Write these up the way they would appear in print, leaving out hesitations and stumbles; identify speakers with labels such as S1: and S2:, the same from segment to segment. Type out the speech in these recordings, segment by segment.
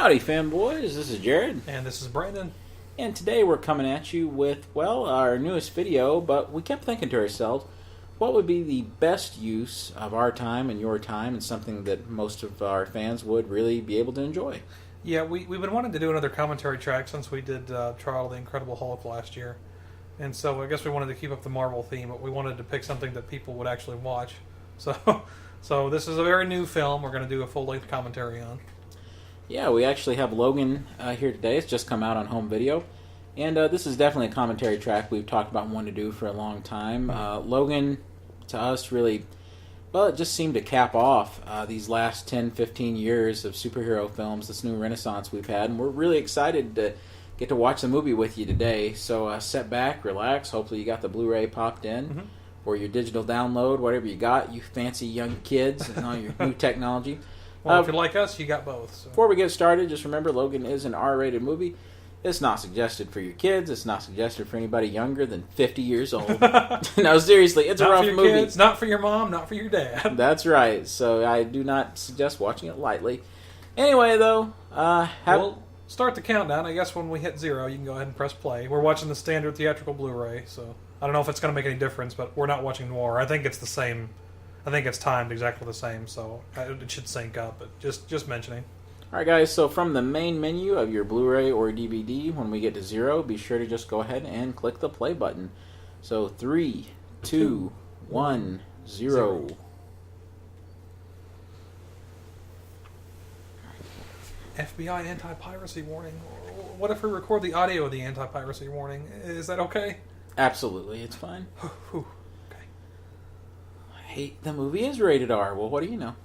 S1: Howdy, fanboys. This is Jared.
S2: And this is Brandon.
S1: And today we're coming at you with, well, our newest video, but we kept thinking to ourselves, what would be the best use of our time and your time, and something that most of our fans would really be able to enjoy?
S2: Yeah, we've been wanting to do another commentary track since we did Trial of the Incredible Hulk last year. And so I guess we wanted to keep up the Marvel theme, but we wanted to pick something that people would actually watch. So this is a very new film we're going to do a full-length commentary on.
S1: Yeah, we actually have Logan here today. It's just come out on home video. And this is definitely a commentary track we've talked about wanting to do for a long time. Logan, to us, really, well, it just seemed to cap off these last 10, 15 years of superhero films, this new renaissance we've had. And we're really excited to get to watch the movie with you today. So sit back, relax. Hopefully you got the Blu-ray popped in or your digital download, whatever you got, you fancy young kids and all your new technology.
S2: Well, if you're like us, you got both. So.
S1: Before we get started, just remember Logan is an R-rated movie. It's not suggested for your kids. It's not suggested for anybody younger than 50 years old. No, seriously, it's
S2: not
S1: a rough
S2: for your
S1: movie.
S2: Kids, not for your mom, not for your dad.
S1: That's right. So I do not suggest watching it lightly. Anyway, though,
S2: we'll start the countdown. I guess when we hit 0, you can go ahead and press play. We're watching the standard theatrical Blu-ray, so I don't know if it's going to make any difference, but we're not watching Noir. I think it's the same. I think it's timed exactly the same, so it should sync up, but just mentioning.
S1: Alright guys, so from the main menu of your Blu-ray or DVD, when we get to 0, be sure to just go ahead and click the play button. So 3, 2, 1, 0.
S2: FBI anti-piracy warning. What if we record the audio of the anti-piracy warning? Is that okay?
S1: Absolutely, it's fine. Hey, the movie is rated R. Well, what do you know?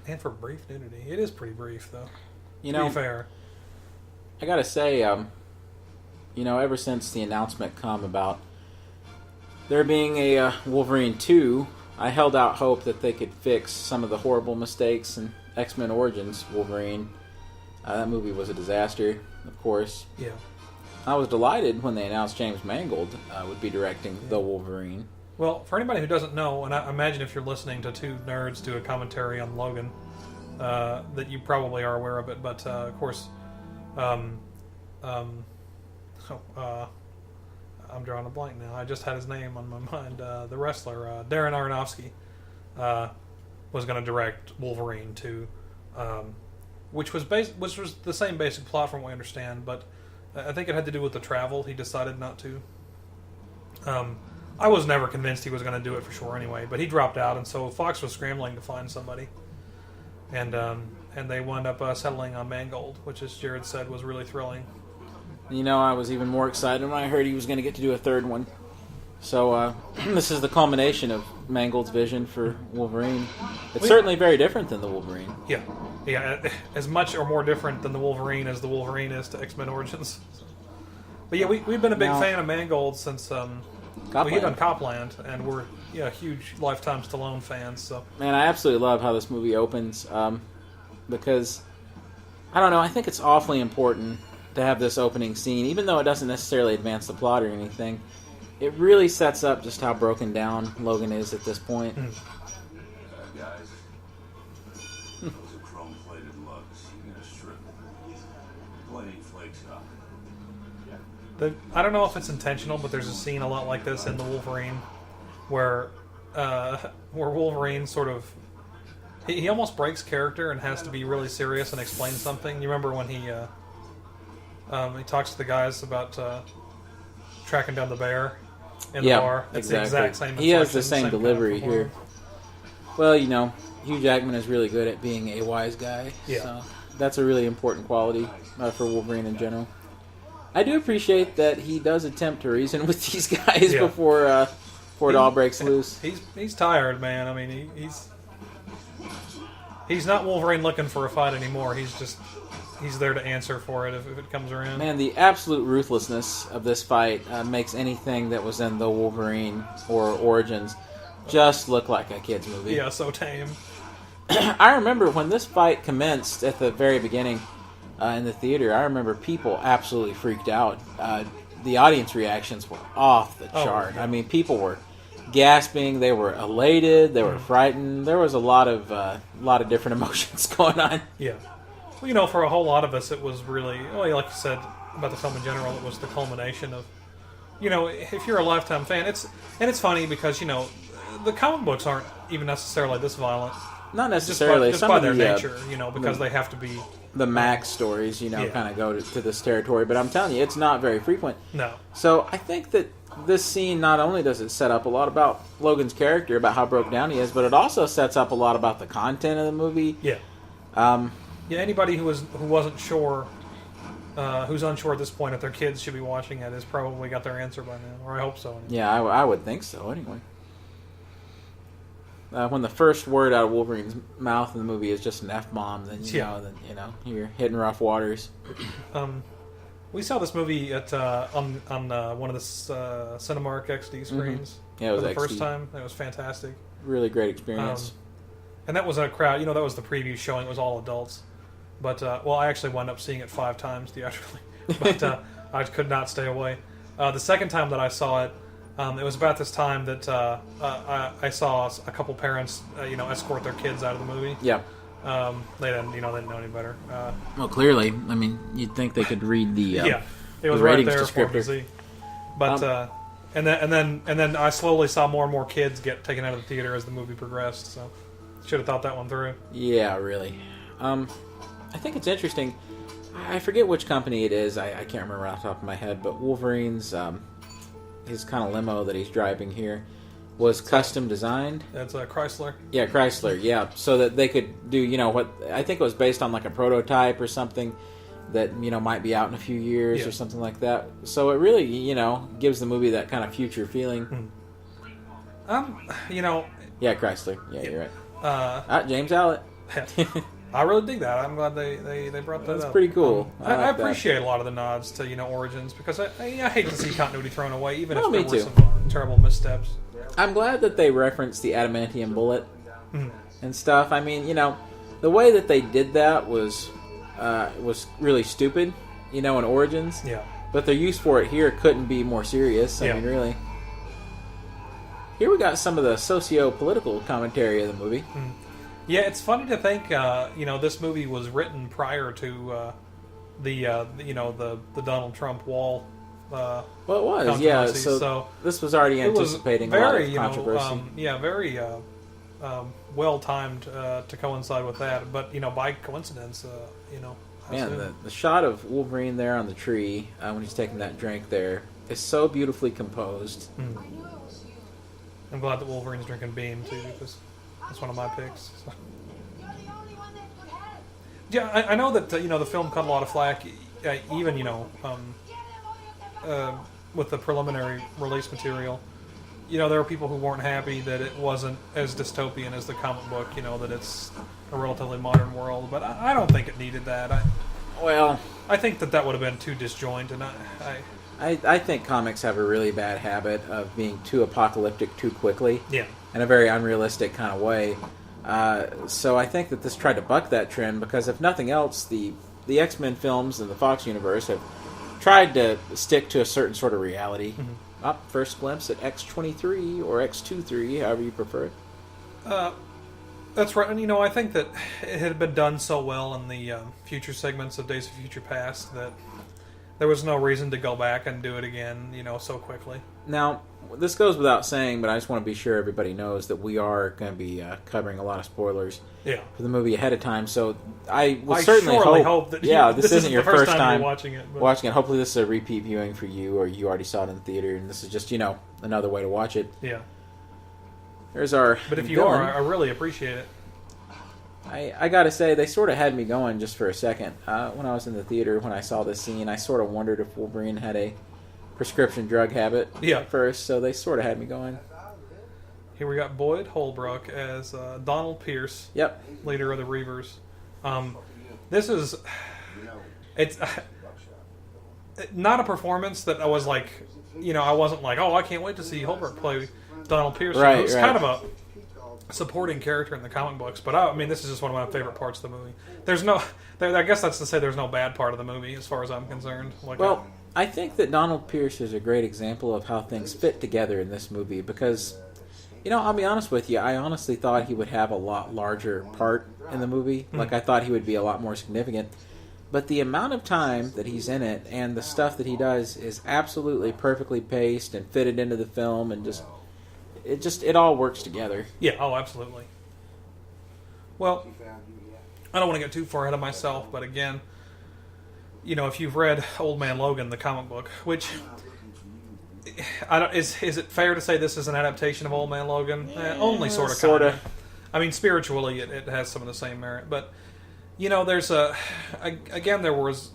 S2: And for brief nudity. It is pretty brief, though.
S1: You know,
S2: to be fair.
S1: I gotta say, ever since the announcement come about there being a Wolverine 2, I held out hope that they could fix some of the horrible mistakes in X-Men Origins Wolverine. That movie was a disaster, of course.
S2: Yeah.
S1: I was delighted when they announced James Mangold would be directing The Wolverine.
S2: Well, for anybody who doesn't know, and I imagine if you're listening to two nerds do a commentary on Logan, that you probably are aware of it, but of course, I'm drawing a blank now. I just had his name on my mind. The wrestler, Darren Aronofsky, was going to direct Wolverine 2, which was the same basic plot from what I understand, but I think it had to do with the travel. He decided not to. I was never convinced he was going to do it for sure anyway, but he dropped out, and so Fox was scrambling to find somebody, and they wound up settling on Mangold, which, as Jared said, was really thrilling.
S1: You know, I was even more excited when I heard he was going to get to do a third one. So this is the culmination of Mangold's vision for Wolverine. It's certainly very different than the Wolverine.
S2: Yeah, as much or more different than the Wolverine as the Wolverine is to X-Men Origins. But yeah, we've been a big fan of Mangold since we hit on Copland, and we're huge Lifetime Stallone fans. So
S1: man, I absolutely love how this movie opens because I don't know. I think it's awfully important to have this opening scene, even though it doesn't necessarily advance the plot or anything. It really sets up just how broken down Logan is at this point.
S3: Guys, those are chrome-plated lugs. You're gonna strip them. Plenty flakes up.
S2: I don't know if it's intentional, but there's a scene a lot like this in the Wolverine, where Wolverine sort of he almost breaks character and has to be really serious and explain something. You remember when he talks to the guys about tracking down the bear in the bar? It's
S1: exactly.
S2: The exact same.
S1: He has the same delivery here. Well, Hugh Jackman is really good at being a wise guy.
S2: Yeah.
S1: So that's a really important quality for Wolverine in general. I do appreciate that he does attempt to reason with these guys before it all breaks loose.
S2: He's tired, man. I mean, he's not Wolverine looking for a fight anymore. He's there to answer for it if it comes around.
S1: Man, the absolute ruthlessness of this fight makes anything that was in the Wolverine or Origins just look like a kid's movie.
S2: Yeah, so tame.
S1: I remember when this fight commenced at the very beginning in the theater, I remember people absolutely freaked out. The audience reactions were off the chart. I mean, people were gasping, they were elated, they were frightened. There was a lot of different emotions going on.
S2: Yeah. for a whole lot of us, it was really, well, like you said about the film in general, it was the culmination of, if you're a Lifetime fan, it's funny because, the comic books aren't even necessarily this violent.
S1: Not necessarily.
S2: Just by their nature, because they have to be...
S1: The Max stories, kind of go to this territory. But I'm telling you, it's not very frequent.
S2: No.
S1: So I think that this scene, not only does it set up a lot about Logan's character, about how broke down he is, but it also sets up a lot about the content of the movie.
S2: Yeah. Anybody who wasn't sure, who's unsure at this point if their kids should be watching it has probably got their answer by now, or I hope so. Anyway.
S1: Yeah, I would think so, anyway. When the first word out of Wolverine's mouth in the movie is just an F-bomb, then you're hitting rough waters.
S2: We saw this movie at on one of the Cinemark XD screens.
S1: Yeah, it was
S2: for the
S1: XD.
S2: first time. It was fantastic.
S1: Really great experience.
S2: And that was a crowd. That was the preview showing. It was all adults. But I actually wound up seeing it 5 times theatrically. But I could not stay away. The second time that I saw it. It was about this time that I saw a couple parents, escort their kids out of the movie.
S1: Yeah.
S2: They didn't know any better.
S1: Well, clearly, I mean, you'd think they could read the
S2: it was
S1: the
S2: right
S1: ratings
S2: there for them to
S1: descriptor.
S2: see. But and then I slowly saw more and more kids get taken out of the theater as the movie progressed. So should have thought that one through.
S1: Yeah, really. I think it's interesting. I forget which company it is. I can't remember off the top of my head, but Wolverine's. His kind of limo that he's driving here was custom designed.
S2: That's Chrysler.
S1: Yeah, Chrysler. Yeah, so that they could do, what I think it was based on like a prototype or something that might be out in a few years or something like that. So it really gives the movie that kind of future feeling. Yeah, Chrysler. Yeah, you're right. James Allett.
S2: I really dig that. I'm glad they brought that up.
S1: That's pretty cool.
S2: I appreciate a lot of the nods to Origins because I hate to see continuity thrown away, even if
S1: me
S2: there were
S1: too.
S2: some terrible missteps.
S1: I'm glad that they referenced the adamantium bullet and stuff. I mean, the way that they did that was really stupid, in Origins.
S2: Yeah.
S1: But their use for it here couldn't be more serious. I mean, really. Here we got some of the socio-political commentary of the movie.
S2: Yeah, it's funny to think, this movie was written prior to the Donald Trump wall.
S1: Well, it was, yeah. So this was already anticipating a lot of controversy.
S2: Very well timed to coincide with that. But by coincidence,
S1: Man, the shot of Wolverine there on the tree when he's taking that drink there is so beautifully composed.
S2: I'm glad that Wolverine's drinking Beam too, because that's one of my picks. So. Yeah, I know that the film cut a lot of flack, even with the preliminary release material. There were people who weren't happy that it wasn't as dystopian as the comic book. That it's a relatively modern world, but I don't think it needed that. I think that would have been too disjointed, and
S1: I think comics have a really bad habit of being too apocalyptic too quickly.
S2: Yeah.
S1: In a very unrealistic kind of way. So I think that this tried to buck that trend because if nothing else, the X-Men films and the Fox universe have tried to stick to a certain sort of reality. First glimpse at X-23 or X-23, however you prefer it.
S2: That's right, and I think that it had been done so well in the future segments of Days of Future Past that there was no reason to go back and do it again, so quickly.
S1: Now, this goes without saying, but I just want to be sure everybody knows that we are going to be covering a lot of spoilers for the movie ahead of time. So I certainly hope that this isn't your first time
S2: watching it.
S1: Hopefully this is a repeat viewing for you, or you already saw it in the theater, and this is just another way to watch it.
S2: Yeah.
S1: There's our.
S2: But if you
S1: villain.
S2: are, I really appreciate it.
S1: I gotta say, they sort of had me going just for a second. When I was in the theater, when I saw this scene, I sort of wondered if Wolverine had a prescription drug habit at first, so they sort of had me going.
S2: Here we got Boyd Holbrook as Donald Pierce, leader of the Reavers. This is... It's not a performance that I was like... I wasn't like, I can't wait to see Holbrook play Donald Pierce.
S1: Right,
S2: Who's kind of a supporting character in the comic books, but this is just one of my favorite parts of the movie. I guess that's to say there's no bad part of the movie as far as I'm concerned.
S1: I think that Donald Pierce is a great example of how things fit together in this movie because I'll be honest with you. I honestly thought he would have a lot larger part in the movie. Like, I thought he would be a lot more significant. But the amount of time that he's in it and the stuff that he does is absolutely perfectly paced and fitted into the film, and it all works together.
S2: Yeah, oh, absolutely. Well, I don't want to get too far ahead of myself, but again, if you've read Old Man Logan, the comic book, which is it fair to say this is an adaptation of Old Man Logan? Only sort of.
S1: Sorta.
S2: I mean, spiritually, it has some of the same merit, but there's there was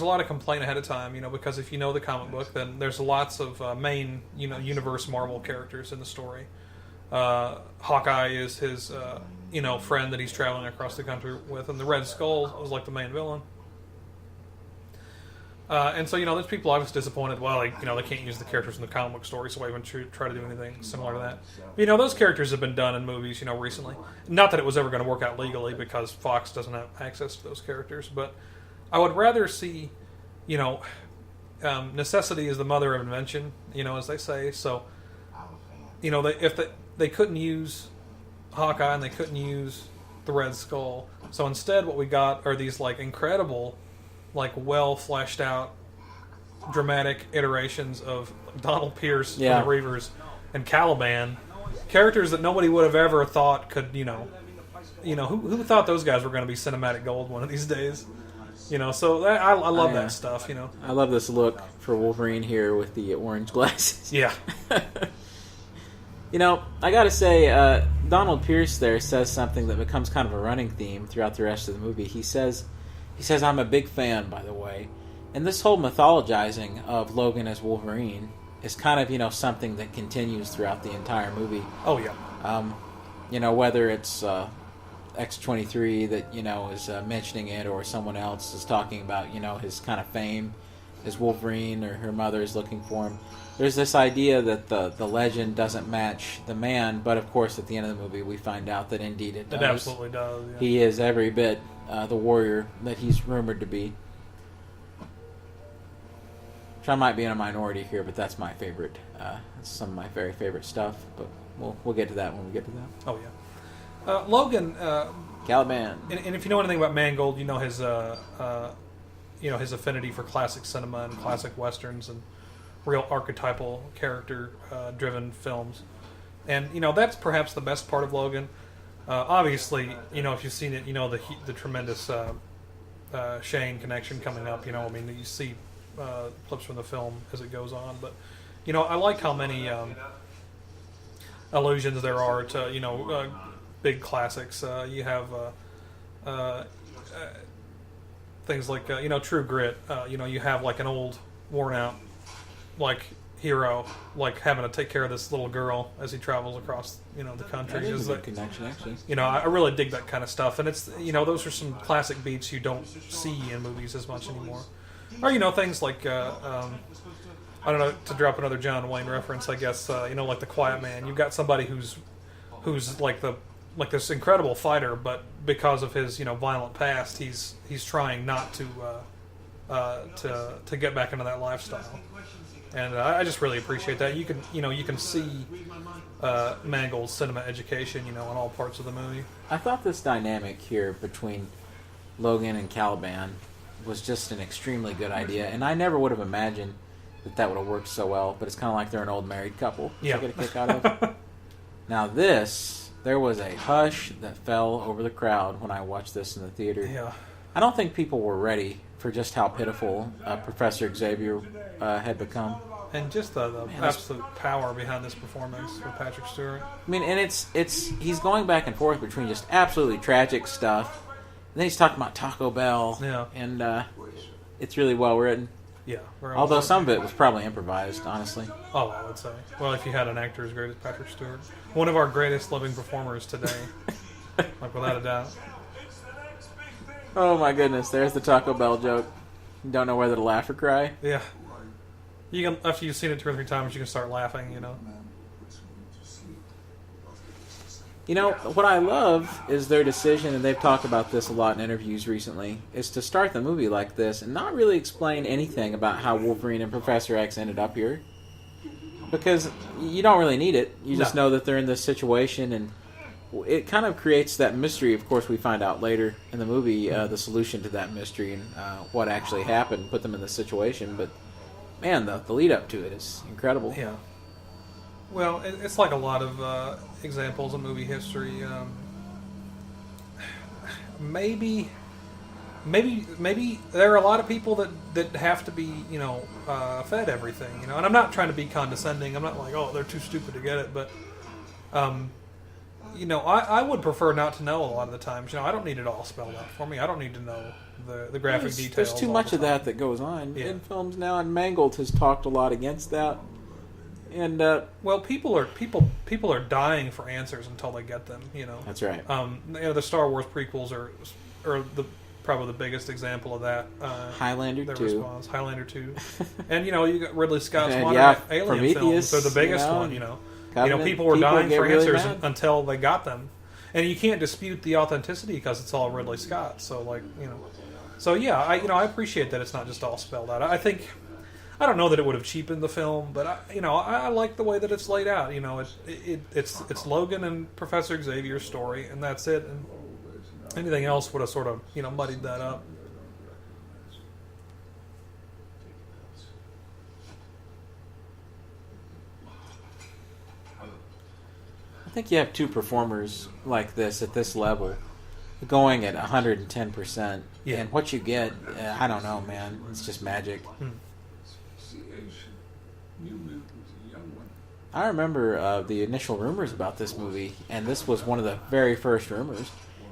S2: a lot of complaint ahead of time, because if you know the comic book, then there's lots of main universe Marvel characters in the story. Hawkeye is his friend that he's traveling across the country with, and the Red Skull was like the main villain. And so, there's people obviously disappointed. Well, they can't use the characters in the comic book story, so why even try to do anything similar to that? But, those characters have been done in movies, recently. Not that it was ever going to work out legally, because Fox doesn't have access to those characters. But I would rather see, necessity is the mother of invention, as they say. So, if they couldn't use Hawkeye and they couldn't use the Red Skull, so instead what we got are these incredible, well fleshed out, dramatic iterations of Donald Pierce from the Reavers and Caliban, characters that nobody would have ever thought could, who thought those guys were going to be cinematic gold one of these days? So I love that stuff.
S1: I love this look for Wolverine here with the orange glasses.
S2: Yeah.
S1: I gotta say, Donald Pierce there says something that becomes kind of a running theme throughout the rest of the movie. He says, I'm a big fan, by the way. And this whole mythologizing of Logan as Wolverine is kind of, something that continues throughout the entire movie.
S2: Oh, yeah.
S1: Whether it's X-23 that, is mentioning it, or someone else is talking about, his kind of fame as Wolverine, or her mother is looking for him. There's this idea that the legend doesn't match the man, but of course at the end of the movie we find out that indeed it does.
S2: It absolutely does. Yeah.
S1: He is every bit the warrior that he's rumored to be. Which I might be in a minority here, but that's my favorite. That's some of my very favorite stuff. But we'll get to that when we get to that.
S2: Oh yeah, Logan.
S1: Caliban.
S2: And if you know anything about Mangold, his his affinity for classic cinema and classic westerns and real archetypal character-driven films. And, that's perhaps the best part of Logan. Obviously, if you've seen it, the tremendous Shane connection coming up. You see clips from the film as it goes on. But, I like how many allusions there are to, big classics. You have things like, True Grit. You have, an old, worn-out hero, having to take care of this little girl as he travels across, the country.
S1: That is a good connection, actually.
S2: I really dig that kind of stuff, and it's, those are some classic beats you don't see in movies as much anymore. Or, things like, I don't know, to drop another John Wayne reference, I guess, like The Quiet Man. You've got somebody who's this incredible fighter, but because of his, violent past, he's trying not to get back into that lifestyle. And I just really appreciate that. You can see Mangold's cinema education, in all parts of the movie.
S1: I thought this dynamic here between Logan and Caliban was just an extremely good idea, and I never would have imagined that would have worked so well. But it's kind of like they're an old married couple, which I get a kick out of. Now there was a hush that fell over the crowd when I watched this in the theater.
S2: Yeah.
S1: I don't think people were ready for just how pitiful Professor Xavier had become.
S2: And just the absolute power behind this performance with Patrick Stewart.
S1: I mean, and it's he's going back and forth between just absolutely tragic stuff, and then he's talking about Taco Bell, and it's really well written.
S2: Yeah.
S1: Although some of it was probably improvised, honestly.
S2: Oh, I would say. Well, if you had an actor as great as Patrick Stewart. One of our greatest living performers today. Without a doubt.
S1: Oh my goodness, there's the Taco Bell joke. You don't know whether to laugh or cry.
S2: Yeah. You can, after you've seen it 2 or 3 times, you can start laughing,
S1: What I love is their decision, and they've talked about this a lot in interviews recently, is to start the movie like this and not really explain anything about how Wolverine and Professor X ended up here. because you don't really need it. You just
S2: No.
S1: know that they're in this situation, and it kind of creates that mystery. Of course, we find out later in the movie the solution to that mystery and what actually happened, put them in this situation. But man, the lead up to it is incredible.
S2: Yeah. Well, it's like a lot of examples in movie history. Maybe there are a lot of people that have to be, fed everything, And I'm not trying to be condescending. I'm not like, oh, they're too stupid to get it. But, I would prefer not to know a lot of the times. I don't need it all spelled out for me. I don't need to know the graphic details.
S1: There's too much of that goes on in films now, and Mangold has talked a lot against that. And
S2: well, people are dying for answers until they get them.
S1: That's right.
S2: The Star Wars prequels are probably the biggest example of that.
S1: Highlander 2.
S2: Response. Highlander 2. And, you got Ridley Scott's modern alien
S1: Prometheus,
S2: films. They're the biggest one, People were dying for
S1: really
S2: answers until they got them. And you can't dispute the authenticity because it's all Ridley Scott. So, So, yeah, I appreciate that it's not just all spelled out. I don't know that it would have cheapened the film, but I like the way that it's laid out. It's Logan and Professor Xavier's story, and that's it. And anything else would have sort of muddied that up.
S1: I think you have two performers like this at this level going at 110%.
S2: Yeah.
S1: And what you get, I don't know, man. It's just magic. I remember the initial rumors about this movie, and this was one of the very first rumors,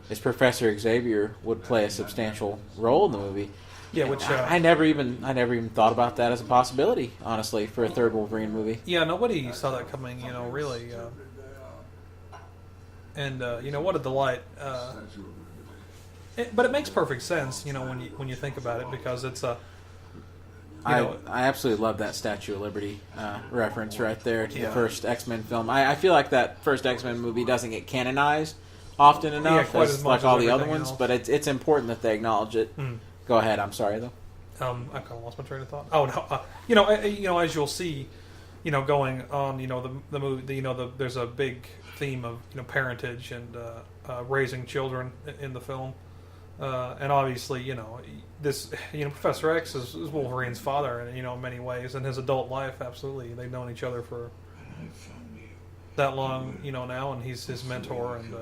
S1: is Professor Xavier would play a substantial role in the movie.
S2: Yeah, which
S1: I never even thought about that as a possibility, honestly, for a third Wolverine movie.
S2: Yeah, nobody saw that coming, really. And what a delight. But it makes perfect sense, when you think about it, because it's a.
S1: I absolutely love that Statue of Liberty reference right there to the first X-Men film. I feel like that first X-Men movie doesn't get canonized often enough,
S2: quite as much
S1: like
S2: as
S1: all the other
S2: everything
S1: ones,
S2: else.
S1: but it's important that they acknowledge it. Go ahead. I'm sorry though.
S2: I kind of lost my train of thought. Oh no, as you'll see, going on, the movie, there's a big theme of parentage and raising children in the film. And obviously, this, Professor X is Wolverine's father, in many ways. In his adult life, absolutely, they've known each other for that long, now, and he's his mentor, and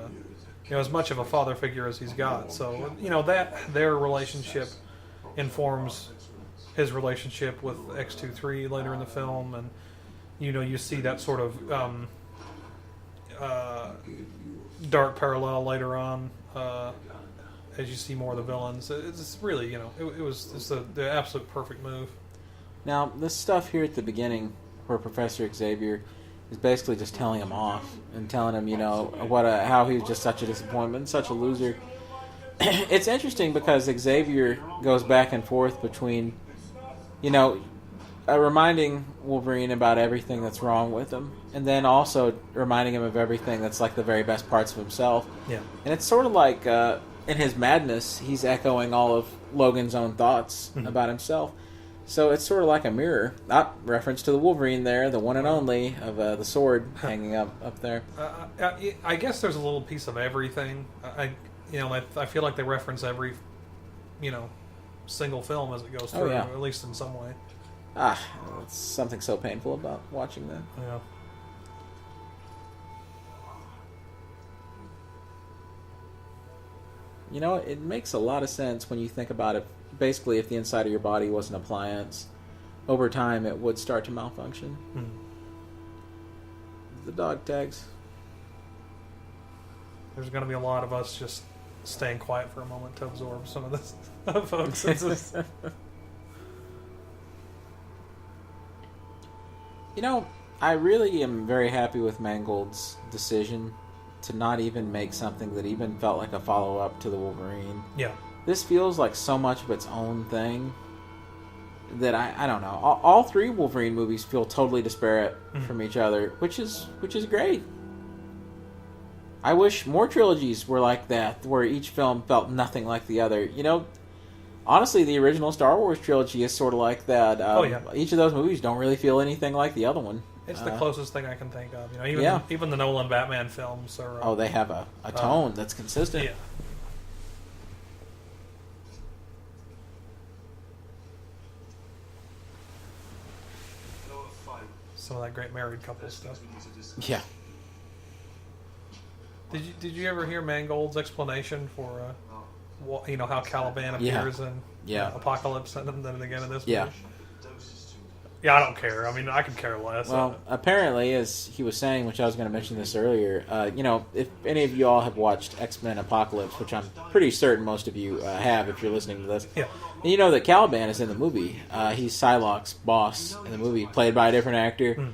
S2: as much of a father figure as he's got. So, that their relationship informs his relationship with X-23 later in the film, and you see that sort of dark parallel later on. As you see more of the villains, it's really, it was the absolute perfect move.
S1: Now, this stuff here at the beginning, where Professor Xavier is basically just telling him off and telling him, how he was just such a disappointment, such a loser. It's interesting because Xavier goes back and forth between, reminding Wolverine about everything that's wrong with him, and then also reminding him of everything that's like the very best parts of himself.
S2: Yeah,
S1: and it's sort of like. In his madness, he's echoing all of Logan's own thoughts about himself. So it's sort of like a mirror. Reference to the Wolverine there, the one and only, of the sword hanging up there.
S2: I guess there's a little piece of everything. I feel like they reference every, single film as it goes through, at least in some way.
S1: It's something so painful about watching that.
S2: Yeah.
S1: It makes a lot of sense when you think about it. Basically, if the inside of your body was an appliance, over time it would start to malfunction. The dog tags.
S2: There's going to be a lot of us just staying quiet for a moment to absorb some of this, folks.
S1: I really am very happy with Mangold's decision to not even make something that even felt like a follow-up to the Wolverine.
S2: Yeah.
S1: This feels like so much of its own thing that I don't know. All three Wolverine movies feel totally disparate from each other, which is great. I wish more trilogies were like that, where each film felt nothing like the other. Honestly, the original Star Wars trilogy is sort of like that. Each of those movies don't really feel anything like the other one.
S2: It's the closest thing I can think of. You know, even
S1: Yeah.
S2: even the Nolan Batman films are.
S1: Oh, they have a tone that's consistent.
S2: Yeah. Some of that great married couple stuff.
S1: Yeah.
S2: Did you ever hear Mangold's explanation for you know, how Caliban appears in Apocalypse and then again in this movie?
S1: Yeah.
S2: Yeah, I don't care. I mean, I could care less.
S1: Well, apparently, as he was saying, which I was going to mention this earlier, you know, if any of you all have watched X-Men Apocalypse, which I'm pretty certain most of you have if you're listening to this,
S2: yeah.
S1: and you know that Caliban is in the movie. He's Psylocke's boss in the movie, played by a different actor,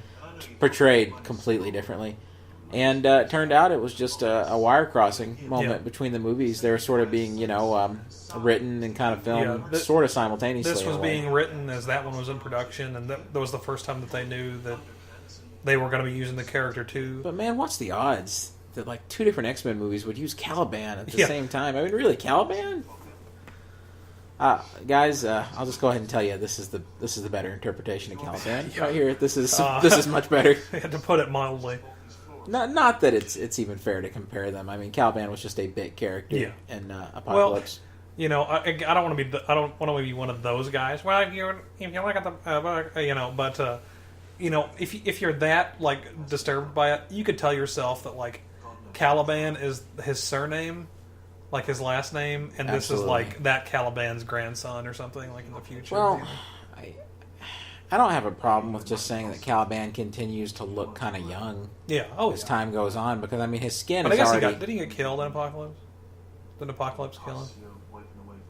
S1: portrayed completely differently. And it turned out it was just a wire crossing moment between the movies. They were sort of being, you know, written and kind of filmed sort of simultaneously.
S2: This was being written as that one was in production, and that was the first time that they knew that they were going to be using the character too.
S1: But man, what's the odds that like two different X-Men movies would use Caliban at the same time? I mean, really, Caliban? Guys, I'll just go ahead and tell you this is the better interpretation of Caliban right here. This is much better.
S2: To put it mildly.
S1: Not that it's even fair to compare them. I mean, Caliban was just a bit character in Apocalypse.
S2: Well, you know, I don't want to be I don't want to be one of those guys. Well, if you look at the you know, but you know, if you're that like disturbed by it, you could tell yourself that like Caliban is his surname, like his last name, and this is like that Caliban's grandson or something like in the future.
S1: Well, I don't have a problem with just saying that Caliban continues to look kind of young.
S2: Yeah.
S1: As time goes on, because I mean his skin
S2: but
S1: is
S2: I guess
S1: already.
S2: Did he get killed in Apocalypse? Did Apocalypse kill him?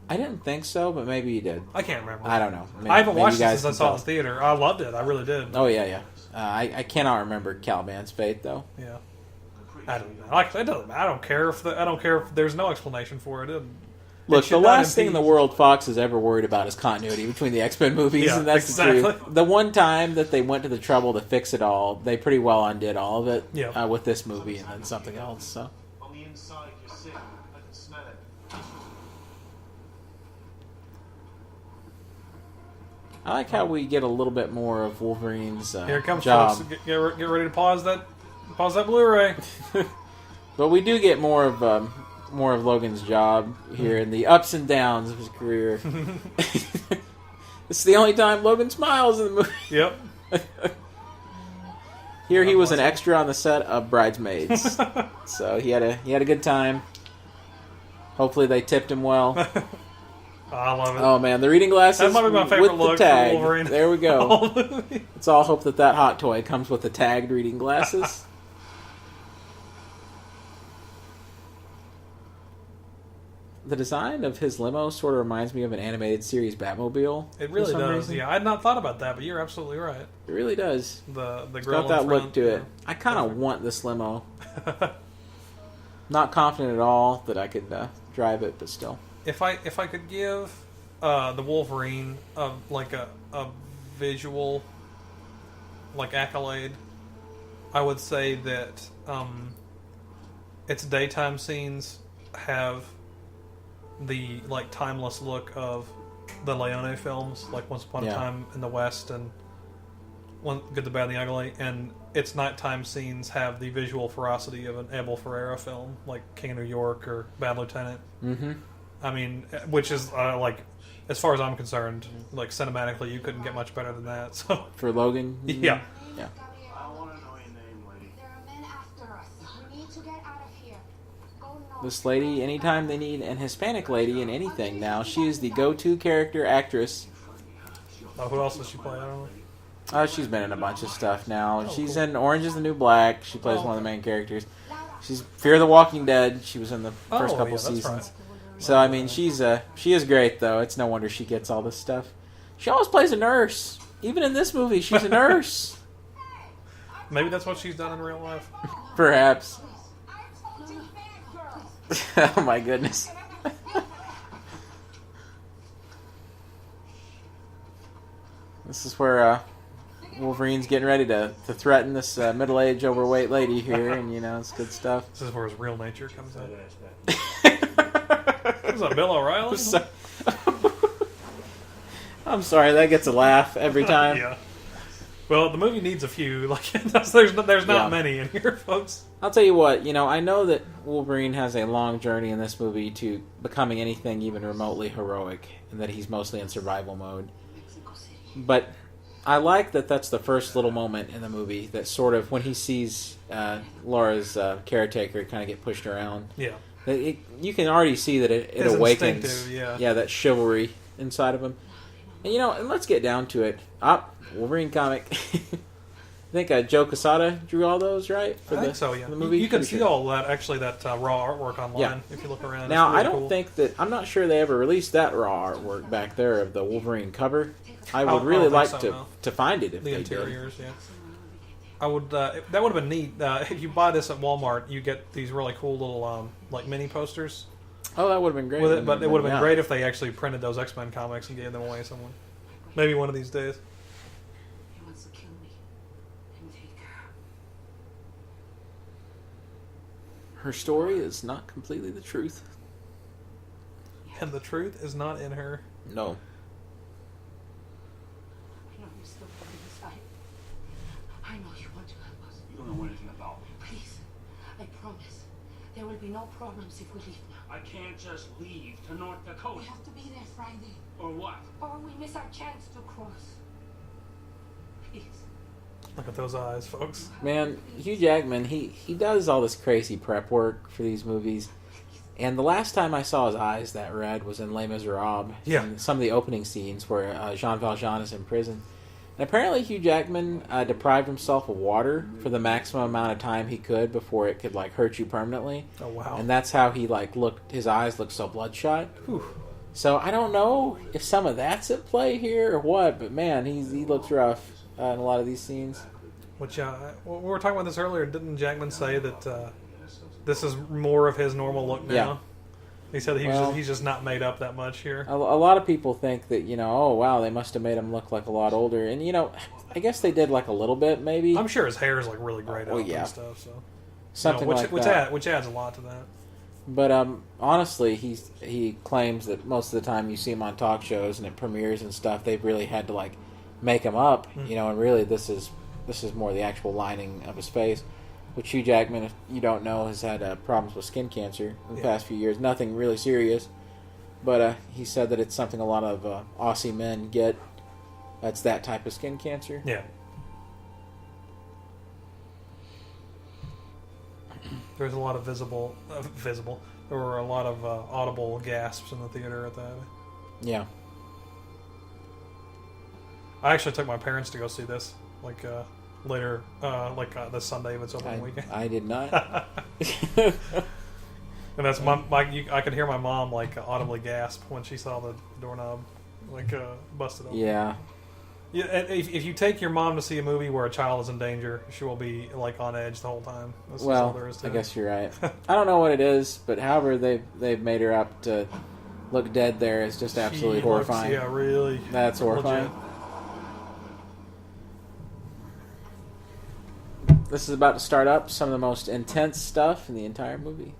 S1: I didn't think so, but maybe he did.
S2: I can't remember.
S1: I don't know.
S2: I haven't watched it since I saw it in the theater. I loved it. I really did.
S1: Oh yeah. I cannot remember Caliban's fate though.
S2: Yeah. I don't know. Like, it doesn't. I don't care if there's no explanation for it.
S1: Look, the last thing in the world Fox has ever worried about is continuity between the X-Men movies, and that's the truth. The one time that they went to the trouble to fix it all, they pretty well undid all of it with this movie and then something else. So.
S4: On the inside, you're sick. I can smell it.
S1: I like how we get a little bit more of Wolverine's
S2: Here it comes,
S1: job.
S2: folks. Get ready to pause that Blu-ray.
S1: But we do get more of Logan's job here and the ups and downs of his career. It's the only time Logan smiles in the movie.
S2: Yep.
S1: Here he was an extra on the set of Bridesmaids, so he had a good time. Hopefully they tipped him well.
S2: I love it.
S1: Oh man, the reading glasses.
S2: That might be my favorite
S1: with
S2: look
S1: the tag.
S2: for Wolverine.
S1: There we go. Let's all hope that hot toy comes with the tagged reading glasses. The design of his limo sort of reminds me of an animated series Batmobile.
S2: It really does.
S1: Reason.
S2: Yeah, I had not thought about that, but you're absolutely right.
S1: It really does.
S2: The
S1: It's
S2: grill
S1: got that
S2: in front,
S1: look to it. I kind of want this limo. Not confident at all that I could drive it, but still.
S2: If I could give the Wolverine a visual like accolade, I would say that its daytime scenes have the like timeless look of the Leone films, like Once Upon a Time in the West and Good, the Bad, and the Ugly, and its nighttime scenes have the visual ferocity of an Abel Ferreira film, like King of New York or Bad Lieutenant.
S1: Mm-hmm.
S2: I mean, which is like, as far as I'm concerned, like cinematically, you couldn't get much better than that. So
S1: for Logan,
S2: yeah.
S4: I don't want to know your name, lady.
S5: There are men after us. We need to get out of here. Go north.
S1: This lady, anytime they need an Hispanic lady in anything now, she is the go-to character actress.
S2: Who else does she play? I don't know.
S1: She's been in a bunch of stuff now. She's in Orange is the New Black. She plays one of the main characters. She's Fear the Walking Dead. She was in the first couple seasons.
S2: Right.
S1: So I mean, she is great though. It's no wonder she gets all this stuff. She always plays a nurse. Even in this movie, she's a nurse.
S2: Maybe that's what she's done in real life.
S1: Perhaps.
S5: I told you fangirls.
S1: Oh my goodness. This is where Wolverine's getting ready to threaten this middle-aged, overweight lady here, and you know, it's good stuff.
S2: This is where his real nature comes out. Is that Bill O'Reilly?
S1: I'm sorry, that gets a laugh every time.
S2: Yeah. Well, the movie needs a few. Like, there's not
S1: Yeah.
S2: many in here, folks.
S1: I'll tell you what, I know that Wolverine has a long journey in this movie to becoming anything even remotely heroic, and that he's mostly in survival mode. But I like that that's the first little moment in the movie that sort of, when he sees Laura's caretaker kind of get pushed around,
S2: Yeah.
S1: you can already see that it
S2: It's
S1: awakens
S2: instinctive, yeah.
S1: that chivalry inside of him. And, and let's get down to it. Wolverine comic. I think Joe Quesada drew all those, right?
S2: I think so, yeah.
S1: For the movie?
S2: You can
S1: Pretty
S2: see
S1: sure.
S2: all that, actually, that raw artwork online
S1: Yeah.
S2: if you look around.
S1: Now,
S2: It's really
S1: I don't
S2: cool.
S1: think that... I'm not sure they ever released that raw artwork back there of the Wolverine cover. I would
S2: I don't
S1: really
S2: think
S1: like
S2: so,
S1: to,
S2: no.
S1: to find it if
S2: The
S1: they
S2: interiors, yeah. I would. That would have been neat. If you buy this at Walmart, you get these really cool little like mini posters
S1: did. Oh, that would have been great.
S2: with it. But it would have been
S1: Yeah.
S2: great if they actually printed those X-Men comics and gave them away to someone. Maybe one of these days.
S6: He wants to kill me and take her.
S1: Her story is not completely the truth.
S2: And the truth is not in her.
S1: No.
S6: I know you're still on his side. I know you want to help us.
S3: You don't know anything about me.
S6: Please, I promise. There will be no problems if we leave now.
S3: I can't just leave to North
S5: We
S3: Dakota.
S5: have to be there Friday,
S3: Or what?
S5: or we miss our chance to cross.
S6: Please.
S2: Look at those eyes, folks.
S1: Man, Hugh Jackman, he does all this crazy prep work for these movies. And the last time I saw his eyes that red was in Les Miserables.
S2: Yeah.
S1: In some of the opening scenes where Jean Valjean is in prison. And apparently Hugh Jackman deprived himself of water for the maximum amount of time he could before it could hurt you permanently.
S2: Oh wow.
S1: And that's how he looked. His eyes looked so bloodshot.
S2: Whew.
S1: So I don't know if some of that's at play here or what, but man, he looks rough in a lot of these scenes.
S2: Which we were talking about this earlier. Didn't Jackman say that this is more of his normal look now?
S1: Yeah.
S2: He said
S1: Well-
S2: he's just not made up that much here.
S1: A lot of people think that oh wow, they must have made him look like a lot older, and I guess they did a little bit maybe.
S2: I'm sure his hair is really grayed out
S1: yeah.
S2: and stuff. So
S1: Something
S2: which,
S1: like
S2: which
S1: that.
S2: which adds a lot to that.
S1: But honestly, he claims that most of the time you see him on talk shows and at premieres and stuff, they've really had to make him up, and really this is more the actual lining of his face. Which Hugh Jackman, if you don't know, has had problems with skin cancer in the past few years. Nothing really serious, but he said that it's something a lot of Aussie men get. That's that type of skin cancer.
S2: Yeah. There's a lot of visible. There were a lot of audible gasps in the theater at that.
S1: Yeah.
S2: I actually took my parents to go see this, later, this Sunday if it's open weekend.
S1: I did not.
S2: And that's I could hear my mom audibly gasp when she saw the doorknob busted open.
S1: Yeah.
S2: Yeah, and if you take your mom to see a movie where a child is in danger, she will be on edge the whole time. That's all
S1: Well,
S2: there is to
S1: I
S2: it.
S1: guess you're right. I don't know what it is, but however they've made her up to look dead there is just absolutely
S2: She looks,
S1: horrifying.
S2: yeah, really.
S1: That's horrifying.
S2: legit.
S1: This is about to start up some of the most intense stuff in the entire movie.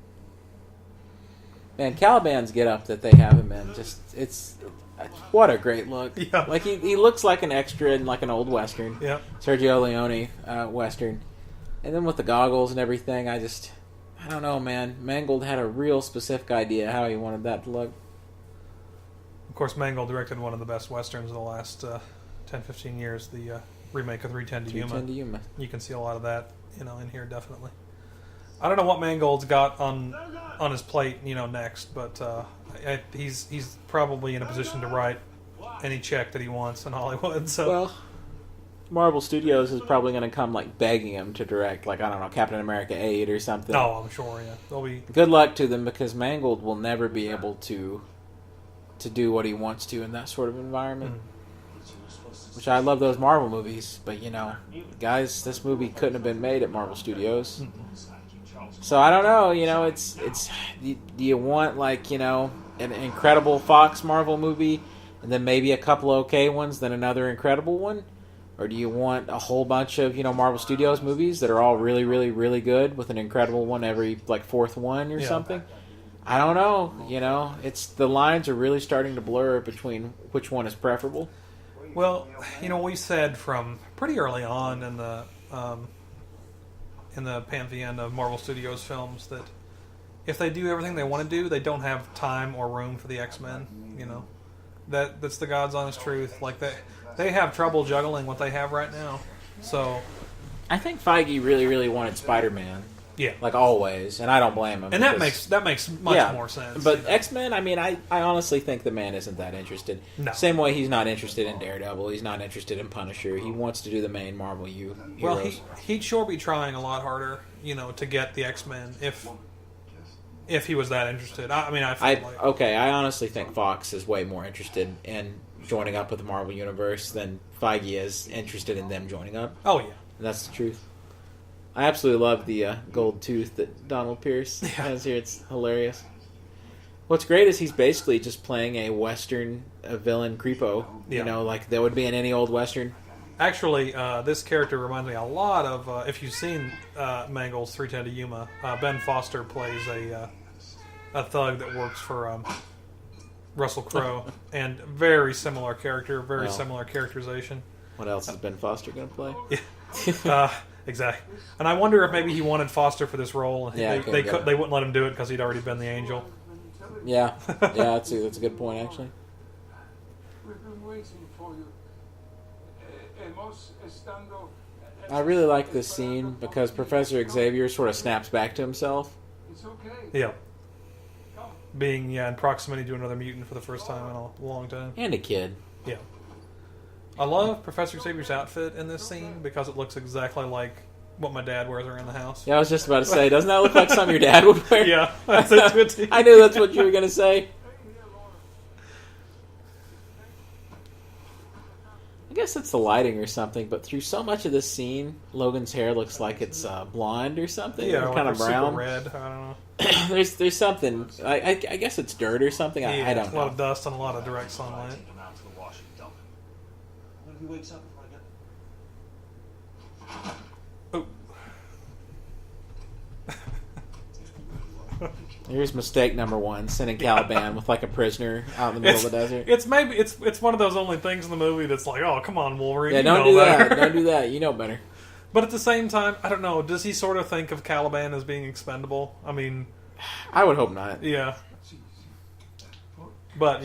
S1: Man, Caliban's get up that they have him in, it's what a great look.
S2: Yeah.
S1: He looks like an extra in an old Western.
S2: Yeah.
S1: Sergio Leone Western. And then with the goggles and everything, I don't know, man. Mangold had a real specific idea how he wanted that to look.
S2: Of course, Mangold directed one of the best westerns of the last 10, 15 years, the remake of 310 to Yuma.
S1: 310 to Yuma.
S2: You can see a lot of that, in here definitely. I don't know what Mangold's got on his plate, next, but he's probably in a position to write any check that he wants in Hollywood. So
S1: Well, Marvel Studios is probably going to come begging him to direct, I don't know, Captain America 8 or something.
S2: no, I'm sure, yeah, they'll be.
S1: Good luck to them because Mangold will never be able to do what he wants to in that sort of environment. Which I love those Marvel movies, but guys, this movie couldn't have been made at Marvel Studios. So I don't know, it's do you want an incredible Fox Marvel movie and then maybe a couple of okay ones, then another incredible one? Or do you want a whole bunch of, Marvel Studios movies that are all really, really, really good with an incredible one every fourth one or something? I don't know, it's the lines are really starting to blur between which one is preferable.
S2: Well, we said from pretty early on in the pantheon of Marvel Studios films that if they do everything they want to do, they don't have time or room for the X-Men. That's the God's honest truth. Like they have trouble juggling what they have right now. So
S1: I think Feige really, really wanted Spider-Man.
S2: yeah,
S1: Like always, and I don't blame him.
S2: and that makes much more sense.
S1: But X-Men, I mean, I honestly think the man isn't that interested.
S2: No.
S1: Same way he's not interested in Daredevil. He's not interested in Punisher. He wants to do the main Marvel heroes.
S2: Well, he'd sure be trying a lot harder, to get the X-Men if he was that interested.
S1: I honestly think Fox is way more interested in joining up with the Marvel Universe than Feige is interested in them joining up.
S2: Oh yeah,
S1: And that's the truth. I absolutely love the gold tooth that Donald Pierce has here. It's hilarious. What's great is he's basically just playing a Western villain creepo.
S2: Yeah.
S1: Like that would be in any old Western.
S2: actually, this character reminds me a lot of if you've seen Mangold's 310 to Yuma. Ben Foster plays a thug that works for Russell Crowe, and very similar character, similar characterization.
S1: What else is Ben Foster going to play?
S2: Exactly. And I wonder if maybe he wanted Foster for this role, and
S1: Yeah,
S2: they wouldn't let him do it because he'd already been the Angel.
S1: Yeah, that's a good point actually.
S4: We've been waiting for you. Hemos estando...
S1: I really like this scene because Professor Xavier sort of snaps back to himself.
S4: It's okay.
S2: Yeah. Being in proximity to another mutant for the first time in a long time.
S1: And a kid.
S2: Yeah. I love Professor Xavier's outfit in this scene because it looks exactly like what my dad wears around the house.
S1: Yeah, I was just about to say, doesn't that look like something your dad would wear?
S2: Yeah, that's it.
S1: I knew that's what you were going to say. I guess it's the lighting or something, but through so much of this scene, Logan's hair looks like it's blonde or something,
S2: Yeah,
S1: or kind of brown.
S2: super red. I don't know.
S1: there's something. I guess it's dirt or something. I don't
S2: A lot
S1: know.
S2: of dust and a lot of direct sunlight.
S7: Take him out to the washing dump. What if he wakes up before I get...
S2: Oh.
S1: Here's mistake number one: sending Caliban with like a prisoner out in the middle of the desert.
S2: It's one of those only things in the movie that's like, oh, come on, Wolverine.
S1: Yeah,
S2: you
S1: don't
S2: know
S1: do
S2: better.
S1: that. Don't do that. You know better.
S2: But at the same time, I don't know. Does he sort of think of Caliban as being expendable? I mean,
S1: I would hope not.
S2: yeah. But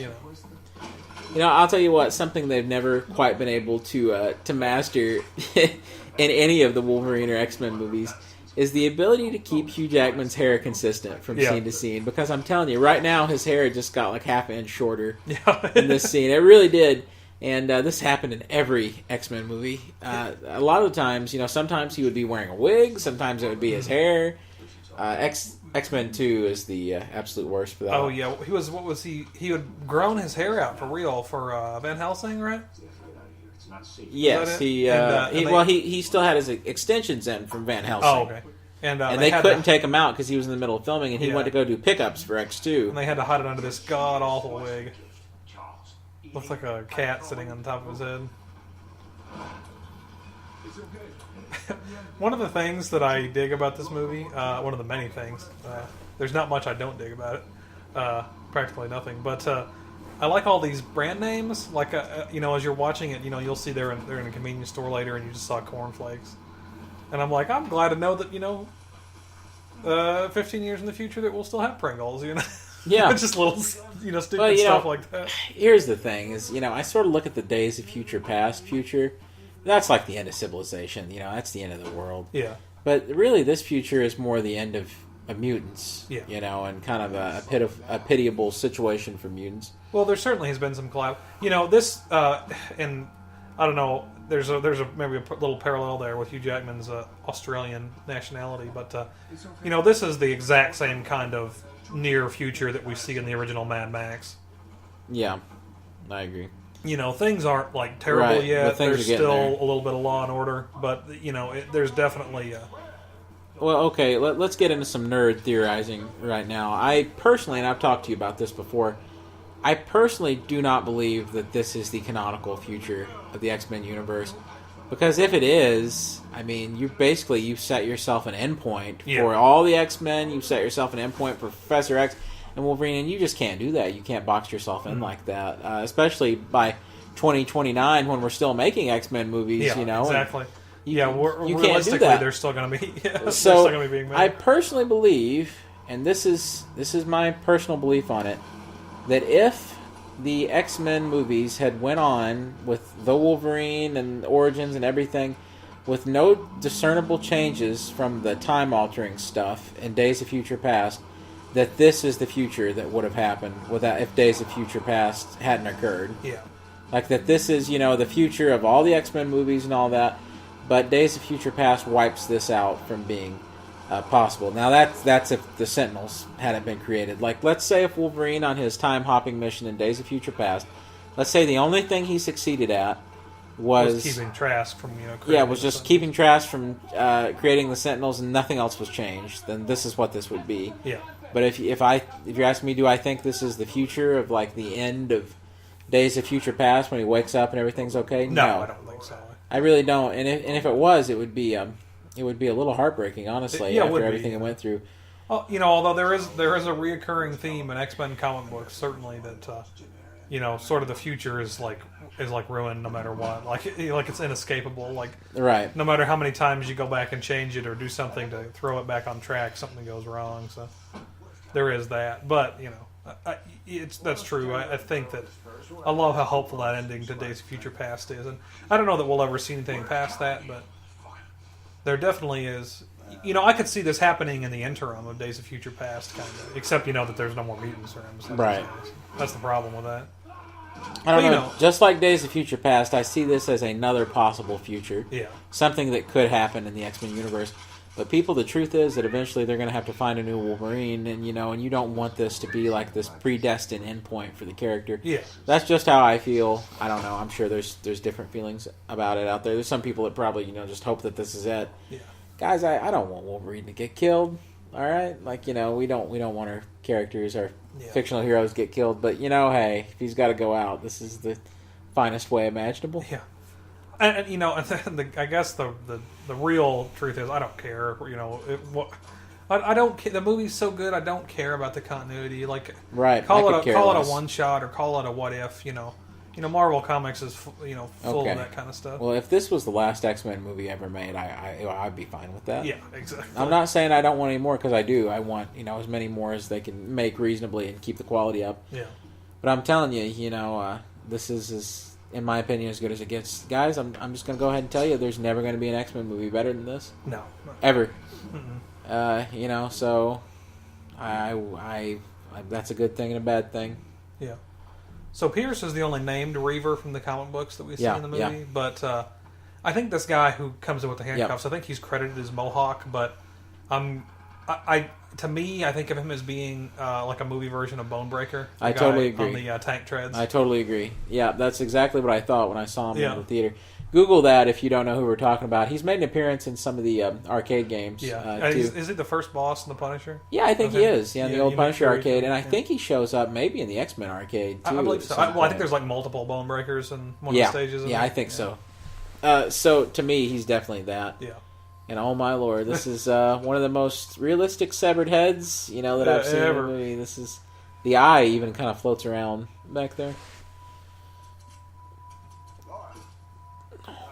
S1: I'll tell you what. Something they've never quite been able to master in any of the Wolverine or X-Men movies is the ability to keep Hugh Jackman's hair consistent from scene to scene. Because I'm telling you, right now his hair just got like half an inch shorter in this scene. It really did. And this happened in every X-Men movie. A lot of the times, sometimes he would be wearing a wig. Sometimes it would be his hair. X-Men 2 is the absolute worst for that.
S2: Oh yeah, he had grown his hair out for real for Van Helsing, right?
S1: Yes, he still had his extensions in from Van Helsing.
S2: Oh, okay. And
S1: they couldn't take him out because he was in the middle of filming, and he went to go do pickups for X2.
S2: And they had to hide it under this god awful wig. Looks like a cat sitting on top of his head. One of the things that I dig about this movie, one of the many things, there's not much I don't dig about it, practically nothing, but I like all these brand names. Like, as you're watching it, you'll see they're in a convenience store later, and you just saw cornflakes, and I'm like, I'm glad to know that 15 years in the future that we'll still have Pringles.
S1: Yeah,
S2: just little stupid stuff like that.
S1: Here's the thing: is I sort of look at the Days of Future Past, future. That's like the end of civilization. That's the end of the world.
S2: Yeah.
S1: But really, this future is more the end of mutants.
S2: Yeah.
S1: And kind of a pitiable situation for mutants.
S2: Well, there certainly has been some collab. This and I don't know. There's maybe a little parallel there with Hugh Jackman's Australian nationality, but this is the exact same kind of near future that we see in the original Mad Max.
S1: Yeah, I agree.
S2: Things aren't like terrible
S1: Right,
S2: yet.
S1: but things
S2: There's
S1: are getting
S2: still
S1: there.
S2: a little bit of law and order, but there's definitely.
S1: Well, okay, let's get into some nerd theorizing right now. I personally, and I've talked to you about this before, I personally do not believe that this is the canonical future of the X-Men universe. Because if it is, I mean, you've set yourself an endpoint for all the X-Men, you've set yourself an endpoint for Professor X and Wolverine, and you just can't do that. You can't box yourself in like that, especially by 2029 when we're still making X-Men movies.
S2: Yeah,
S1: you know,
S2: exactly.
S1: You
S2: Yeah,
S1: can't do
S2: realistically,
S1: that.
S2: they're still going to be. Yeah, they're
S1: So
S2: still going to be being made.
S1: I personally believe, and this is my personal belief on it, that if the X-Men movies had went on with the Wolverine and Origins and everything, with no discernible changes from the time-altering stuff in Days of Future Past, that this is the future that would have happened without if Days of Future Past hadn't occurred.
S2: Yeah.
S1: Like that this is, the future of all the X-Men movies and all that, but Days of Future Past wipes this out from being possible. Now that's if the Sentinels hadn't been created. Like, let's say if Wolverine on his time-hopping mission in Days of Future Past, let's say the only thing he succeeded at was
S2: keeping Trask from
S1: was just keeping Trask from creating the Sentinels, and nothing else was changed. Then this is what this would be.
S2: Yeah.
S1: But if you're asking me, do I think this is the future of like the end of Days of Future Past when he wakes up and everything's okay?
S2: No, I don't think so.
S1: I really don't. And if it was, it would be a little heartbreaking, honestly, after everything it went through.
S2: Well, although there is a reoccurring theme in X-Men comic books, certainly that sort of the future is like ruined no matter what. Like it's inescapable. Like
S1: right.
S2: No matter how many times you go back and change it or do something to throw it back on track, something goes wrong. So there is that. But that's true. I think that I love how hopeful that ending to Days of Future Past is, and I don't know that we'll ever see anything past that, but there definitely is. I could see this happening in the interim of Days of Future Past, kind of. Except that there's no more mutants around. So
S1: right.
S2: That's the problem with that.
S1: I don't know. Just like Days of Future Past, I see this as another possible future.
S2: Yeah.
S1: Something that could happen in the X-Men universe. But people, the truth is that eventually they're going to have to find a new Wolverine, and you don't want this to be like this predestined endpoint for the character.
S2: Yeah.
S1: That's just how I feel. I don't know. I'm sure there's different feelings about it out there. There's some people that probably just hope that this is it.
S2: Yeah.
S1: Guys, I don't want Wolverine to get killed. All right, like we don't want our characters, our fictional heroes get killed. But hey, if he's got to go out, this is the finest way imaginable.
S2: Yeah. And I guess the real truth is I don't care. I don't care. The movie's so good, I don't care about the continuity. Like,
S1: right?
S2: Call it a one shot or call it a what if. Marvel Comics is full of that kind of stuff.
S1: Well, if this was the last X-Men movie ever made, I'd be fine with that.
S2: Yeah, exactly.
S1: I'm not saying I don't want any more, because I do. I want as many more as they can make reasonably and keep the quality up.
S2: Yeah.
S1: But I'm telling you, this is in my opinion, as good as it gets. Guys, I'm just going to go ahead and tell you, there's never going to be an X-Men movie better than this.
S2: No.
S1: Ever.
S2: Mm-mm.
S1: So I that's a good thing and a bad thing.
S2: Yeah. So Pierce is the only named Reaver from the comic books that we see in the movie,
S1: yeah.
S2: But I think this guy who comes in with the handcuffs, I think he's credited as Mohawk, but to me, I think of him as being like a movie version of Bonebreaker.
S1: I totally agree.
S2: On the tank treads.
S1: I totally agree. Yeah, that's exactly what I thought when I saw him in the theater. Google that if you don't know who we're talking about. He's made an appearance in some of the arcade games.
S2: Yeah. Is he the first boss in the Punisher?
S1: Yeah, I think he is. Yeah, in the old Punisher
S2: sure
S1: arcade. And I think he shows up maybe in the X-Men arcade, too.
S2: I believe so. I think there's like multiple Bonebreakers in one of the stages.
S1: Yeah, I think so. So, to me, he's definitely that.
S2: Yeah.
S1: And oh my lord, this is one of the most realistic severed heads, that I've seen in the movie. This is... The eye even kind of floats around back there.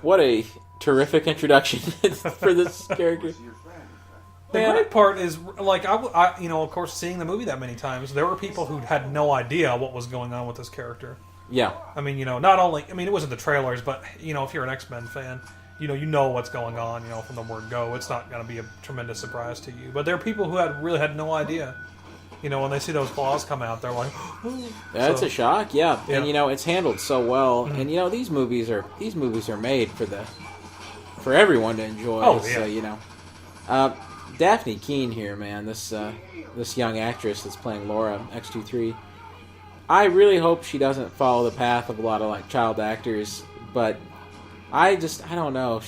S1: What a terrific introduction for this character.
S2: The great part is, like, I of course, seeing the movie that many times, there were people who had no idea what was going on with this character.
S1: Yeah.
S2: I mean, not only... I mean, it wasn't the trailers, but, if you're an X-Men fan, you know what's going on, from the word go. It's not going to be a tremendous surprise to you. But there are people who really had no idea. When they see those claws come out, they're like...
S1: That's a shock, yeah. And, it's handled so well. Mm-hmm. And, these movies are made for everyone to enjoy.
S2: Oh, yeah.
S1: So, Daphne Keane here, man, this young actress that's playing Laura, X-23. I really hope she doesn't follow the path of a lot of, like, child actors. But I don't know.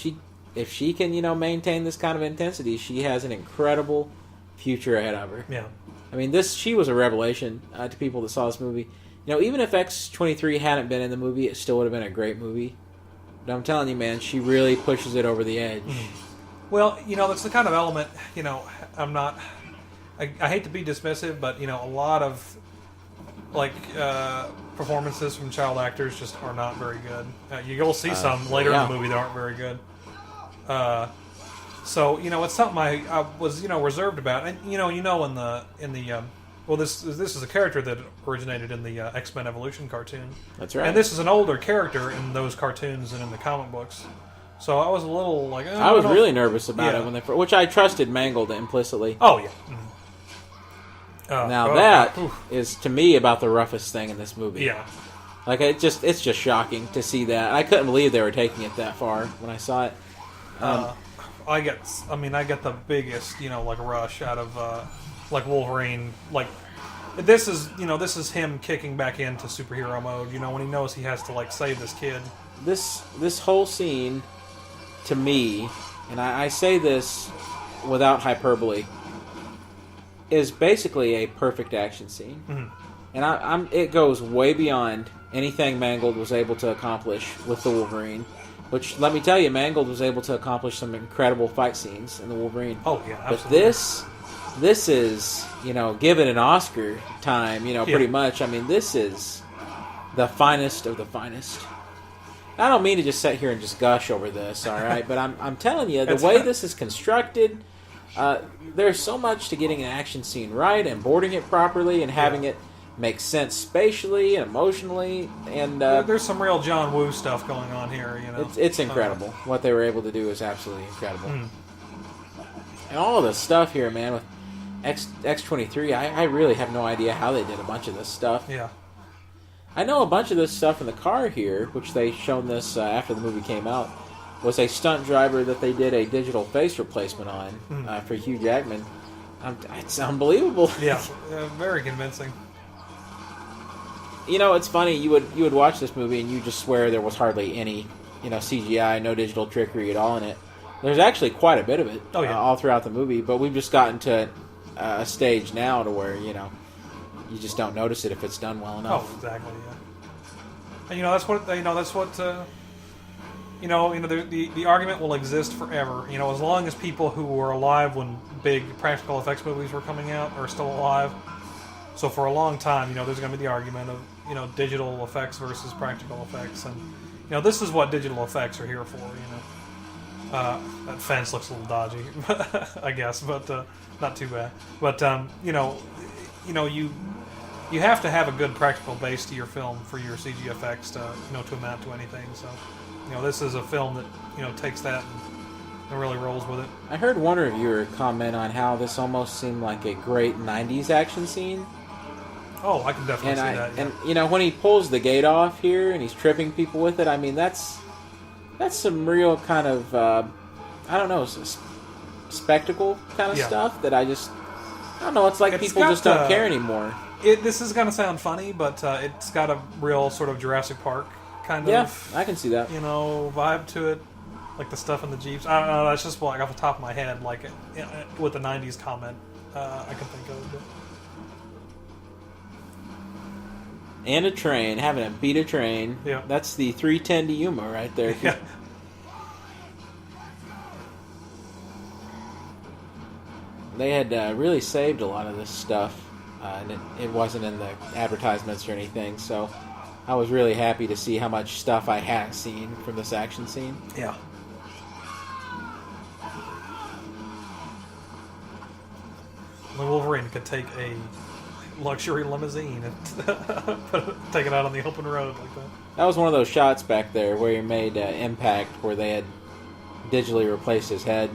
S1: If she can, maintain this kind of intensity, she has an incredible future ahead of her.
S2: Yeah.
S1: I mean, she was a revelation to people that saw this movie. Even if X-23 hadn't been in the movie, it still would have been a great movie. But I'm telling you, man, she really pushes it over the edge.
S2: Well, that's the kind of element, I'm not... I hate to be dismissive, but, a lot of performances from child actors just are not very good. You'll see some later in the movie that aren't very good. So it's something I was reserved about, and in the well, this is a character that originated in the X-Men Evolution cartoon.
S1: That's right.
S2: And this is an older character in those cartoons and in the comic books. So I was a little like...
S1: I was really nervous about it when which I trusted Mangold implicitly.
S2: Oh, yeah.
S1: Now that is, to me, about the roughest thing in this movie.
S2: Yeah.
S1: Like, it's just shocking to see that. I couldn't believe they were taking it that far when I saw it.
S2: I get the biggest, rush out of, Wolverine. Like, this is him kicking back into superhero mode, when he knows he has to, save this kid.
S1: This whole scene, to me, and I say this without hyperbole, is basically a perfect action scene.
S2: Mm-hmm.
S1: And it goes way beyond anything Mangold was able to accomplish with the Wolverine. Which, let me tell you, Mangold was able to accomplish some incredible fight scenes in the Wolverine.
S2: Oh, yeah, absolutely.
S1: But this is, give it an Oscar time, pretty much. I mean, this is the finest of the finest. I don't mean to just sit here and just gush over this, all right? But I'm telling you, the way this is constructed, there's so much to getting an action scene right and boarding it properly and having it make sense spatially and emotionally. And
S2: there's some real John Woo stuff going on here.
S1: It's incredible. What they were able to do is absolutely incredible. And all of the stuff here, man, with X-23, I really have no idea how they did a bunch of this stuff.
S2: Yeah.
S1: I know a bunch of this stuff in the car here, which they shown this after the movie came out, was a stunt driver that they did a digital face replacement on for Hugh Jackman. It's unbelievable.
S2: Yeah, very convincing.
S1: It's funny. You would watch this movie and you just swear there was hardly any, CGI, no digital trickery at all in it. There's actually quite a bit of it all throughout the movie, but we've just gotten to a stage now to where you just don't notice it if it's done well enough.
S2: Oh, exactly. Yeah. And the argument will exist forever. As long as people who were alive when big practical effects movies were coming out are still alive. So for a long time, there's going to be the argument of digital effects versus practical effects, and this is what digital effects are here for. That fence looks a little dodgy, I guess, but not too bad. But you have to have a good practical base to your film for your CG effects to amount to anything. So this is a film that takes that and really rolls with it.
S1: I heard one reviewer comment on how this almost seemed like a great '90s action scene.
S2: Oh, I can definitely see that. Yeah.
S1: And when he pulls the gate off here and he's tripping people with it, I mean that's some real kind of I don't know, spectacle kind of stuff that I don't know. It's like people just don't care anymore.
S2: This is going to sound funny, but it's got a real sort of Jurassic Park kind of...
S1: Yeah, I can see that.
S2: Vibe to it. Like the stuff in the Jeeps. I don't know, that's just off the top of my head, with the 90s comment I can think of.
S1: And a train, having to beat a train.
S2: Yeah.
S1: That's the 310 to Yuma right there.
S2: Yeah.
S1: They had really saved a lot of this stuff. And it wasn't in the advertisements or anything, so I was really happy to see how much stuff I hadn't seen from this action scene.
S2: Yeah. The Wolverine could take a luxury limousine and take it out on the open road like that.
S1: That was one of those shots back there where he made Impact, where they had digitally replaced his head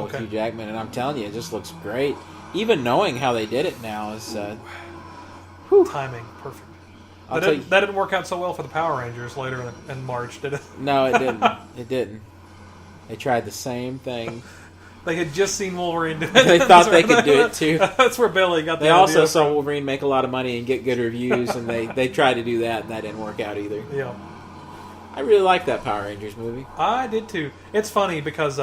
S1: with Hugh Jackman, and I'm telling you, it just looks great. Even knowing how they did it now is...
S2: timing, perfect. That didn't work out so well for the Power Rangers later in March, did it?
S1: No, it didn't. It didn't. They tried the same thing.
S2: They had just seen Wolverine do it.
S1: They thought they could do it too.
S2: That's where Billy got the
S1: idea. They also saw
S2: from.
S1: Wolverine make a lot of money and get good reviews, and they tried to do that, and that didn't work out either.
S2: Yeah. I
S1: really liked that Power Rangers movie.
S2: I did too. It's funny because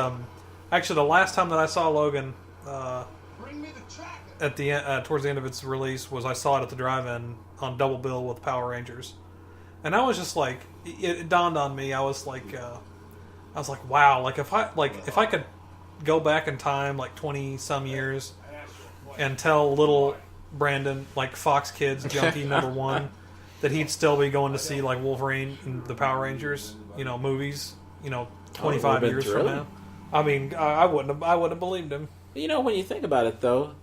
S2: actually the last time that I saw Logan at the towards the end of its release was I saw it at the drive-in on double bill with Power Rangers, and I was just like, it dawned on me. I was like, wow, if I could go back in time 20 some years and tell little Brandon, like Fox Kids junkie number one, that he'd still be going to see like Wolverine and the Power Rangers, movies, 25
S1: been
S2: years from
S1: thrilled.
S2: now. I mean, I wouldn't have believed him.
S1: When you think about it, though,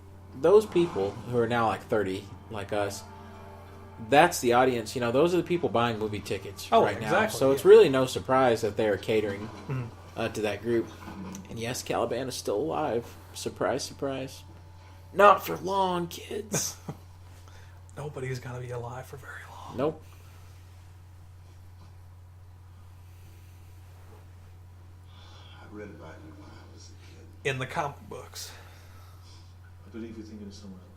S1: those people who are now like 30, like us, that's the audience. Those are the people buying movie tickets right now.
S2: Exactly,
S1: So it's really no surprise that they are catering to that group. And yes, Caliban is still alive. Surprise, surprise. Not for long, kids.
S2: Nobody's going to be alive for very long.
S1: Nope.
S3: I read about you when I was a kid.
S2: In the comic books.
S7: I believe you're thinking of someone else.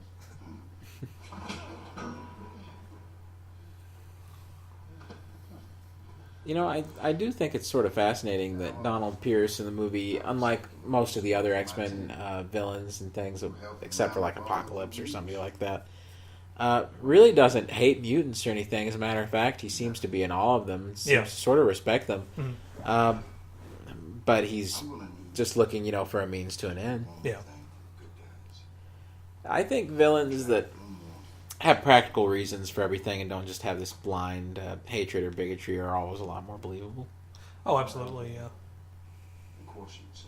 S1: I do think it's sort of fascinating that Donald Pierce in the movie, unlike most of the other X-Men villains and things, except for like Apocalypse or somebody like that, really doesn't hate mutants or anything. As a matter of fact, he seems to be in all of them. Seems to sort of respect them. But he's just looking, for a means to an end.
S2: Yeah.
S1: I think villains that have practical reasons for everything and don't just have this blind hatred or bigotry are always a lot more believable.
S2: Oh, absolutely, yeah.
S3: Of course you'd say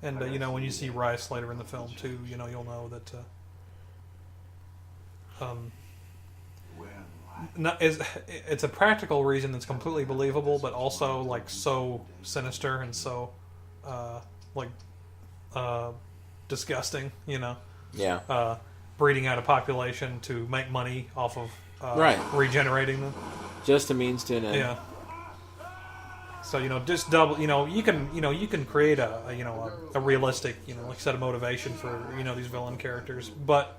S3: that.
S2: And, when you see Rice later in the film, too, you'll know that... it's a practical reason that's completely believable, but also, like, so sinister and so, disgusting,
S1: Yeah.
S2: Breeding out a population to make money off of
S1: Right.
S2: regenerating them.
S1: Just a means to an end.
S2: Yeah. So just double. You can create a realistic set of motivation for these villain characters, but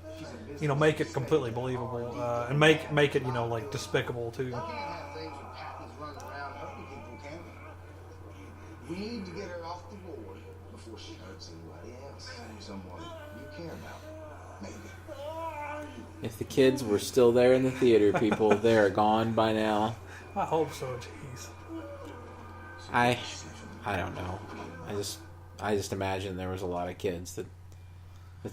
S2: make it completely believable and make it like despicable too.
S8: We can't have things with Patty's running around hurting people, can we? We need to get her off the board before she hurts anybody else. Someone you care about, maybe.
S1: If the kids were still there in the theater, people, they are gone by now.
S2: I hope so. Jeez.
S1: I don't know. I just imagine there was a lot of kids that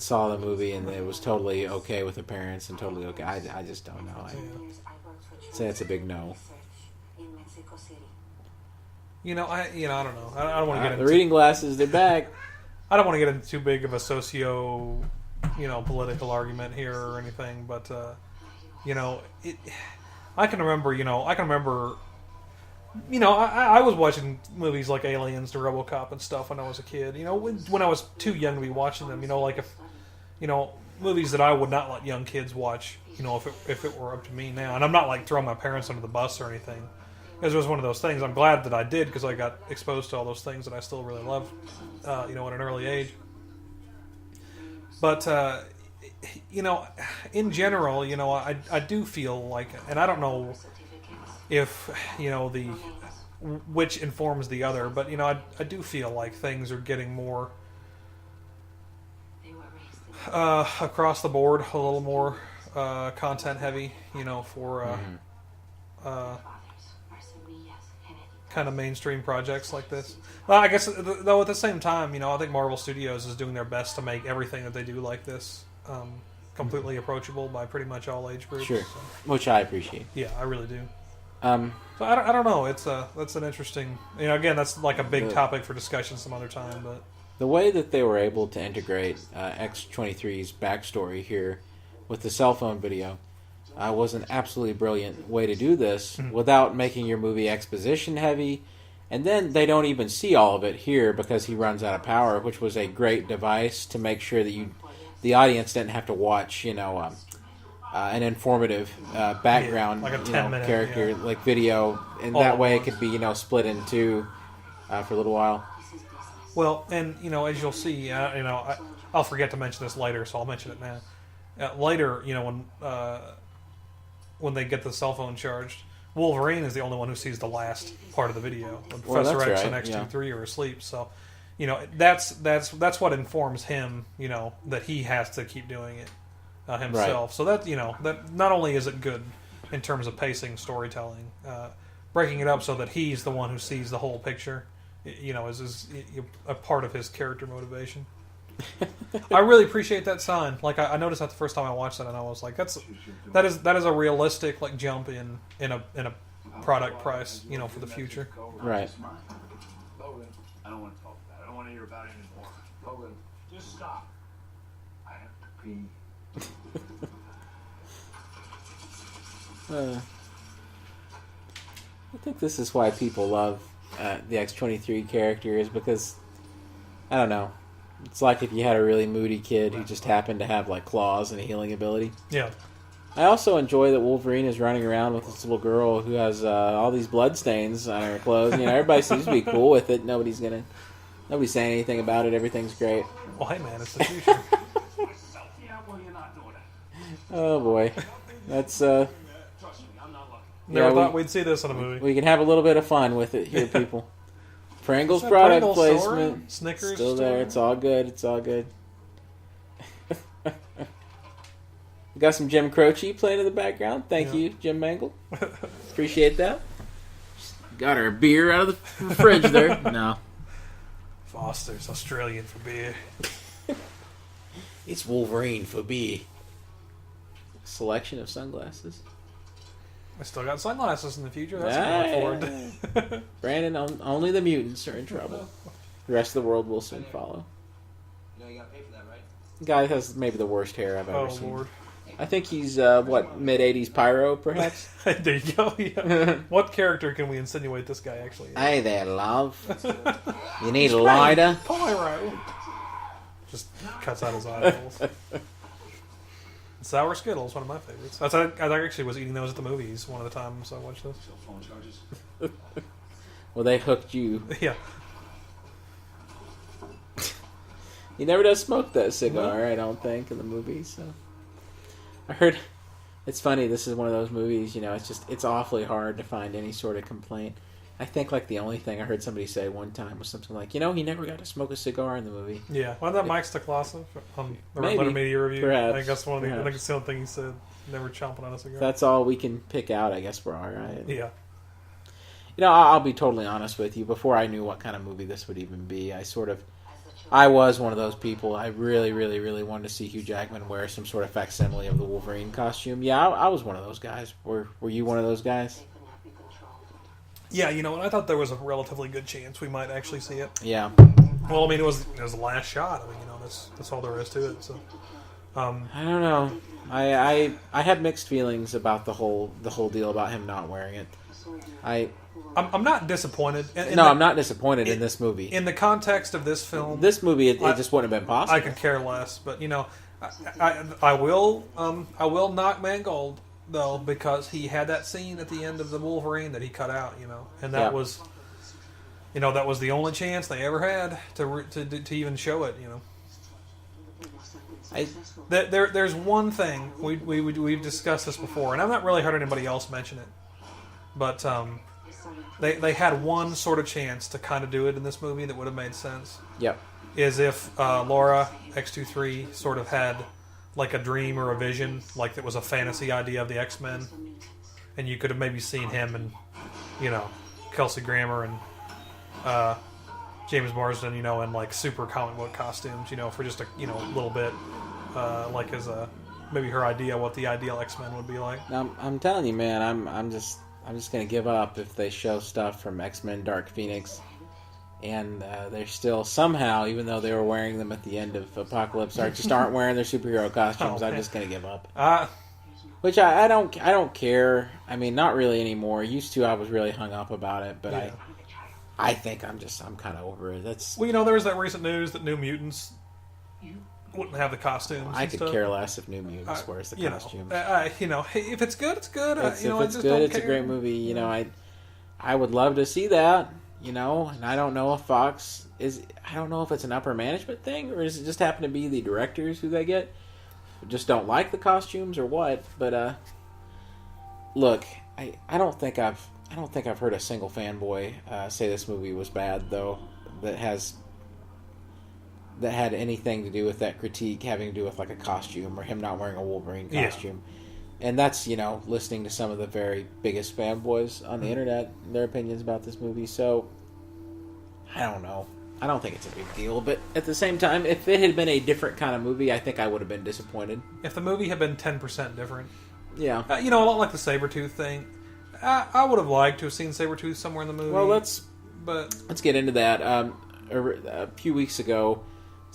S1: saw the movie and it was totally okay with the parents and totally okay. I just don't know. I'd say it's a big no.
S2: I don't know. I don't want to get
S1: The
S2: into
S1: reading glasses, they're back.
S2: I don't want to get into too big of a socio, political argument here or anything, but I can remember. I was watching movies like Aliens, the RoboCop, and stuff when I was a kid. When I was too young to be watching them. Movies that I would not let young kids watch. If it were up to me now, and I'm not like throwing my parents under the bus or anything. Because it was one of those things. I'm glad that I did because I got exposed to all those things that I still really love, at an early age. But in general, I do feel like, and I don't know if which informs the other, but I do feel like things are getting more across the board, a little more content heavy, for kind of mainstream projects like this. Well, I guess though at the same time, I think Marvel Studios is doing their best to make everything that they do like this completely approachable by pretty much all age groups.
S1: Sure,
S2: So,
S1: which I appreciate.
S2: yeah, I really do.
S1: Um,
S2: So I don't know. That's an interesting. Again, that's like a big topic for discussion some other time. But
S1: the way that they were able to integrate X-23's backstory here with the cell phone video was an absolutely brilliant way to do this without making your movie exposition heavy. And then they don't even see all of it here because he runs out of power, which was a great device to make sure that the audience didn't have to watch, an informative background,
S2: like a 10-minute
S1: character, like video, and that way it could be, split in two for a little while.
S2: well, and as you'll see, I'll forget to mention this later, so I'll mention it now. Later, when they get the cell phone charged, Wolverine is the only one who sees the last part of the video. When Professor X and X-23 are asleep, so that's what informs him, that he has to keep doing it himself. Right. So that not only is it good in terms of pacing, storytelling, breaking it up so that he's the one who sees the whole picture, is a part of his character motivation. I really appreciate that sign. Like I noticed that the first time I watched that, and I was like, that is a realistic like jump in a product price, for the future.
S1: Right.
S3: Logan, I don't want to talk about it. I don't want to hear about it anymore. Logan, just stop. I have to pee.
S1: I think this is why people love the X-23 character, is because, I don't know, it's like if you had a really moody kid who just happened to have like claws and a healing ability.
S2: Yeah.
S1: I also enjoy that Wolverine is running around with this little girl who has all these blood stains on her clothes. Everybody seems to be cool with it. Nobody's saying anything about it. Everything's great.
S2: Well, hey man, it's the future.
S3: Yeah, well, you're not doing it.
S1: Oh boy, that's
S3: Trust me, I'm not lucky.
S2: Never
S1: Yeah,
S2: thought we'd see this in a movie.
S1: we can have a little bit of fun with it here, people. Pringles
S2: Is that
S1: product
S2: Pringles
S1: placement,
S2: store? Snickers
S1: still there.
S2: store?
S1: It's all good. It's all good. We got some Jim Croce playing in the background. Thank you, Jim Mangle. Appreciate that. Got our beer out of the fridge there. No,
S2: Foster's Australian for beer.
S1: it's Wolverine for beer. Selection of sunglasses.
S2: I still got sunglasses in the future. That's what I look forward to.
S1: Brandon, only the mutants are in trouble. The rest of the world will soon follow.
S8: You know you gotta pay for that, right?
S1: The guy has maybe the worst hair I've ever
S2: Oh
S1: seen.
S2: Lord.
S1: I think he's mid-'80s pyro, perhaps.
S2: There you go. Yeah. What character can we insinuate this guy actually is?
S1: Hey there, love. You need a lighter?
S2: Pyro. Just cuts out his eyeballs. Sour Skittles, one of my favorites. I actually was eating those at the movies one of the times I watched this.
S7: Cell phone charges.
S1: Well, they hooked you.
S2: Yeah.
S1: He never does smoke that cigar, I don't think, in the movie. So I heard it's funny. This is one of those movies. It's awfully hard to find any sort of complaint. I think like the only thing I heard somebody say one time was something like, he never got to smoke a cigar in the movie.
S2: Yeah. Wasn't that Mike Stacklasa on the
S1: Maybe.
S2: Letter Media Review?
S1: Perhaps.
S2: I think that's one of the. I
S1: Perhaps.
S2: think it's the only thing he said. Never chomping on a cigar.
S1: If that's all we can pick out, I guess we're all right.
S2: Yeah.
S1: I'll be totally honest with you. Before I knew what kind of movie this would even be, I was one of those people. I really, really, really wanted to see Hugh Jackman wear some sort of facsimile of the Wolverine costume. Yeah, I was one of those guys. Were you one of those guys?
S2: Yeah, what? I thought there was a relatively good chance we might actually see it.
S1: Yeah.
S2: Well, I mean, it was the last shot. I mean, that's all there is to it. So,
S1: I don't know. I had mixed feelings about the whole deal about him not wearing it.
S2: I'm not disappointed.
S1: I'm not disappointed in this movie.
S2: In the context of this film,
S1: This movie, it just wouldn't have been possible.
S2: I could care less. But I will knock Mangold though, because he had that scene at the end of the Wolverine that he cut out. And that was, that was the only chance they ever had to even show it. There's one thing we've discussed this before, and I've not really heard anybody else mention it, but they had one sort of chance to kind of do it in this movie that would have made sense.
S1: Yep.
S2: Is if Laura X-23 sort of had like a dream or a vision, like it was a fantasy idea of the X-Men, and you could have maybe seen him and Kelsey Grammer and James Marsden, in like super comic book costumes, for just a little bit, like as a maybe her idea what the ideal X-Men would be like.
S1: I'm telling you, man, I'm just gonna give up if they show stuff from X-Men Dark Phoenix, and they're still somehow, even though they were wearing them at the end of Apocalypse, just aren't wearing their superhero costumes. I'm just gonna give up. Which I don't care. I mean, not really anymore. Used to, I was really hung up about it, but
S2: Yeah.
S1: I think I'm kind of over it. That's
S2: Well, there was that recent news that New Mutants wouldn't have the costumes.
S1: I
S2: and
S1: could
S2: stuff.
S1: care less if New Mutants wears the
S2: You
S1: costumes.
S2: if it's good, it's good.
S1: If
S2: I
S1: it's
S2: just
S1: good,
S2: don't
S1: it's a
S2: care.
S1: great movie. I would love to see that. And I don't know if Fox is. I don't know if it's an upper management thing, or does it just happen to be the directors who they get just don't like the costumes or what? But look, I don't think I've heard a single fanboy say this movie was bad, though, that had anything to do with that critique having to do with like a costume or him not wearing a Wolverine costume. And that's, listening to some of the very biggest fanboys on the internet, their opinions about this movie. So, I don't know. I don't think it's a big deal. But at the same time, if it had been a different kind of movie, I think I would have been disappointed.
S2: If the movie had been 10% different,
S1: Yeah.
S2: a lot like the Sabretooth thing. I would have liked to have seen Sabretooth somewhere in the movie.
S1: Well, let's
S2: But
S1: get into that. A few weeks ago,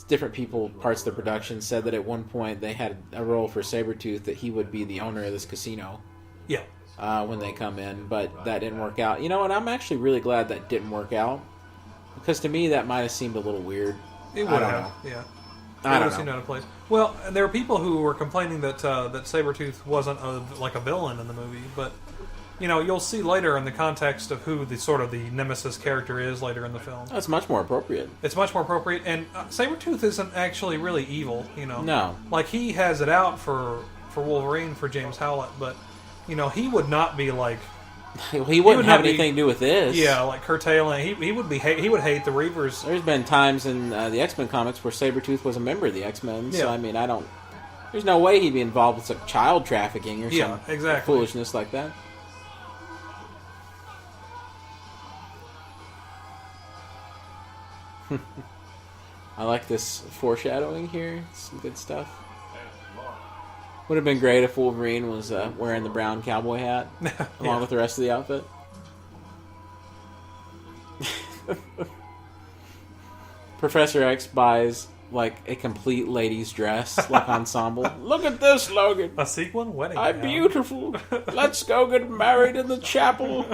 S1: different people, parts of the production, said that at one point they had a role for Sabretooth that he would be the owner of this casino.
S2: yeah,
S1: When they come in, but that didn't work out. And I'm actually really glad that didn't work out, because to me that might have seemed a little weird.
S2: it would
S1: I don't
S2: have.
S1: know.
S2: Yeah,
S1: I don't
S2: would seem
S1: know.
S2: out of place. Well, and there were people who were complaining that that Sabretooth wasn't like a villain in the movie, but you'll see later in the context of who the sort of the nemesis character is later in the film.
S1: That's much more appropriate.
S2: It's much more appropriate, and Sabretooth isn't actually really evil.
S1: No.
S2: Like he has it out for Wolverine, for James Howlett, but he would not be like.
S1: He wouldn't have
S2: not be-
S1: anything to do with this.
S2: Yeah, like curtailing. He would be. He would hate the Reavers.
S1: There's been times in the X-Men comics where Sabretooth was a member of the X-Men, so
S2: Yeah.
S1: I mean, there's no way he'd be involved with some child trafficking or
S2: Yeah,
S1: some
S2: exactly.
S1: foolishness like that. I like this foreshadowing here. Some good stuff. Would have been great if Wolverine was wearing the brown cowboy hat along with the rest of the outfit. Professor X buys like a complete ladies' dress, like ensemble. Look at this, Logan.
S2: A sequin wedding.
S1: I'm
S2: gown.
S1: beautiful. Let's go get married in the chapel.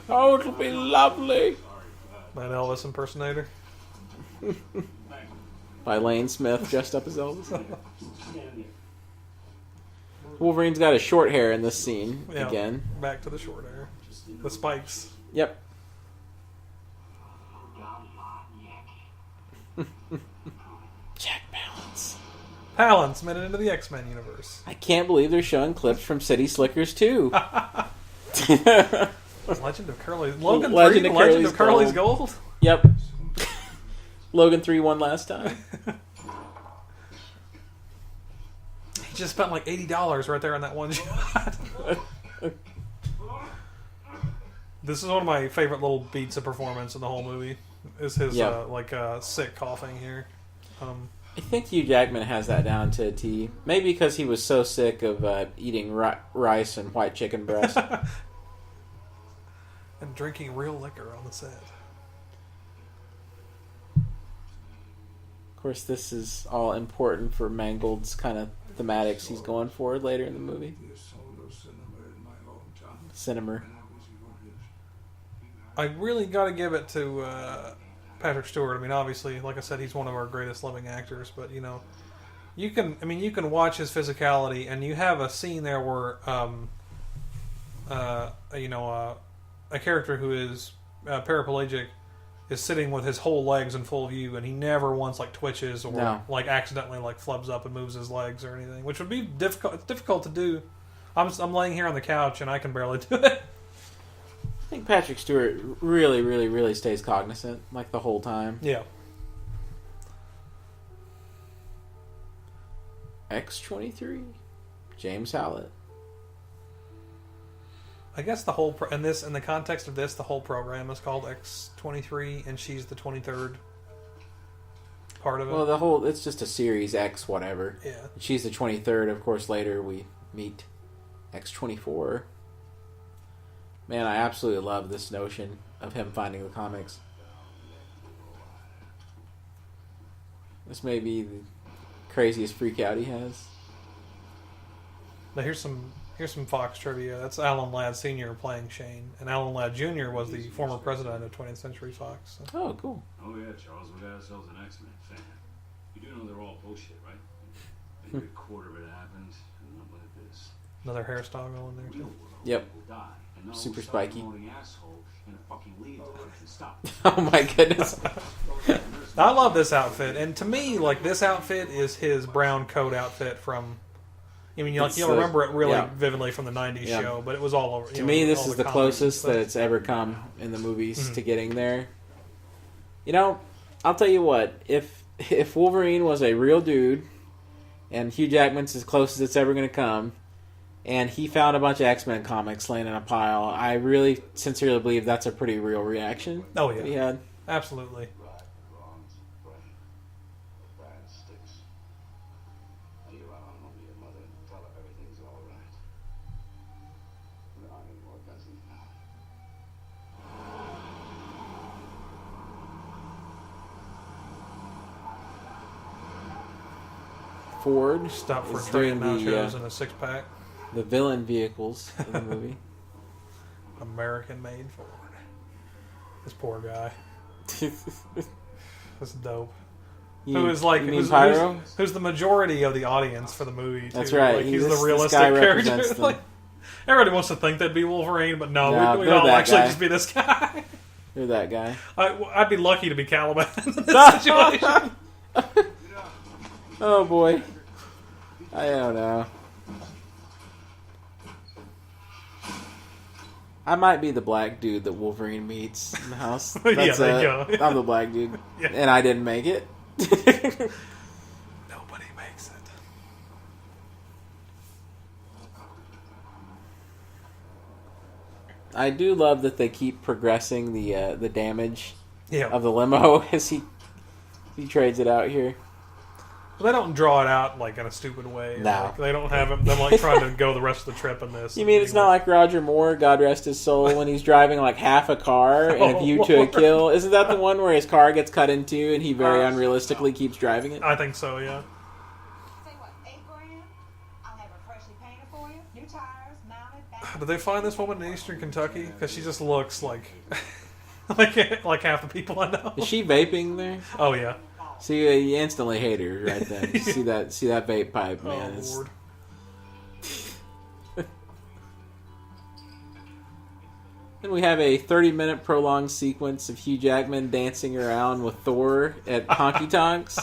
S1: Oh, it'll be lovely.
S2: An Elvis impersonator.
S1: By Lane Smith, dressed up as Elvis. Wolverine's got his short hair in this scene
S2: Yeah,
S1: again.
S2: Back to the short hair. The spikes.
S1: Yep. Jack Palance.
S2: Palance made it into the X-Men universe.
S1: I can't believe they're showing clips from City Slickers 2.
S2: Legend of Curly. Logan
S1: Legend
S2: 3,
S1: of
S2: Legend of
S1: Curly's
S2: Curly's Gold.
S1: Yep. Logan 3 won last time.
S2: He just spent like $80 right there on that one shot. This is one of my favorite little beats of performance in the whole movie. Is his
S1: Yeah.
S2: sick coughing here.
S1: I think Hugh Jackman has that down to a T. Maybe because he was so sick of eating rice and white chicken breast.
S2: And drinking real liquor on the set.
S1: Of course, this is all important for Mangold's kind of thematics he's going for later in the movie. Cinema.
S2: I really got to give it to Patrick Stewart. I mean, obviously, like I said, he's one of our greatest living actors. But you can watch his physicality, and you have a scene there where a character who is paraplegic is sitting with his whole legs in full view, and he never once twitches or like accidentally flubs up and moves his legs or anything, which would be difficult. It's difficult to do. I'm laying here on the couch and I can barely do it.
S1: I think Patrick Stewart really, really, really stays cognizant the whole time.
S2: Yeah.
S1: X-23, James Howlett.
S2: I guess the whole in the context of this, the whole program is called X-23, and she's the 23rd part of it.
S1: Well, it's just a series X whatever.
S2: Yeah.
S1: She's the 23rd. Of course, later we meet X-24. Man, I absolutely love this notion of him finding the comics. This may be the craziest freak out he has.
S2: Now here's some Fox trivia. That's Alan Ladd Sr. playing Shane, and Alan Ladd Jr. was the former president of 20th Century Fox. So.
S1: Oh, cool.
S3: Oh yeah, Charles, we got ourselves an X-Men fan. You do know they're all bullshit, right? Maybe a quarter of it happened, and not like this.
S2: Another hairstyle going there too.
S1: Yep.
S3: People die, and no
S1: Super spiky.
S3: asshole in a fucking leotard can stop.
S1: Oh my goodness.
S2: I love this outfit, and to me, this outfit is his brown coat outfit from. I mean, you'll remember it really vividly from the '90s show, but it was all over.
S1: To me, this is the
S2: comics
S1: closest
S2: and
S1: that it's ever come in the movies to getting there. I'll tell you what. If Wolverine was a real dude, and Hugh Jackman's as close as it's ever going to come, and he found a bunch of X-Men comics laying in a pile, I really sincerely believe that's a pretty real reaction.
S2: Oh yeah,
S1: that he had.
S2: absolutely.
S1: Ford
S2: Stop for a
S1: is
S2: tray
S1: doing
S2: of nachos and a six-pack.
S1: the villain vehicles of the movie.
S2: American-made Ford. This poor guy. That's dope. Who's the majority of the audience for the movie? Too.
S1: That's right.
S2: Like, he's the
S1: this
S2: realistic
S1: guy
S2: character.
S1: represents them.
S2: Like, everybody wants to think that'd be Wolverine, but no,
S1: No,
S2: we'd
S1: they're
S2: all
S1: that
S2: actually
S1: guy.
S2: just be this guy.
S1: You're that guy.
S2: I'd be lucky to be Caliban in this situation.
S1: Oh boy. I don't know. I might be the black dude that Wolverine meets in the house.
S2: Yeah,
S1: That's
S2: there you go.
S1: I'm the black dude.
S2: Yeah.
S1: And I didn't make it.
S2: Nobody makes it.
S1: I do love that they keep progressing the damage
S2: Yeah.
S1: of the limo as he trades it out here.
S2: They don't draw it out like in a stupid way.
S1: No.
S2: Like, they don't have them like trying to go the rest of the trip in this.
S1: You mean it's not like Roger Moore, God rest his soul, when he's driving like half a car in A View to a Kill? Isn't that the one where his car gets cut into and he very unrealistically keeps driving it?
S2: I think so, yeah.
S5: Say what, $8,000? I'll have her freshly painted for you. New tires, mounted, back.
S2: Did they find this woman in Eastern Kentucky? Because she just looks like like half the people I know.
S1: Is she vaping there?
S2: Oh yeah.
S1: See, you instantly hate her right then. You see that vape pipe, man.
S2: Oh
S1: It's-
S2: Lord.
S1: Then we have a 30-minute prolonged sequence of Hugh Jackman dancing around with Thor at honky tonks.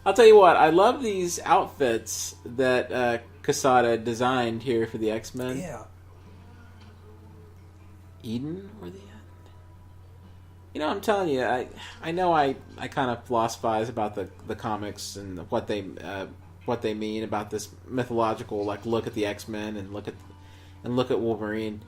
S1: I'll tell you what, I love these outfits that Quesada designed here for the X-Men.
S2: Yeah.
S1: Eden or the end? You know, I'm telling you, I know I kind of philosophize about the comics and what they mean about this mythological like look at the X-Men and look at Wolverine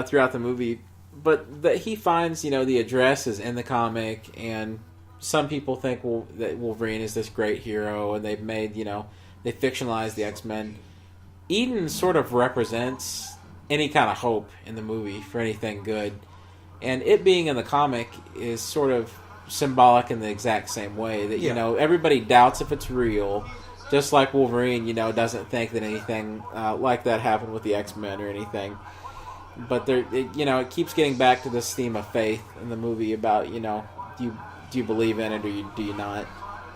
S1: throughout the movie, but that he finds the address is in the comic, and some people think that Wolverine is this great hero, and they've made they fictionalized the X-Men. Eden sort of represents any kind of hope in the movie for anything good. And it being in the comic is sort of symbolic in the exact same way that everybody doubts if it's real, just like Wolverine doesn't think that anything like that happened with the X-Men or anything. But it keeps getting back to this theme of faith in the movie about do you believe in it or do you not?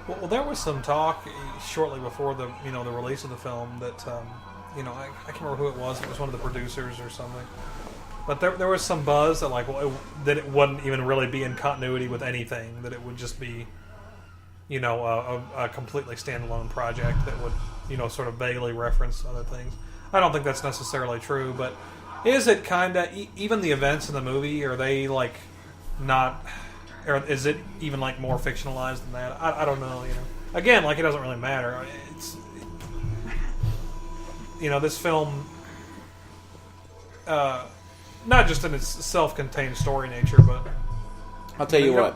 S2: Well, there was some talk shortly before the the release of the film that I can't remember who it was. It was one of the producers or something. But there was some buzz that that it wouldn't even really be in continuity with anything. That it would just be, a completely standalone project that would, sort of vaguely reference other things. I don't think that's necessarily true, but is it kind of even the events in the movie? Are they like not? Or is it even like more fictionalized than that? I don't know. Again, it doesn't really matter. It's this film. Not just in its self-contained story nature, but
S1: I'll tell you what,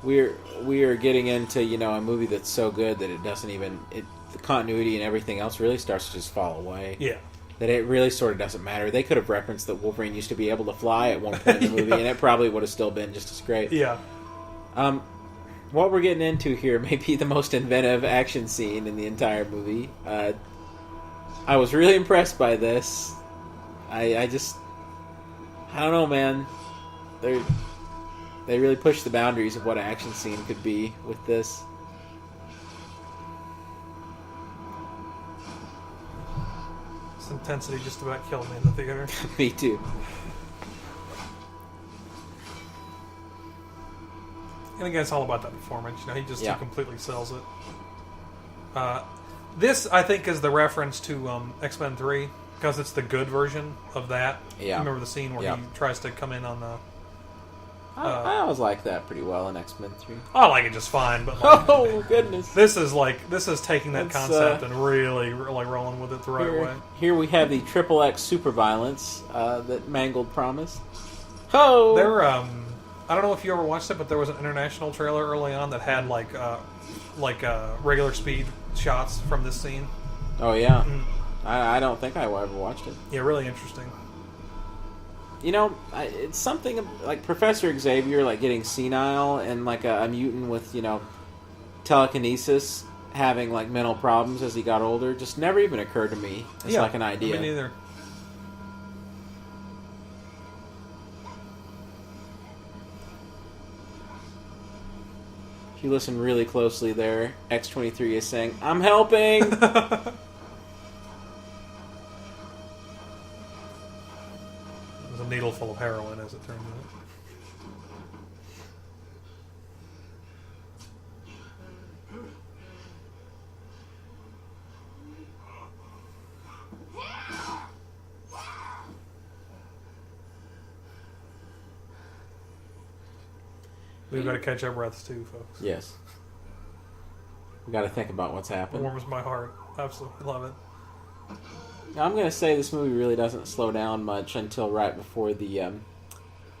S1: we are getting into a movie that's so good that it doesn't even the continuity and everything else really starts to just fall away.
S2: Yeah,
S1: that it really sort of doesn't matter. They could have referenced that Wolverine used to be able to fly at one point in the movie, and it probably would have still been just as great.
S2: Yeah.
S1: What we're getting into here may be the most inventive action scene in the entire movie. I was really impressed by this. I don't know, man. They really pushed the boundaries of what an action scene could be with this.
S2: This intensity just about killed me in the theater.
S1: Me too.
S2: And again, it's all about that performance. He completely sells it. This, I think, is the reference to X-Men 3, because it's the good version of that.
S1: Yeah.
S2: You remember the scene where he tries to come in on the...
S1: I always like that pretty well in X-Men 3.
S2: I like it just fine, but
S1: Oh, goodness.
S2: This is taking that concept and really rolling with it the right way.
S1: Here we have the XXX super violence that Mangled promised. Oh!
S2: There, I don't know if you ever watched it, but there was an international trailer early on that had regular speed shots from this scene.
S1: Oh, yeah. I don't think I ever watched it.
S2: Yeah, really interesting.
S1: It's something like Professor Xavier, getting senile and a mutant with, telekinesis. having like mental problems as he got older just never even occurred to me as like an idea.
S2: Me neither.
S1: If you listen really closely there, X-23 is saying, "I'm helping!"
S2: There's a needle full of heroin, as it turns out. We've got to catch our breaths too, folks.
S1: Yes. We got to think about what's happened.
S2: Warms my heart. Absolutely love it.
S1: Now, I'm going to say this movie really doesn't slow down much until right before the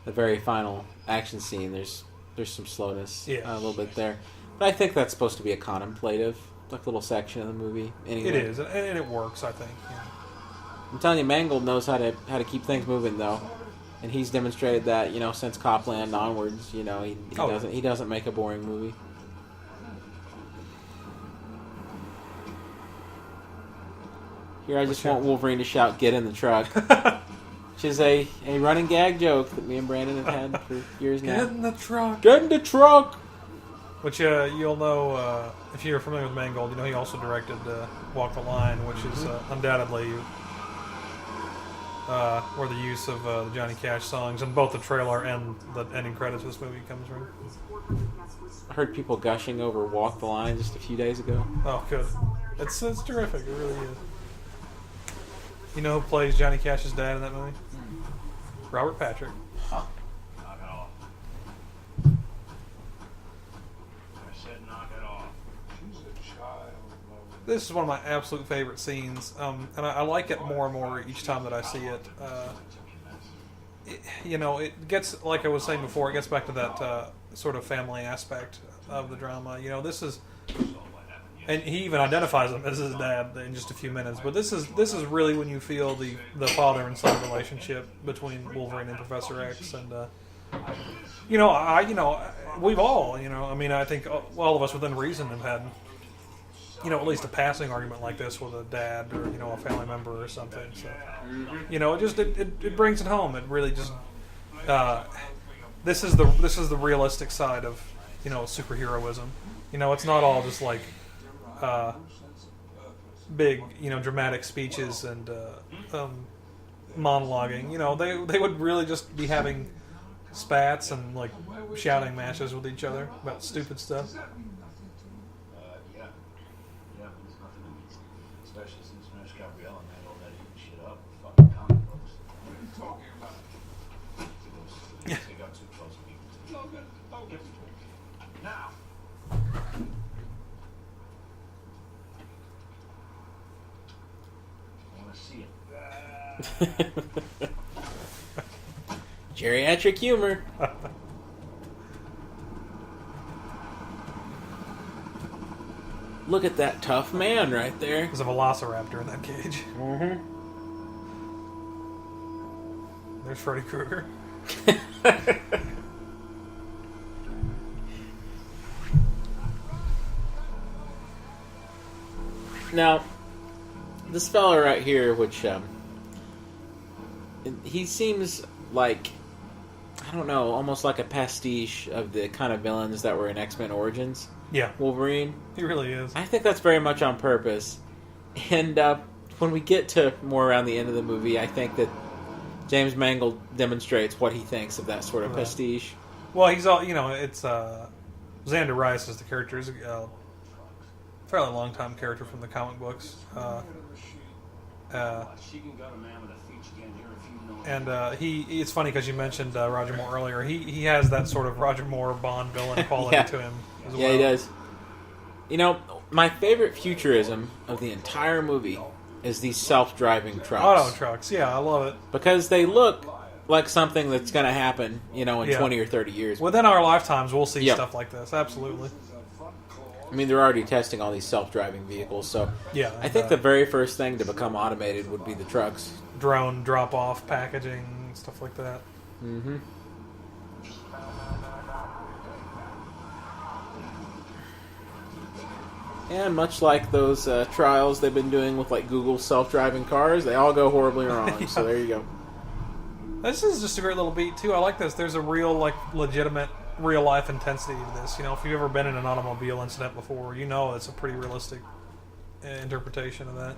S1: very final action scene. There's some slowness a little bit there. But I think that's supposed to be a contemplative like little section of the movie. Anyway.
S2: It is, and it works, I think. Yeah.
S1: I'm telling you, Mangold knows how to keep things moving, though. And he's demonstrated that, since Copland onwards. He doesn't make a boring movie. Here, I just want Wolverine to shout, "Get in the truck," which is a running gag joke that me and Brandon have had for years now.
S2: Get in the truck.
S1: Get in the truck.
S2: Which you'll know if you're familiar with Mangold. He also directed Walk the Line, which is undoubtedly where the use of the Johnny Cash songs in both the trailer and the ending credits of this movie comes from.
S1: I heard people gushing over Walk the Line just a few days ago.
S2: Oh, good. It's terrific. It really is. You know who plays Johnny Cash's dad in that movie? Robert Patrick.
S3: Knock it off. I said knock it off.
S4: She's a child, Logan.
S2: This is one of my absolute favorite scenes, and I like it more and more each time that I see it. It gets, like I was saying before, it gets back to that sort of family aspect of the drama. This is, and he even identifies him as his dad in just a few minutes. But this is really when you feel the father and son relationship between Wolverine and Professor X, and we've all, I think all of us within reason have had, at least a passing argument like this with a dad or a family member or something. So, it brings it home. It really just this is the realistic side of superheroism. It's not all just like big dramatic speeches and monologuing. They would really just be having spats and like shouting matches with each other about stupid stuff.
S3: Yeah, there's nothing in it. Especially since Nurse Gabrielle made all that even shit up with fucking comic books.
S4: What are you talking about?
S3: They got too close to people.
S4: Logan.
S3: Now. I want to see it.
S1: Geriatric humor. Look at that tough man right there.
S2: There's a velociraptor in that cage.
S1: Mm-hmm.
S2: There's Freddy Krueger.
S1: Now, this fella right here, which he seems like, I don't know, almost like a pastiche of the kind of villains that were in X-Men Origins.
S2: Yeah.
S1: Wolverine.
S2: He really is.
S1: I think that's very much on purpose. And when we get to more around the end of the movie, I think that James Mangold demonstrates what he thinks of that sort of pastiche.
S2: Well, he's all, it's Xander Rice is the character. He's a fairly long time character from the comic books. And it's funny because you mentioned Roger Moore earlier. He has that sort of Roger Moore Bond villain quality to him as well.
S1: Yeah, he does. My favorite futurism of the entire movie is these self-driving trucks.
S2: Auto trucks, yeah, I love it.
S1: Because they look like something that's going to happen, in 20 or 30 years.
S2: Within our lifetimes, we'll see stuff like this, absolutely.
S1: I mean, they're already testing all these self-driving vehicles, so
S2: yeah,
S1: I think the very first thing to become automated would be the trucks.
S2: Drone drop-off packaging, stuff like that.
S1: Mm-hmm. And much like those trials they've been doing with like Google's self-driving cars, they all go horribly wrong. So there you go.
S2: This is just a great little beat too. I like this. There's a real, like, legitimate, real life intensity to this. You know, if you've ever been in an automobile incident before, you know it's a pretty realistic interpretation of that.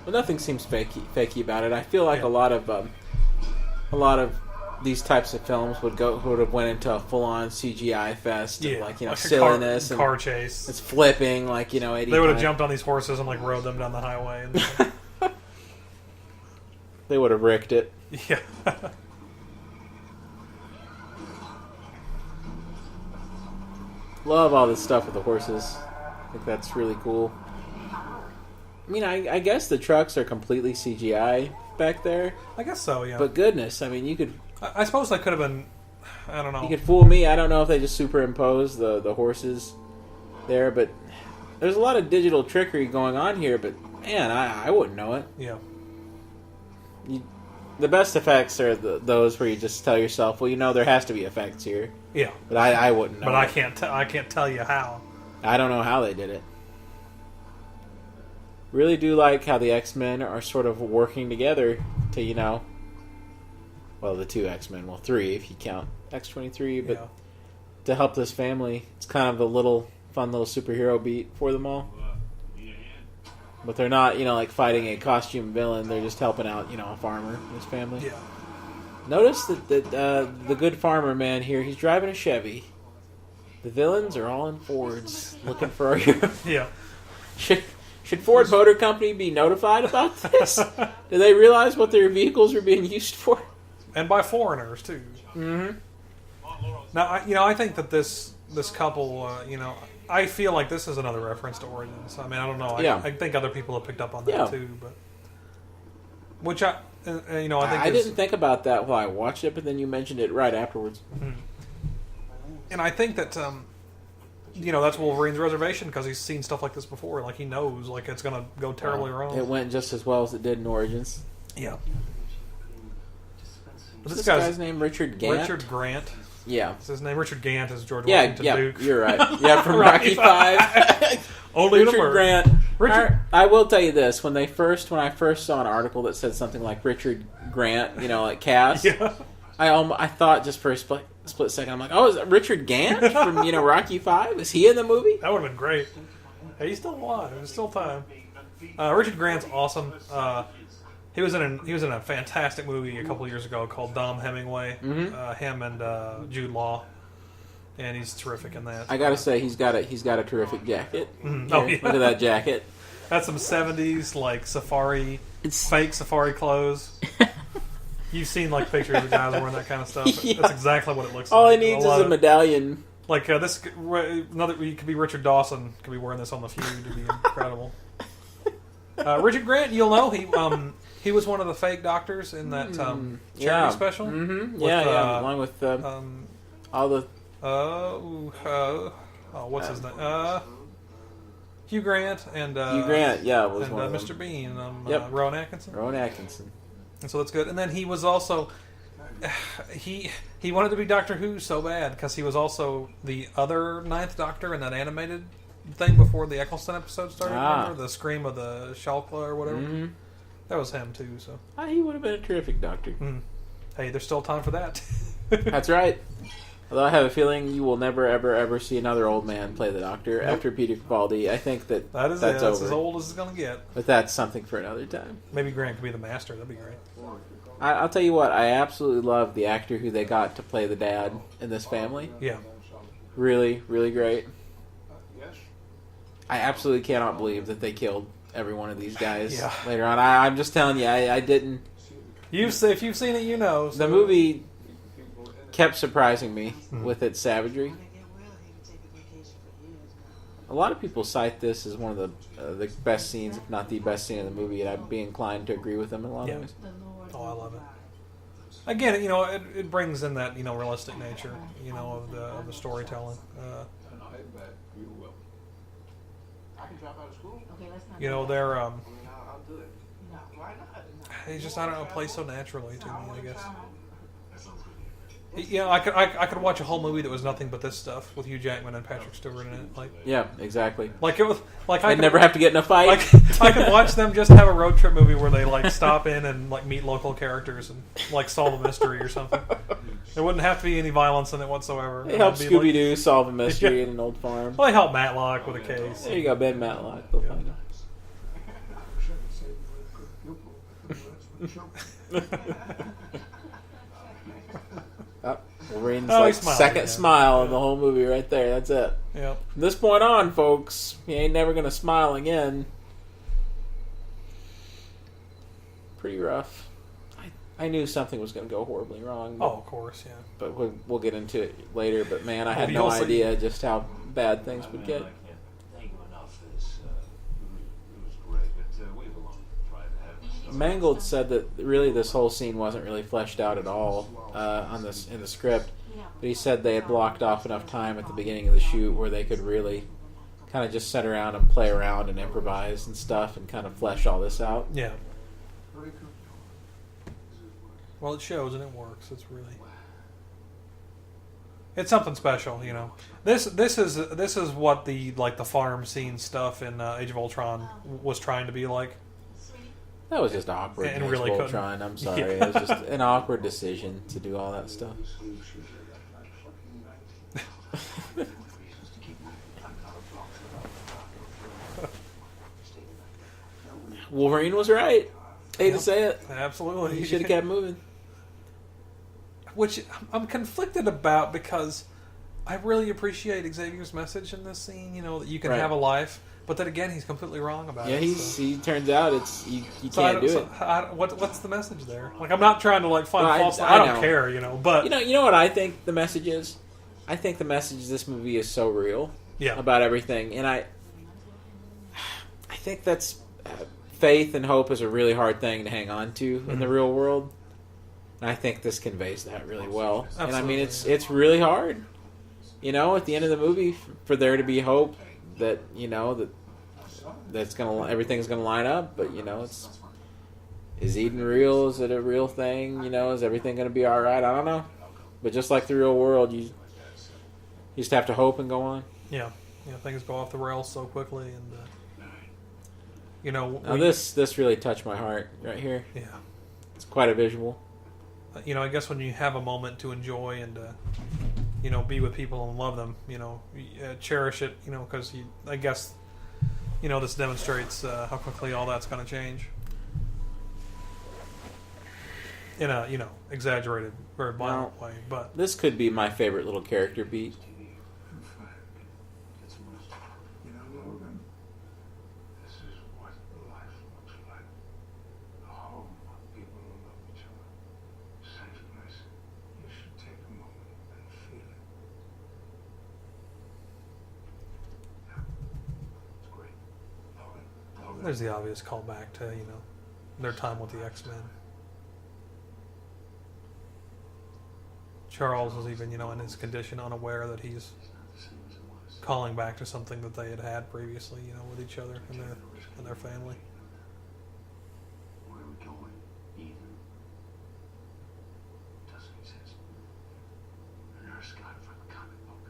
S1: Well, nothing seems fakey about it. I feel like a lot of these types of films would have went into a full-on CGI fest of, like, you know, like silliness
S2: car, car chase.
S1: It's flipping, like, you know, 80
S2: They would have jumped on these horses and, like, rode them down the highway. And
S1: they would have wrecked it.
S2: Yeah.
S1: Love all this stuff with the horses. I think that's really cool. I mean, I guess the trucks are completely CGI back there.
S2: I guess so, yeah.
S1: But goodness, I mean, you could...
S2: I suppose that could have been... I don't know.
S1: You could fool me. I don't know if they just superimposed the horses there, but there's a lot of digital trickery going on here, but man, I wouldn't know it.
S2: Yeah.
S1: The best effects are those where you just tell yourself, well, you know, there has to be effects here.
S2: Yeah.
S1: But I wouldn't know.
S2: But I can't tell you how.
S1: I don't know how they did it. Really do like how the X-Men are sort of working together to, you know, well, the two X-Men, well, three if you count X-23, but to help this family. It's kind of a fun little superhero beat for them all. But they're not, you know, like fighting a costume villain. They're just helping out, you know, a farmer and his family.
S2: Yeah.
S1: Notice that the good farmer man here, he's driving a Chevy. The villains are all in Fords, looking for our hero.
S2: Yeah.
S1: Should Ford Motor Company be notified about this? Do they realize what their vehicles are being used for?
S2: And by foreigners too.
S1: Mm-hmm.
S2: Now, I think that this couple, I feel like this is another reference to Origins. I mean, I don't know. I think other people have picked up on that too, but which I think
S1: I didn't think about that while I watched it, but then you mentioned it right afterwards.
S2: Mm-hmm. And I think that that's Wolverine's reservation because he's seen stuff like this before. Like, he knows, like, it's going to go terribly wrong.
S1: It went just as well as it did in Origins.
S2: Yeah.
S1: What's this guy's name? Richard Gant?
S2: Richard Grant.
S1: Yeah.
S2: It's his name. Richard Gant is George Washington Duke.
S1: You're right. Yeah, from Rocky 5.
S2: Only
S1: Richard Grant. I will tell you this: when I first saw an article that said something like Richard Grant, like cast, I thought just for a split second, I'm like, oh, is that Richard Gant from Rocky 5? Is he in the movie?
S2: That would have been great. Hey, he's still alive. There's still time. Richard Grant's awesome. He was in a fantastic movie a couple years ago called Dom Hemingway. Mm-hmm. Him and Jude Law, and he's terrific in that.
S1: I gotta say, he's got a terrific jacket.
S2: Mm-hmm. Oh, yeah.
S1: Look at that jacket.
S2: That's some 70s like safari, fake safari clothes. You've seen like pictures of guys wearing that kind of stuff. Yeah. That's exactly what it looks like.
S1: All he needs is a medallion.
S2: Like this, you could be Richard Dawson. Could be wearing this on The Feud. It'd be incredible. Richard Grant, you'll know he was one of the fake doctors in that charity special.
S1: Mm-hmm. Along with all the
S2: what's his name? Hugh Grant and
S1: was one of
S2: Mr.
S1: them.
S2: Bean, Rowan Atkinson.
S1: Rowan Atkinson.
S2: And so that's good. And then he was also he wanted to be Doctor Who so bad because he was also the other Ninth Doctor in that animated thing before the Eccleston episode started. Remember the Scream of the Shalkla or whatever? Mm-hmm. That was him too. So
S1: he would have been a terrific Doctor.
S2: Mm. Hey, there's still time for that.
S1: That's right. Although I have a feeling you will never, ever, ever see another old man play the Doctor after Peter Capaldi. I think that's over.
S2: That's as old as it's going to get.
S1: But that's something for another time.
S2: Maybe Grant could be the Master. That'd be great.
S1: I'll tell you what. I absolutely love the actor who they got to play the dad in this family.
S2: Yeah.
S1: Really, really great. I absolutely cannot believe that they killed every one of these guys later on. I'm just telling you, I didn't.
S2: If you've seen it, you know. So.
S1: The movie kept surprising me with its savagery. A lot of people cite this as one of the best scenes, if not the best scene in the movie, and I'd be inclined to agree with them in a lot of ways.
S2: Oh, I love it. Again, it brings in that realistic nature, of the storytelling. They're
S8: I'll do it. Why not?
S2: they just, I don't know, play so naturally to me, I guess. You know, I could watch a whole movie that was nothing but this stuff with Hugh Jackman and Patrick Stewart in it. Like,
S1: Yeah, exactly.
S2: like it was like
S1: I'd never have to get in a fight.
S2: Like, I could watch them just have a road trip movie where they like stop in and like meet local characters and like solve a mystery or something. There wouldn't have to be any violence in it whatsoever.
S1: They help
S2: It'd be
S1: Scooby Doo solve a mystery
S2: Yeah.
S1: in an old farm.
S2: Well, they help Matlock with a case.
S1: There you go, Ben Matlock. They'll find out. Wolverine's
S2: Oh, he
S1: like
S2: smiled
S1: second
S2: again.
S1: smile in the whole movie right there. That's it.
S2: Yep.
S1: From this point on, folks, he ain't never gonna smile again. Pretty rough. I knew something was gonna go horribly wrong.
S2: Oh, of course, yeah.
S1: But we'll get into it later. But man, I had
S2: You'll
S1: no
S2: see.
S1: idea just how bad things would get.
S3: I can't thank you enough for this. It was great, but we belong to private heaven.
S1: Mangold said that really this whole scene wasn't really fleshed out at all on this in the script, but he said they had blocked off enough time at the beginning of the shoot where they could really kind of just sit around and play around and improvise and stuff and kind of flesh all this out.
S2: Yeah. Well, it shows and it works. It's really, it's something special, you know. This is what the farm scene stuff in Age of Ultron was trying to be like.
S1: That was just awkward.
S2: And
S1: in
S2: really
S1: Age of
S2: couldn't.
S1: Ultron, I'm sorry.
S2: Yeah.
S1: It was just an awkward decision to do all that stuff. Wolverine was right. Hate to say it.
S2: Absolutely,
S1: He should have kept moving.
S2: Which I'm conflicted about because I really appreciate Xavier's message in this scene. You know that you can
S1: Right.
S2: have a life, but then again, he's completely wrong about
S1: Yeah,
S2: it.
S1: he turns out it's you
S2: So I
S1: can't
S2: don't-
S1: do
S2: so
S1: it.
S2: what's the message there? Like, I'm not trying to like find
S1: No,
S2: false.
S1: I
S2: I don't
S1: know.
S2: care, you know. But
S1: You know what I think the message is? I think the message of this movie is so real
S2: yeah,
S1: about everything, and I think that's faith and hope is a really hard thing to hang on to in the real world, and I think this conveys that really well. And I mean,
S2: Absolutely.
S1: it's really hard, you know, at the end of the movie for there to be hope that that's everything's gonna line up, but you know, is Eden real? Is it a real thing? You know, is everything gonna be all right? I don't know, but just like the real world, you just have to hope and go on.
S2: yeah, things go off the rails so quickly, and you know,
S1: Now this really touched my heart right here.
S2: yeah.
S1: It's quite a visual.
S2: You know, I guess when you have a moment to enjoy and you know, be with people and love them, you know, cherish it, you know, because I guess, you know, this demonstrates how quickly all that's going to change in a, you know, exaggerated, very violent way. But
S1: This could be my favorite little character beat.
S4: You know, Logan, this is what life looks like. A home of people who love each other. Safe place. You should take a moment and feel it. Yeah. It's great. Logan.
S2: there's the obvious callback to, you know, their time with the X-Men. Charles was even, you know, in his condition, unaware that he's calling back to something that they had had previously, you know, with each other and their family.
S3: Where are we going? Eden doesn't exist. An Earth sky from a comic book.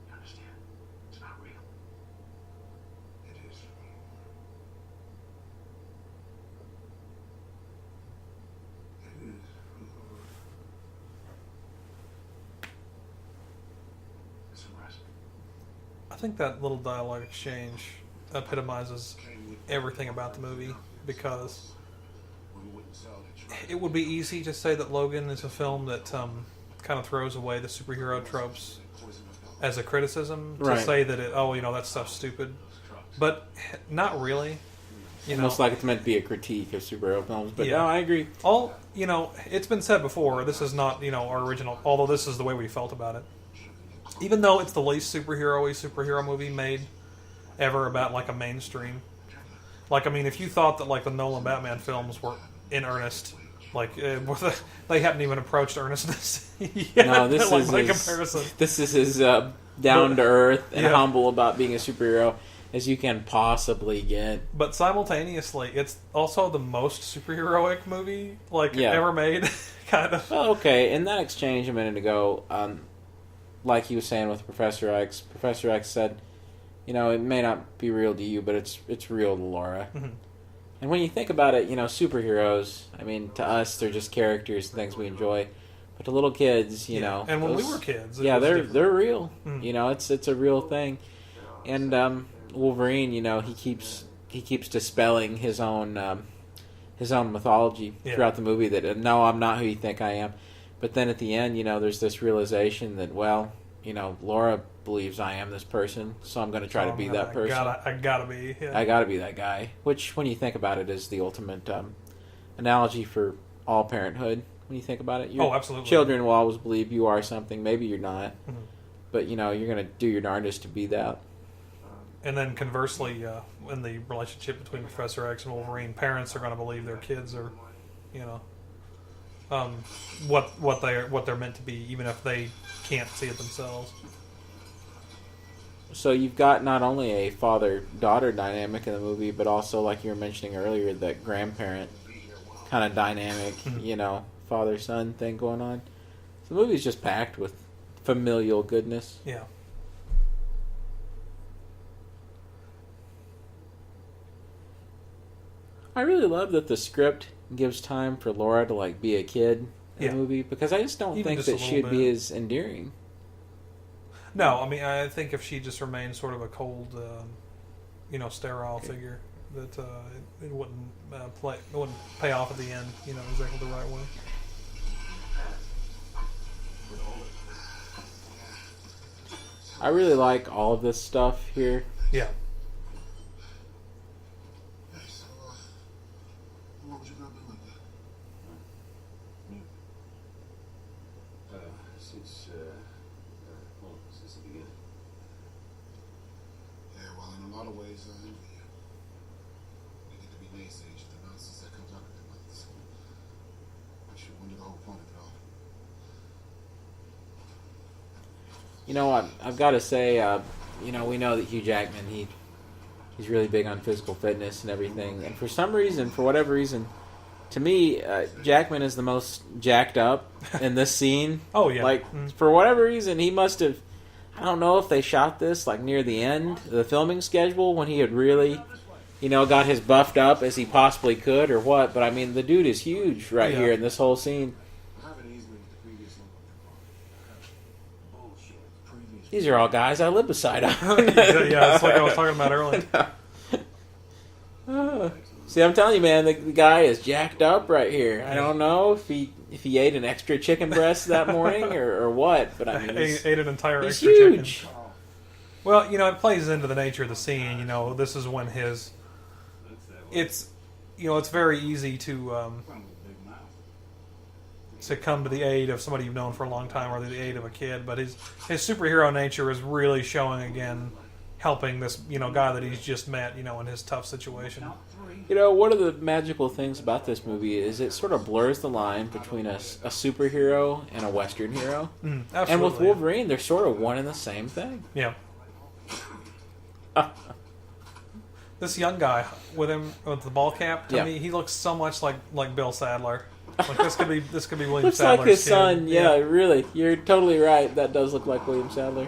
S3: You understand? It's not real.
S4: It is real. It is real.
S3: It's a rest.
S2: I think that little dialogue exchange epitomizes everything about the movie, because it would be easy to say that Logan is a film that kind of throws away the superhero tropes as a criticism, to
S1: Right.
S2: say that you know, that stuff's stupid, but not really. You know,
S1: Almost like it's meant to be a critique of superhero films, but
S2: Yeah.
S1: no, I agree.
S2: all, you know, it's been said before, this is not, you know, our original, although this is the way we felt about it. Even though it's the least superhero-y superhero movie made ever about like a mainstream. Like, I mean, if you thought that like the Nolan Batman films were in earnest, like they hadn't even approached earnestness yet,
S1: No, this
S2: like,
S1: is
S2: by
S1: his,
S2: comparison.
S1: This is his down to earth and
S2: Yeah.
S1: humble about being a superhero. as you can possibly get.
S2: But simultaneously, it's also the most superheroic movie ever made, kind of.
S1: Well, okay. In that exchange a minute ago, like he was saying with Professor X, Professor X said, it may not be real to you, but it's real to Laura.
S2: Mm-hmm.
S1: And when you think about it, superheroes, I mean, to us, they're just characters and things we enjoy. But to little kids,
S2: And when we were kids,
S1: they're real.
S2: Mm.
S1: It's a real thing. And Wolverine, he keeps dispelling his own mythology throughout the movie that no, I'm not who you think I am. But then at the end, there's this realization that Laura believes I am this person, so I'm going to try to be that person.
S2: I gotta be. Yeah.
S1: I gotta be that guy. Which, when you think about it, is the ultimate analogy for all parenthood. When you think about it, your
S2: absolutely.
S1: Children will always believe you are something. Maybe you're not,
S2: Mm-hmm.
S1: but you're going to do your darndest to be that.
S2: And then conversely, in the relationship between Professor X and Wolverine, parents are going to believe their kids are, what they're meant to be, even if they can't see it themselves.
S1: So you've got not only a father-daughter dynamic in the movie, but also, like you were mentioning earlier, that grandparent kind of dynamic,
S2: Mm-hmm.
S1: Father-son thing going on. So the movie's just packed with familial goodness.
S2: Yeah.
S1: I really love that the script gives time for Laura to be a kid in the movie, because I just don't
S2: Even
S1: think
S2: just a
S1: that
S2: little
S1: she'd be
S2: bit.
S1: as endearing.
S2: No, I mean, I think if she just remained sort of a cold, sterile figure, that it wouldn't it wouldn't pay off at the end, exactly the right way.
S1: I really like all of this stuff here.
S2: Yeah.
S7: What would you not be like that?
S3: Since the beginning.
S7: Yeah, well, in a lot of ways, I envy you. You get to be naysayers, the nonsense that comes out of their mouths. But you wonder the whole point of it all.
S1: I've got to say, we know that Hugh Jackman, he's really big on physical fitness and everything. And for whatever reason, to me, Jackman is the most jacked up in this scene.
S2: Oh, yeah.
S1: For whatever reason, he must have... I don't know if they shot this, near the end of the filming schedule, when he had really, got as buffed up as he possibly could, or what. But, I mean, the dude is huge here in this whole scene.
S7: I haven't easily with the previous one. Bullshit. Previous.
S1: These are all guys I live beside.
S2: Yeah, it's like I was talking about earlier.
S1: See, I'm telling you, man, the guy is jacked up right here. I don't know if he ate an extra chicken breast that morning or what, but I mean,
S2: Ate an entire
S1: he's
S2: extra
S1: huge.
S2: chicken. Well, it plays into the nature of the scene. This is when it's very easy to come to the aid of somebody you've known for a long time, or the aid of a kid. But his superhero nature is really showing again, helping this guy that he's just met in his tough situation.
S1: One of the magical things about this movie is it sort of blurs the line between a superhero and a Western hero.
S2: Absolutely.
S1: And with Wolverine, they're sort of one and the same thing.
S2: Yeah. This young guy with the ball cap, to me, he looks so much like Bill Sadler. This could be William
S1: Looks
S2: Sadler's
S1: like his
S2: kid.
S1: son. Yeah, really. You're totally right. That does look like William Sadler.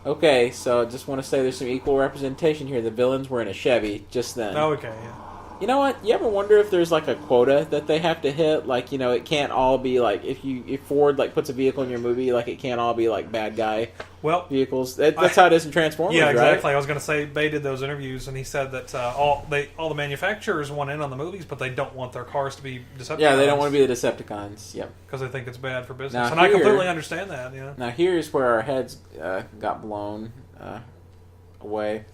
S1: Okay, so I just want to say there's some equal representation here. The villains were in a Chevy just then.
S2: Oh, okay, yeah.
S1: You know what? You ever wonder if there's a quota that they have to hit? It can't all be if Ford puts a vehicle in your movie, it can't all be bad guy vehicles. That's how it is in Transformers,
S2: yeah, exactly.
S1: right?
S2: I was going to say Bay did those interviews, and he said that all the manufacturers want in on the movies, but they don't want their cars to be Decepticons.
S1: Yeah, they don't want to be the Decepticons. Yep.
S2: Because they think it's bad for business,
S1: Now
S2: and I completely understand that. Yeah.
S1: Now here's where our heads got blown away.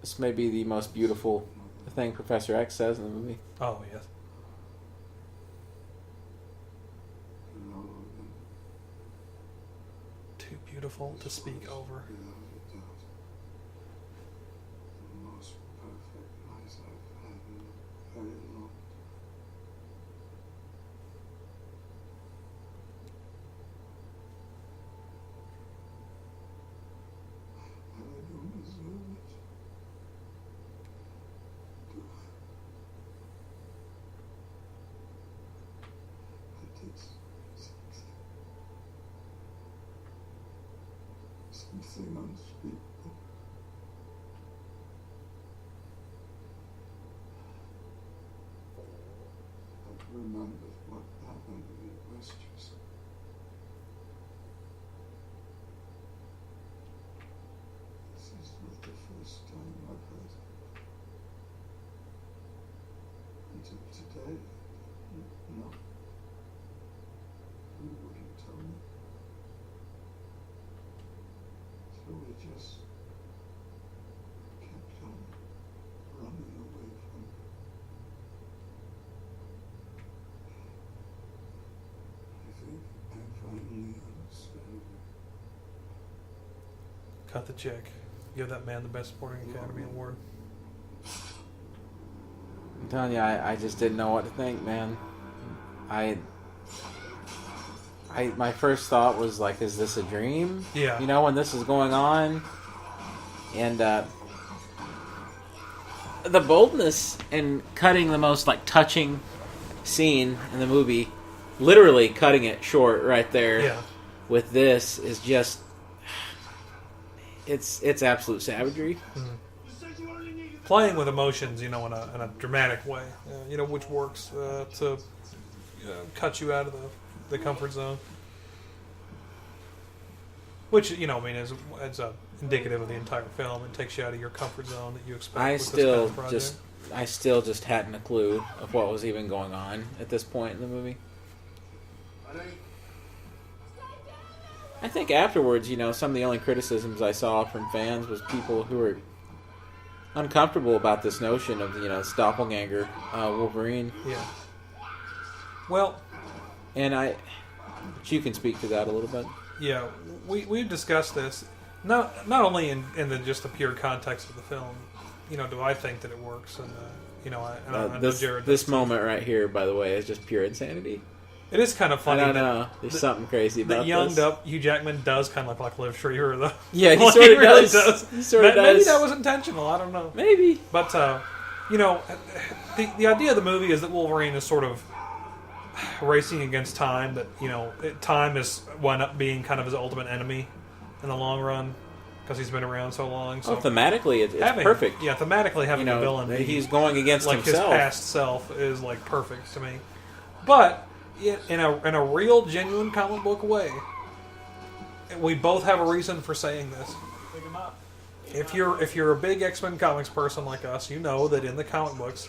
S1: This may be the most beautiful thing Professor X says in the movie.
S2: Oh, yes. Too beautiful to speak over.
S4: something unspeakable. I've remembered what happened to me at Westchester. This is not the first time I've heard it. Until today, no. You wouldn't tell me. So we just kept on running away from it. I think I finally understand.
S2: Cut the check. Give that man the Best Supporting Academy Award.
S1: I'm telling you, I just didn't know what to think, man. My first thought was like, is this a dream?
S2: Yeah.
S1: You know, when this is going on? And, the boldness in cutting the most, like, touching scene in the movie, literally cutting it short right there
S2: Yeah.
S1: with this is just, it's absolute savagery.
S2: Playing with emotions, in a dramatic way, which works to cut you out of the comfort zone. Which, is indicative of the entire film. It takes you out of your comfort zone that you expect.
S1: I
S2: with this kind
S1: still
S2: of project.
S1: just hadn't a clue of what was even going on at this point in the movie. I think afterwards, some of the only criticisms I saw from fans was people who were uncomfortable about this notion of, this doppelganger Wolverine.
S2: Yeah. Well,
S1: And you can speak to that a little bit.
S2: yeah, we've discussed this not only in just the pure context of the film. Do I think that it works? And I know Jared.
S1: This
S2: does too.
S1: moment right here, by the way, is just pure insanity.
S2: It is kind of funny.
S1: I don't know. There's something crazy about
S2: That younged
S1: this.
S2: up Hugh Jackman does kind of look like Liv Schreiber, though.
S1: Yeah, he
S2: Well,
S1: sort of
S2: really
S1: does. He sort of
S2: Maybe
S1: does.
S2: that was intentional. I don't know.
S1: Maybe.
S2: But the idea of the movie is that Wolverine is sort of racing against time. That time is wound up being kind of his ultimate enemy in the long run because he's been around so long. So
S1: Thematically, it's perfect.
S2: Yeah, thematically having a villain
S1: that
S2: be
S1: he's going against
S2: like
S1: himself.
S2: his past self is like perfect to me. But in a real, genuine comic book way, we both have a reason for saying this. If you're a big X-Men comics person like us, you know that in the comic books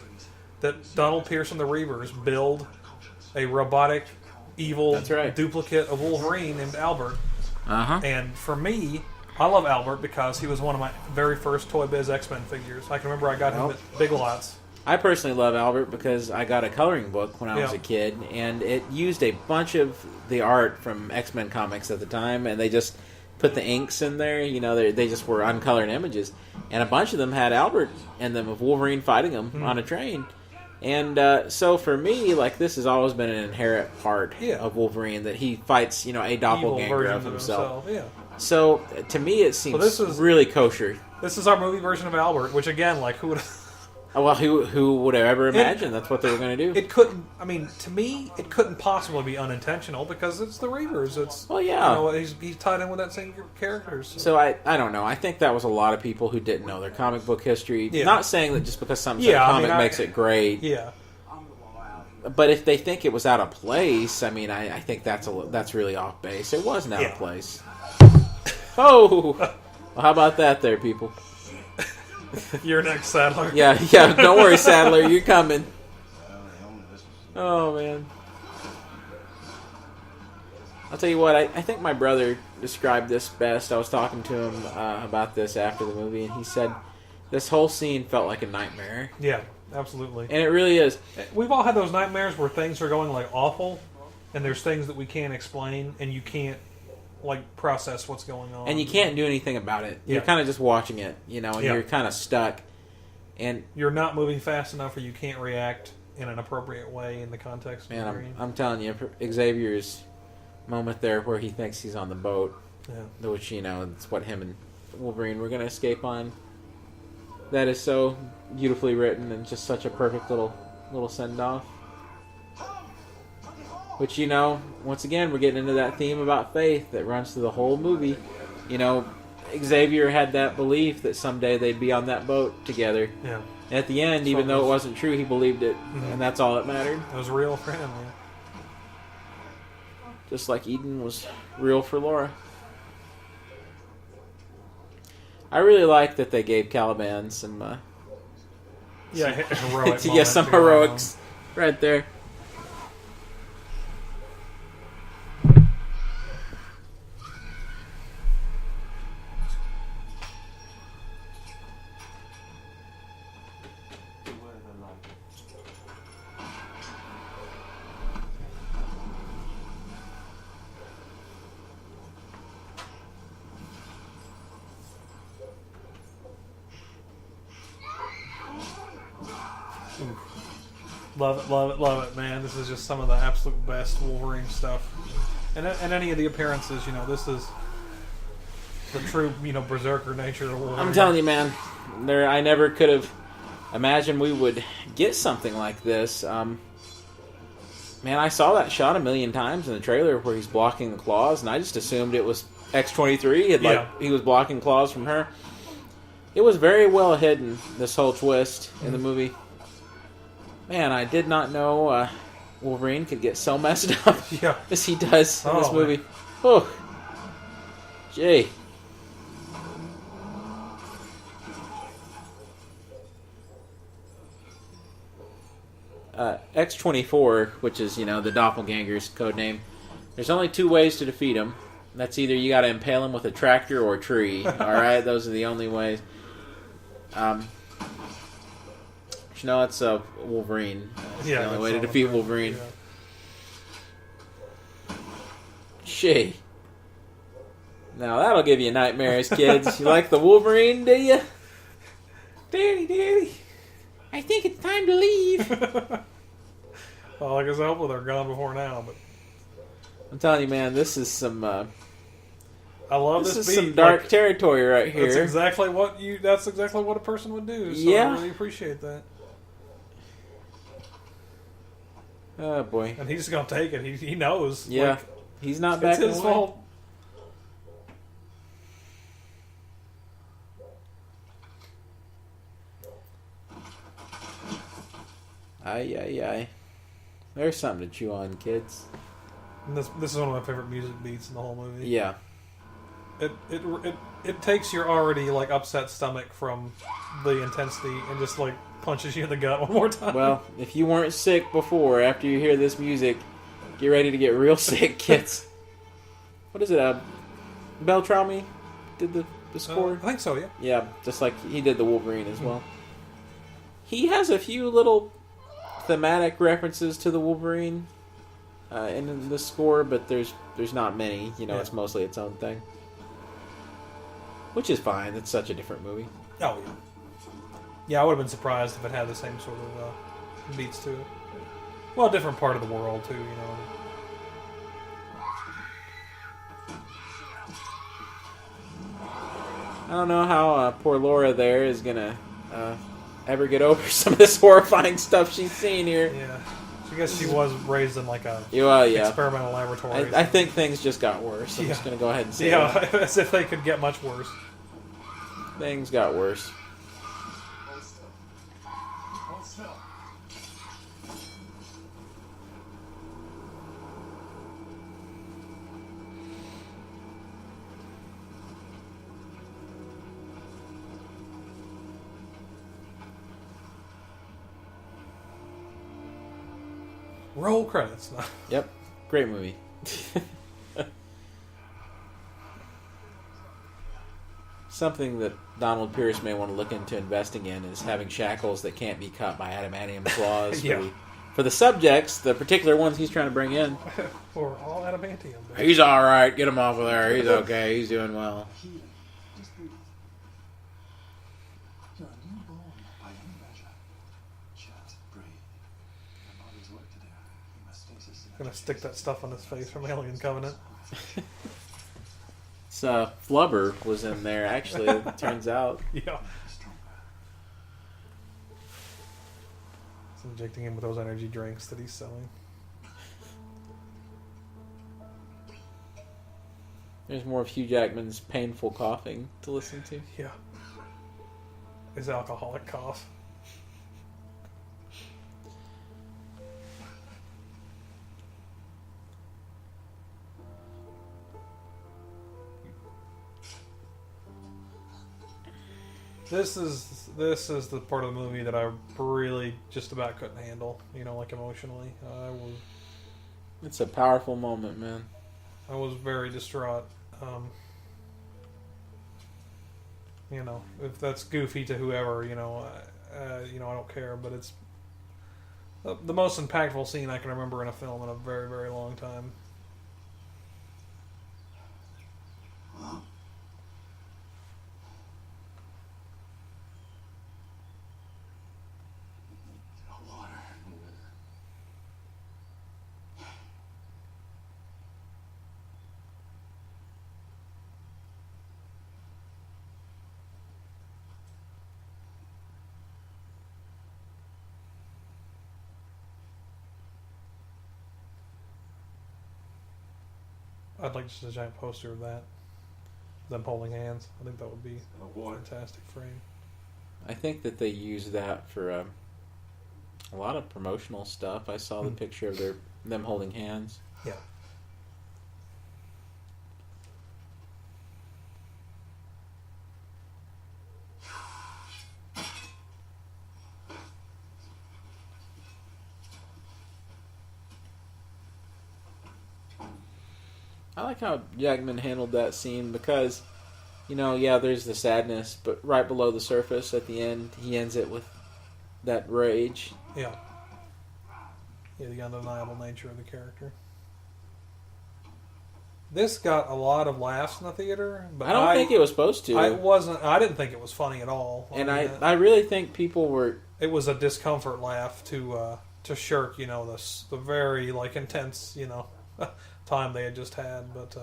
S2: that Donald Pierce and the Reavers build a robotic, evil
S1: That's right.
S2: duplicate of Wolverine named Albert.
S1: Uh-huh.
S2: And for me, I love Albert because he was one of my very first Toy Biz X-Men figures. I can remember I got him at Big Lots.
S1: I personally love Albert because I got a coloring book when I was a kid, and it used a bunch of the art from X-Men comics at the time, and they just put the inks in there. They just were uncolored images, and a bunch of them had Albert in them of Wolverine fighting him on a train. And so for me, this has always been an inherent part of Wolverine, that he fights, a doppelganger of himself.
S2: Yeah.
S1: So to me, it seems
S2: this is-
S1: really kosher.
S2: This is our movie version of Albert, which again, who would
S1: Well, who would have ever imagined that's what they were going to do?
S2: It couldn't. I mean, to me, it couldn't possibly be unintentional because it's the Reavers. It's he's tied in with that same characters.
S1: So I don't know. I think that was a lot of people who didn't know their comic book history.
S2: Yeah.
S1: Not saying that just because something's in a comic makes it great.
S2: Yeah.
S1: But if they think it was out of place, I think that's really off base. It wasn't out of place. Oh, well, how about that, there, people?
S2: You're next, Sadler.
S1: Yeah. Don't worry, Sadler. You're coming. Oh man. I'll tell you what. I think my brother described this best. I was talking to him about this after the movie, and he said this whole scene felt like a nightmare.
S2: Yeah, absolutely.
S1: And it really is.
S2: We've all had those nightmares where things are going awful, and there's things that we can't explain, and you can't process what's going on,
S1: and you can't do anything about it. You're kind of just watching it, and you're kind of stuck, and
S2: you're not moving fast enough, or you can't react in an appropriate way in the context.
S1: Man, I'm telling you, Xavier's moment there where he thinks he's on the boat, which it's what him and Wolverine were going to escape on. That is so beautifully written and just such a perfect little send off. Which, once again, we're getting into that theme about faith that runs through the whole movie. Xavier had that belief that someday they'd be on that boat together.
S2: Yeah.
S1: And at the end, even though it wasn't true, he believed it, and that's all that mattered.
S2: It was real for him, yeah.
S1: Just like Eden was real for Laura. I really like that they gave Caliban some...
S2: heroic
S1: yeah, some heroics right there.
S2: Love it, man. This is just some of the absolute best Wolverine stuff. And any of the appearances, this is the true, berserker nature of Wolverine.
S1: I'm telling you, man, I never could have imagined we would get something like this. Man, I saw that shot a million times in the trailer where he's blocking the claws, and I just assumed it was X-23. He was blocking claws from her. It was very well hidden, this whole twist in the movie. Man, I did not know Wolverine could get so messed up as he does in this movie. Man. Oh, gee. X-24, which is, the doppelganger's code name, there's only two ways to defeat him. That's either you got to impale him with a tractor or a tree. Alright, those are the only ways. It's Wolverine. That's the only way to defeat Wolverine.
S2: Yeah.
S1: Gee. Now that'll give you nightmares, kids. You like the Wolverine, do you? Daddy, I think it's time to leave.
S2: Well, I guess hopefully they're gone before now, but
S1: I'm telling you, man, this is some...
S2: I love this
S1: is
S2: beat.
S1: some dark territory right here.
S2: That's exactly what a person would do. So I really appreciate that.
S1: Oh boy.
S2: And he's just gonna take it. He knows.
S1: Yeah. He's not backing away.
S2: It's his fault.
S1: Aye. There's something to chew on, kids.
S2: And this is one of my favorite music beats in the whole movie.
S1: Yeah.
S2: It takes your already upset stomach from the intensity and just punches you in the gut one more time.
S1: Well, if you weren't sick before, after you hear this music, get ready to get real sick, kids. What is it? Beltrami did the score?
S2: I think so, yeah.
S1: Yeah, just like he did the Wolverine as well. He has a few little thematic references to the Wolverine in the score, but there's not many. It's mostly its own thing. Which is fine. It's such a different movie.
S2: Oh, yeah. Yeah, I would have been surprised if it had the same sort of beats to it. Well, a different part of the world, too,
S1: I don't know how poor Laura there is going to ever get over some of this horrifying stuff she's seen here.
S2: Yeah. I guess she was raised in a experimental laboratory.
S1: I think things just got worse. I'm just going to go ahead and say that.
S2: As if they could get much worse.
S1: Things got worse.
S7: Hold still.
S2: Roll credits.
S1: Yep. Great movie. Something that Donald Pierce may want to look into investing in is having shackles that can't be cut by adamantium claws for the subjects, the particular ones he's trying to bring in.
S2: Or all adamantium.
S1: He's all right. Get him off of there. He's okay. He's doing well.
S7: Just breathe. You're a newborn by any measure. Just breathe. Your body's work to do. You must stasis.
S2: Gonna stick that stuff on his face from Alien Covenant.
S1: Flubber was in there, actually, it turns out.
S2: Yeah. It's injecting him with those energy drinks that he's selling.
S1: There's more of Hugh Jackman's painful coughing to listen to.
S2: Yeah. His alcoholic cough. This is the part of the movie that I really just about couldn't handle, like emotionally.
S1: It's a powerful moment, man.
S2: I was very distraught. If that's goofy to whoever, I don't care. But it's the most impactful scene I can remember in a film in a very, very long time. I'd like just a giant poster of that. Them holding hands. I think that would be a fantastic frame.
S1: I think that they use that for a lot of promotional stuff. I saw the picture of them holding hands.
S2: Yeah.
S1: I like how Jackman handled that scene because, there's the sadness, but right below the surface at the end, he ends it with that rage.
S2: Yeah. Yeah, the undeniable nature of the character. This got a lot of laughs in the theater, but
S1: I don't think it was supposed to.
S2: I didn't think it was funny at all.
S1: I really think people were.
S2: It was a discomfort laugh to shirk, the very intense, time they had just had, but.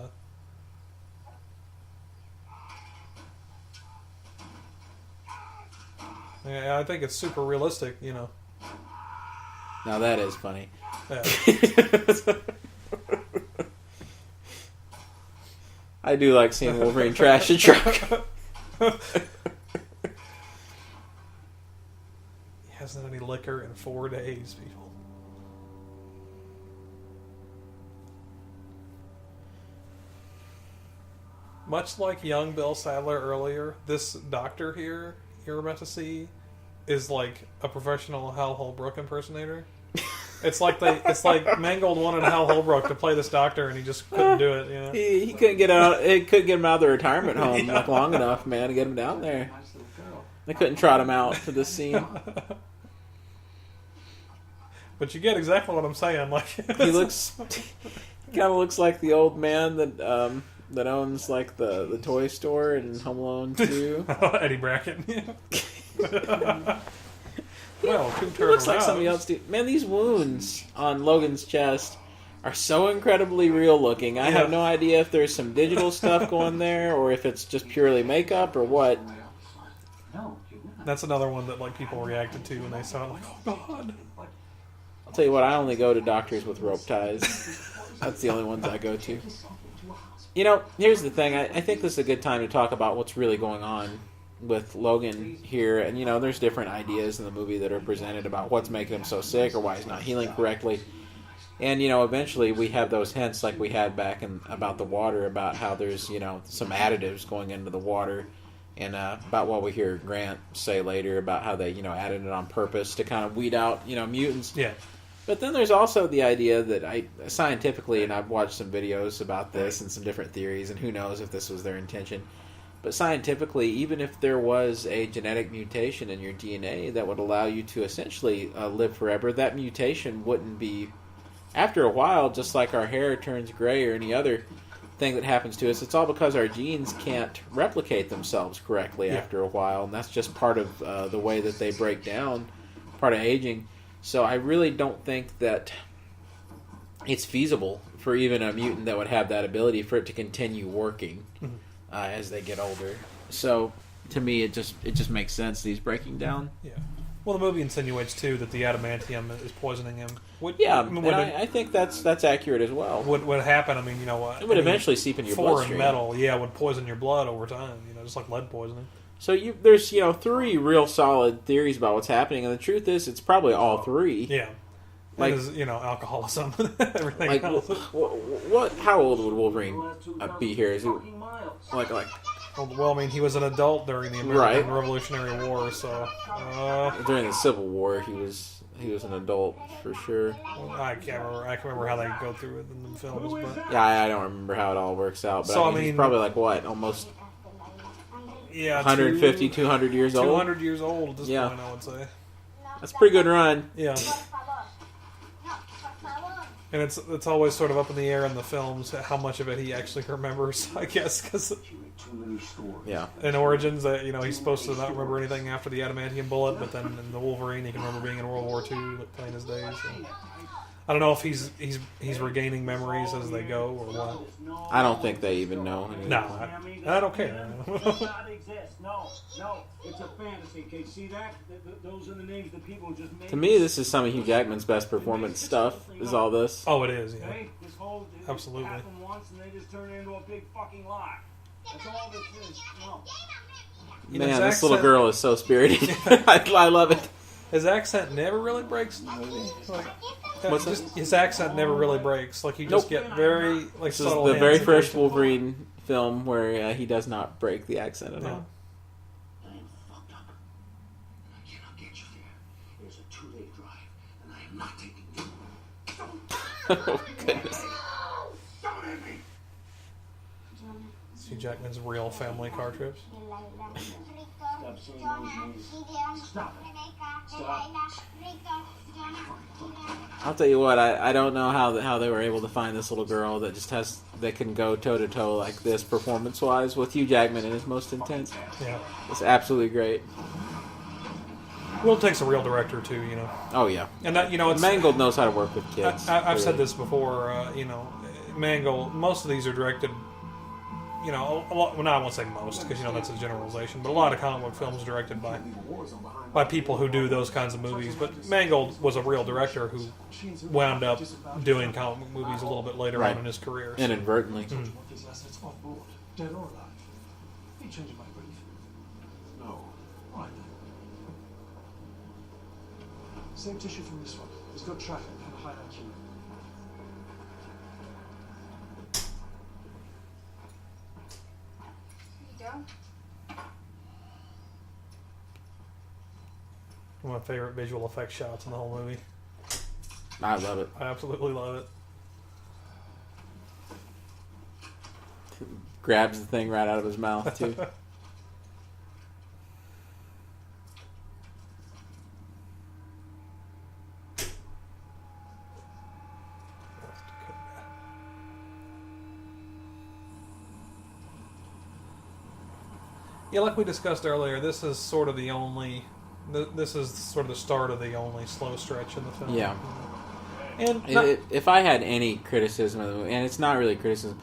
S2: Yeah, I think it's super realistic,
S1: Now that is funny.
S2: Yeah.
S1: I do like seeing Wolverine trash a truck.
S2: He hasn't had any liquor in 4 days, people. Much like young Bill Sadler earlier, this doctor here you're about to see is like a professional Hal Holbrook impersonator. It's like Mangold wanted Hal Holbrook to play this doctor, and he just couldn't do it.
S1: He couldn't get out. It couldn't get him out of the retirement home long enough, man, to get him down there. They couldn't trot him out for this scene.
S2: But you get exactly what I'm saying.
S1: He kind of looks like the old man that owns the toy store in Home Alone 2.
S2: Eddie Brackett. Well,
S1: he looks like somebody else, dude. Man, these wounds on Logan's chest are so incredibly real looking. I have no idea if there's some digital stuff going there or if it's just purely makeup or what.
S2: That's another one that people reacted to when they saw it. Oh God!
S1: I'll tell you what. I only go to doctors with rope ties. That's the only ones I go to. Here's the thing. I think this is a good time to talk about what's really going on with Logan here. And, there's different ideas in the movie that are presented about what's making him so sick or why he's not healing correctly. And, eventually we have those hints like we had back about the water, about how there's, some additives going into the water. And about what we hear Grant say later about how they, added it on purpose to kind of weed out, mutants.
S2: Yeah.
S1: But then there's also the idea that scientifically, and I've watched some videos about this and some different theories, and who knows if this was their intention, but scientifically, even if there was a genetic mutation in your DNA that would allow you to essentially live forever, that mutation wouldn't be, after a while, just like our hair turns gray or any other thing that happens to us, it's all because our genes can't replicate themselves correctly after a while, and that's just part of the way that they break down, part of aging. So I really don't think that it's feasible for even a mutant that would have that ability for it to continue working as they get older. So to me, it just makes sense that he's breaking down.
S2: Yeah. Well, the movie insinuates too that the adamantium is poisoning him.
S1: Yeah,
S2: I mean,
S1: and I think that's accurate as well.
S2: Would happen. I mean, you know what?
S1: It would eventually seep into your
S2: foreign
S1: bloodstream.
S2: metal, would poison your blood over time. You know, just like lead poisoning.
S1: So there's 3 real solid theories about what's happening, and the truth is, it's probably all 3.
S2: Yeah,
S1: Like-
S2: that is, alcoholism, everything
S1: Like,
S2: else.
S1: what? How old would Wolverine be here? Is it like?
S2: Well, I mean, he was an adult during the American Revolutionary War, so
S1: During the Civil War, he was an adult for sure.
S2: I can't remember how they go through it in the films, but
S1: Yeah, I don't remember how it all works out, but
S2: So,
S1: I mean, he's probably like what, almost
S2: yeah,
S1: 150, 200 years old.
S2: 200 years old at this
S1: Yeah.
S2: point, I would say.
S1: That's a pretty good run.
S2: Yeah. And it's always sort of up in the air in the films how much of it he actually remembers, I guess, because
S1: Yeah.
S2: in Origins, he's supposed to not remember anything after the adamantium bullet, but then in the Wolverine, he can remember being in World War II, like, playing his days. So. I don't know if he's regaining memories as they go or what.
S1: I don't think they even know.
S2: No, I don't care.
S3: No, it's a fantasy. Okay, see that? Those are the names that people just made.
S1: To me, this is some of Hugh Jackman's best performance stuff. Is all this?
S2: Oh, it is. Yeah,
S3: Okay? This whole
S2: absolutely.
S3: happened once, and they just turned it into a big fucking lie. That's all this is. No.
S1: Man, this little girl is so spirited. I love it.
S2: His accent never really breaks in the movie. Like,
S1: What's that?
S2: just his accent never really breaks. Like you just get very like
S1: This is
S2: subtle.
S1: the very
S2: hints
S1: first
S2: occasionally.
S1: Wolverine film where he does not break the accent at
S2: Yeah.
S1: all.
S8: I am fucked up. And I cannot get you there. There's a 2-day drive, and I am not taking you.
S1: Oh goodness.
S8: Don't hit me!
S2: Hugh Jackman's real family car trips.
S3: Stop saying those names. Stop it. Stop.
S1: I'll tell you what. I don't know how they were able to find this little girl that can go toe to toe like this performance wise with Hugh Jackman in his most intense.
S2: Yeah.
S1: It's absolutely great.
S2: Well, it takes a real director too, you know.
S1: Oh yeah.
S2: And that it's
S1: Mangold knows how to work with kids.
S2: I've said
S1: really.
S2: this before. Mangold. Most of these are directed. A lot. Well, no, I won't say most because that's a generalization. But a lot of comic book films are directed by people who do those kinds of movies. But Mangold was a real director who wound up doing comic book movies a little bit later
S1: Right.
S2: on in his career. So.
S1: Inadvertently.
S4: Want these assets on board, dead or alive? You changing my brief? No. Right then. Same tissue from this one. It's got traffic and high IQ.
S2: One of my favorite visual effects shots in the whole movie.
S1: I love it.
S2: I absolutely love it.
S1: Grabs the thing right out of his mouth too.
S2: Yeah, like we discussed earlier, this is sort of the only. This is sort of the start of the only slow stretch in the film.
S1: Yeah.
S2: And
S1: If I had any criticism of the movie, and it's not really criticism,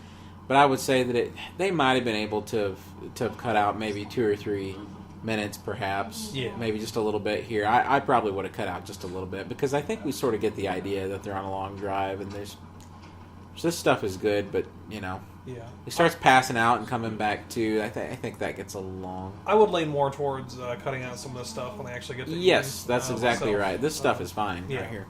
S1: but I would say that they might have been able to have cut out maybe 2 or 3 minutes, perhaps.
S2: Yeah.
S1: Maybe just a little bit here. I probably would have cut out just a little bit because I think we sort of get the idea that they're on a long drive and this stuff is good, but
S2: yeah,
S1: he starts passing out and coming back too. I think that gets a little long.
S2: I would lean more towards cutting out some of this stuff when they actually get to
S1: Yes,
S2: Eden.
S1: that's exactly
S2: So,
S1: right. This stuff is fine
S2: yeah.
S1: right here.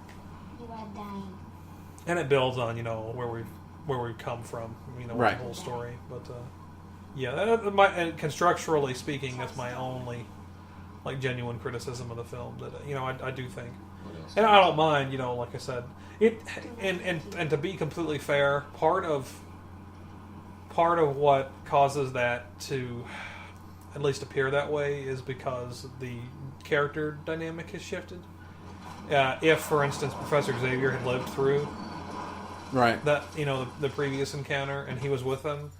S2: and it builds on where we've come from, with
S1: Right.
S2: the whole story. But and constructurally speaking, that's my only genuine criticism of the film. That I do think, and I don't mind. Like I said, it and to be completely fair, part of what causes that to at least appear that way is because the character dynamic has shifted. If, for instance, Professor Xavier had lived through
S1: Right.
S2: that, the previous encounter and he was with them,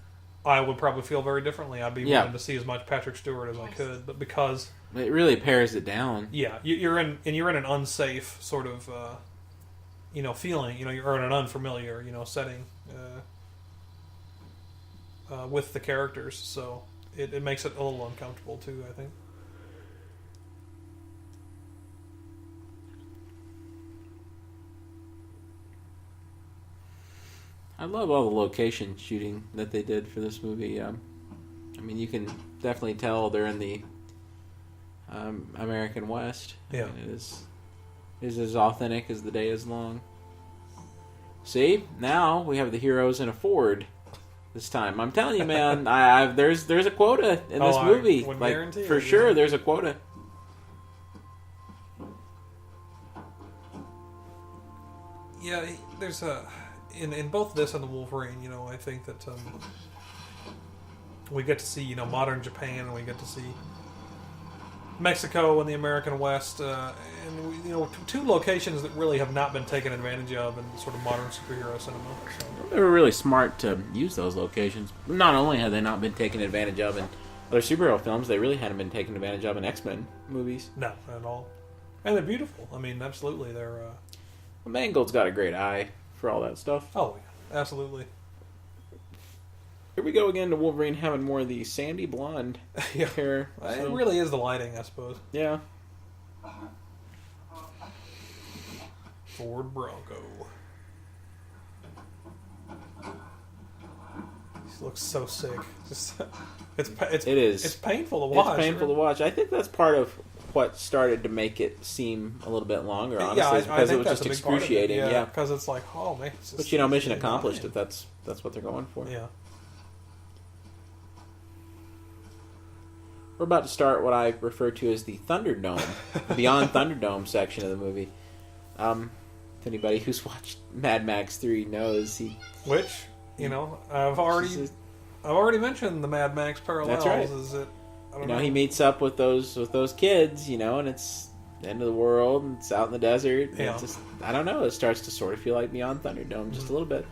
S2: I would probably feel very differently. I'd be
S1: Yeah.
S2: willing to see as much Patrick Stewart as I could, but because
S1: It really pares it down.
S2: you're in an unsafe sort of feeling, you're in an unfamiliar setting with the characters, so it makes it a little uncomfortable too, I think.
S1: I love all the location shooting that they did for this movie. I mean, you can definitely tell they're in the American West.
S2: Yeah.
S1: I mean, it is as authentic as the day is long. See, now we have the heroes in a Ford. This time, I'm telling you, man, there's a quota in this movie.
S2: I would
S1: like
S2: guarantee
S1: for
S2: it,
S1: sure,
S2: yeah.
S1: there's a quota.
S2: Yeah, there's a in both this and the Wolverine. You know, I think that we get to see modern Japan, and we get to see Mexico and the American West, and two locations that really have not been taken advantage of in sort of modern superhero cinema. So.
S1: They were really smart to use those locations. Not only have they not been taken advantage of in other superhero films, they really hadn't been taken advantage of in X-Men movies.
S2: No, not at all. And they're beautiful. I mean, absolutely, they're.
S1: Mangold's got a great eye for all that stuff.
S2: Oh, yeah, absolutely.
S1: Here we go again to Wolverine having more of the sandy blonde
S2: Yeah.
S1: hair.
S2: It really is the lighting, I suppose.
S1: Yeah.
S2: Ford Bronco. He looks so sick. It
S1: is.
S2: It's painful to watch.
S1: It's painful to watch. I think that's part of what started to make it seem a little bit longer, honestly,
S2: Yeah,
S1: because
S2: I
S1: it was
S2: that's
S1: just
S2: a big part of it,
S1: excruciating. Yeah.
S2: because it's like, oh man.
S1: But mission accomplished if that's what they're going for.
S2: Yeah.
S1: We're about to start what I refer to as the Thunderdome, the Beyond Thunderdome section of the movie. If anybody who's watched Mad Max 3 knows,
S2: Which I've already mentioned the Mad Max parallels.
S1: That's right.
S2: Is it? I don't know.
S1: he meets up with those kids, and it's the end of the world, and it's out in the desert. And
S2: Yeah.
S1: it's just, I don't know. It starts to sort of feel like Beyond Thunderdome just a little bit.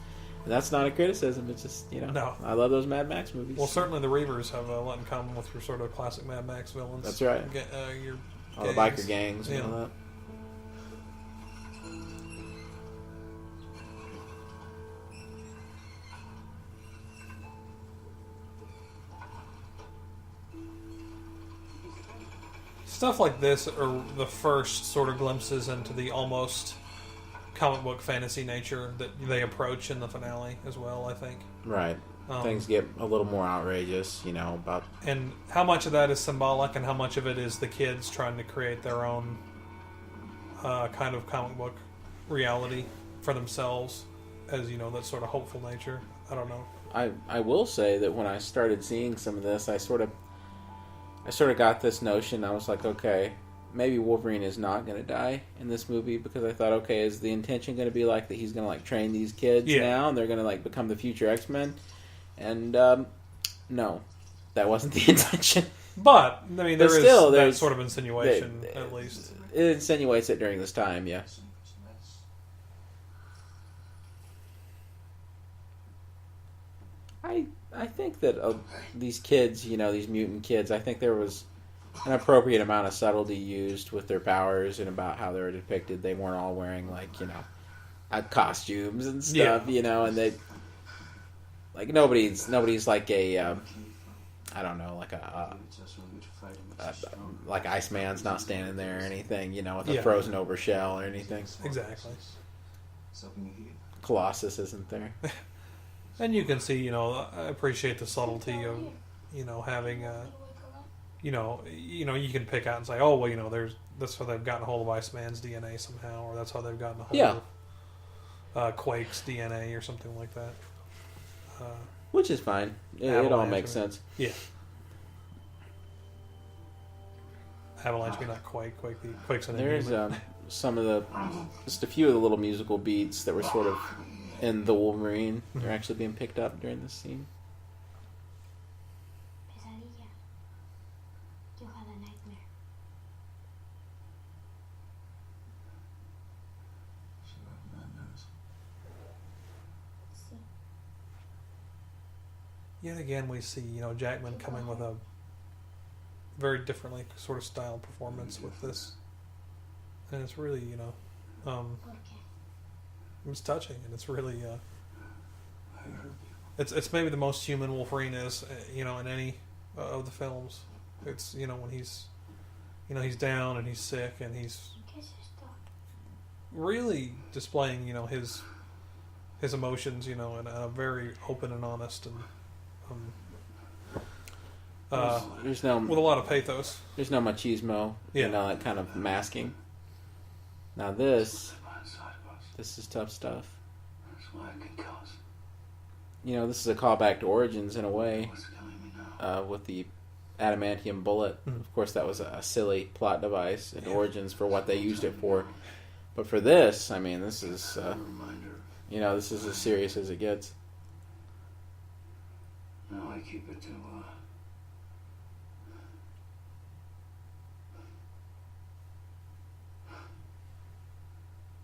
S1: And that's not a criticism. It's just
S2: No.
S1: I love those Mad Max movies.
S2: Well, certainly the Reavers have a lot in common with your sort of classic Mad Max villains.
S1: That's right.
S2: Your
S1: all the
S2: gangs.
S1: biker gangs and all that.
S2: Stuff like this are the first sort of glimpses into the almost comic book fantasy nature that they approach in the finale as well, I think.
S1: Right. Things get a little more outrageous, about...
S2: And how much of that is symbolic and how much of it is the kids trying to create their own kind of comic book reality for themselves as, that sort of hopeful nature. I don't know.
S1: I will say that when I started seeing some of this, I sort of got this notion. I was like, okay, maybe Wolverine is not going to die in this movie, because I thought, okay, is the intention going to be like that he's going to like train these kids now and they're going to like become the future X-Men? And no, that wasn't the intention.
S2: But I mean, there's that sort of insinuation, at least.
S1: It insinuates it during this time, yeah. I think that these kids, these mutant kids, I think there was an appropriate amount of subtlety used with their powers and about how they were depicted. They weren't all wearing costumes and stuff, and they nobody's like a I don't know, like Iceman's not standing there or anything, with a frozen over shell or anything.
S2: Exactly.
S1: Colossus isn't there.
S2: And you can see, I appreciate the subtlety of, having, you can pick out and say, oh, well, that's how they've gotten a hold of Iceman's DNA somehow, or that's how they've gotten a hold of Quake's DNA or something like that.
S1: Which is fine. It all makes sense.
S2: Yeah. Avalanche be not Quake. Quake's an
S1: There's
S2: Inhuman.
S1: just a few of the little musical beats that were sort of in the Wolverine. They're actually being picked up during this scene.
S9: Pesadilla. You had a nightmare.
S2: Yet again, we see, Jackman coming with a very differently sort of style performance with this. And it's really, it's touching, and it's really, it's maybe the most human Wolverine is, in any of the films. It's, when he's, he's down and he's sick and he's really displaying, his his emotions, you know, in a very open and honest and
S1: There's no
S2: with a lot of pathos.
S1: There's no machismo,
S2: Yeah.
S1: you know, that kind of masking. Now this
S3: Slip on inside of us.
S1: is tough stuff.
S3: That's why I can kill us.
S1: You know, this is a callback to Origins in a way,
S3: What's killing me now?
S1: with the adamantium bullet. Of course, that was a silly plot device in Origins for what they used it for. But for this, I mean, this is,
S3: A reminder.
S1: you know, this is as serious as it gets.
S3: No, I keep it to,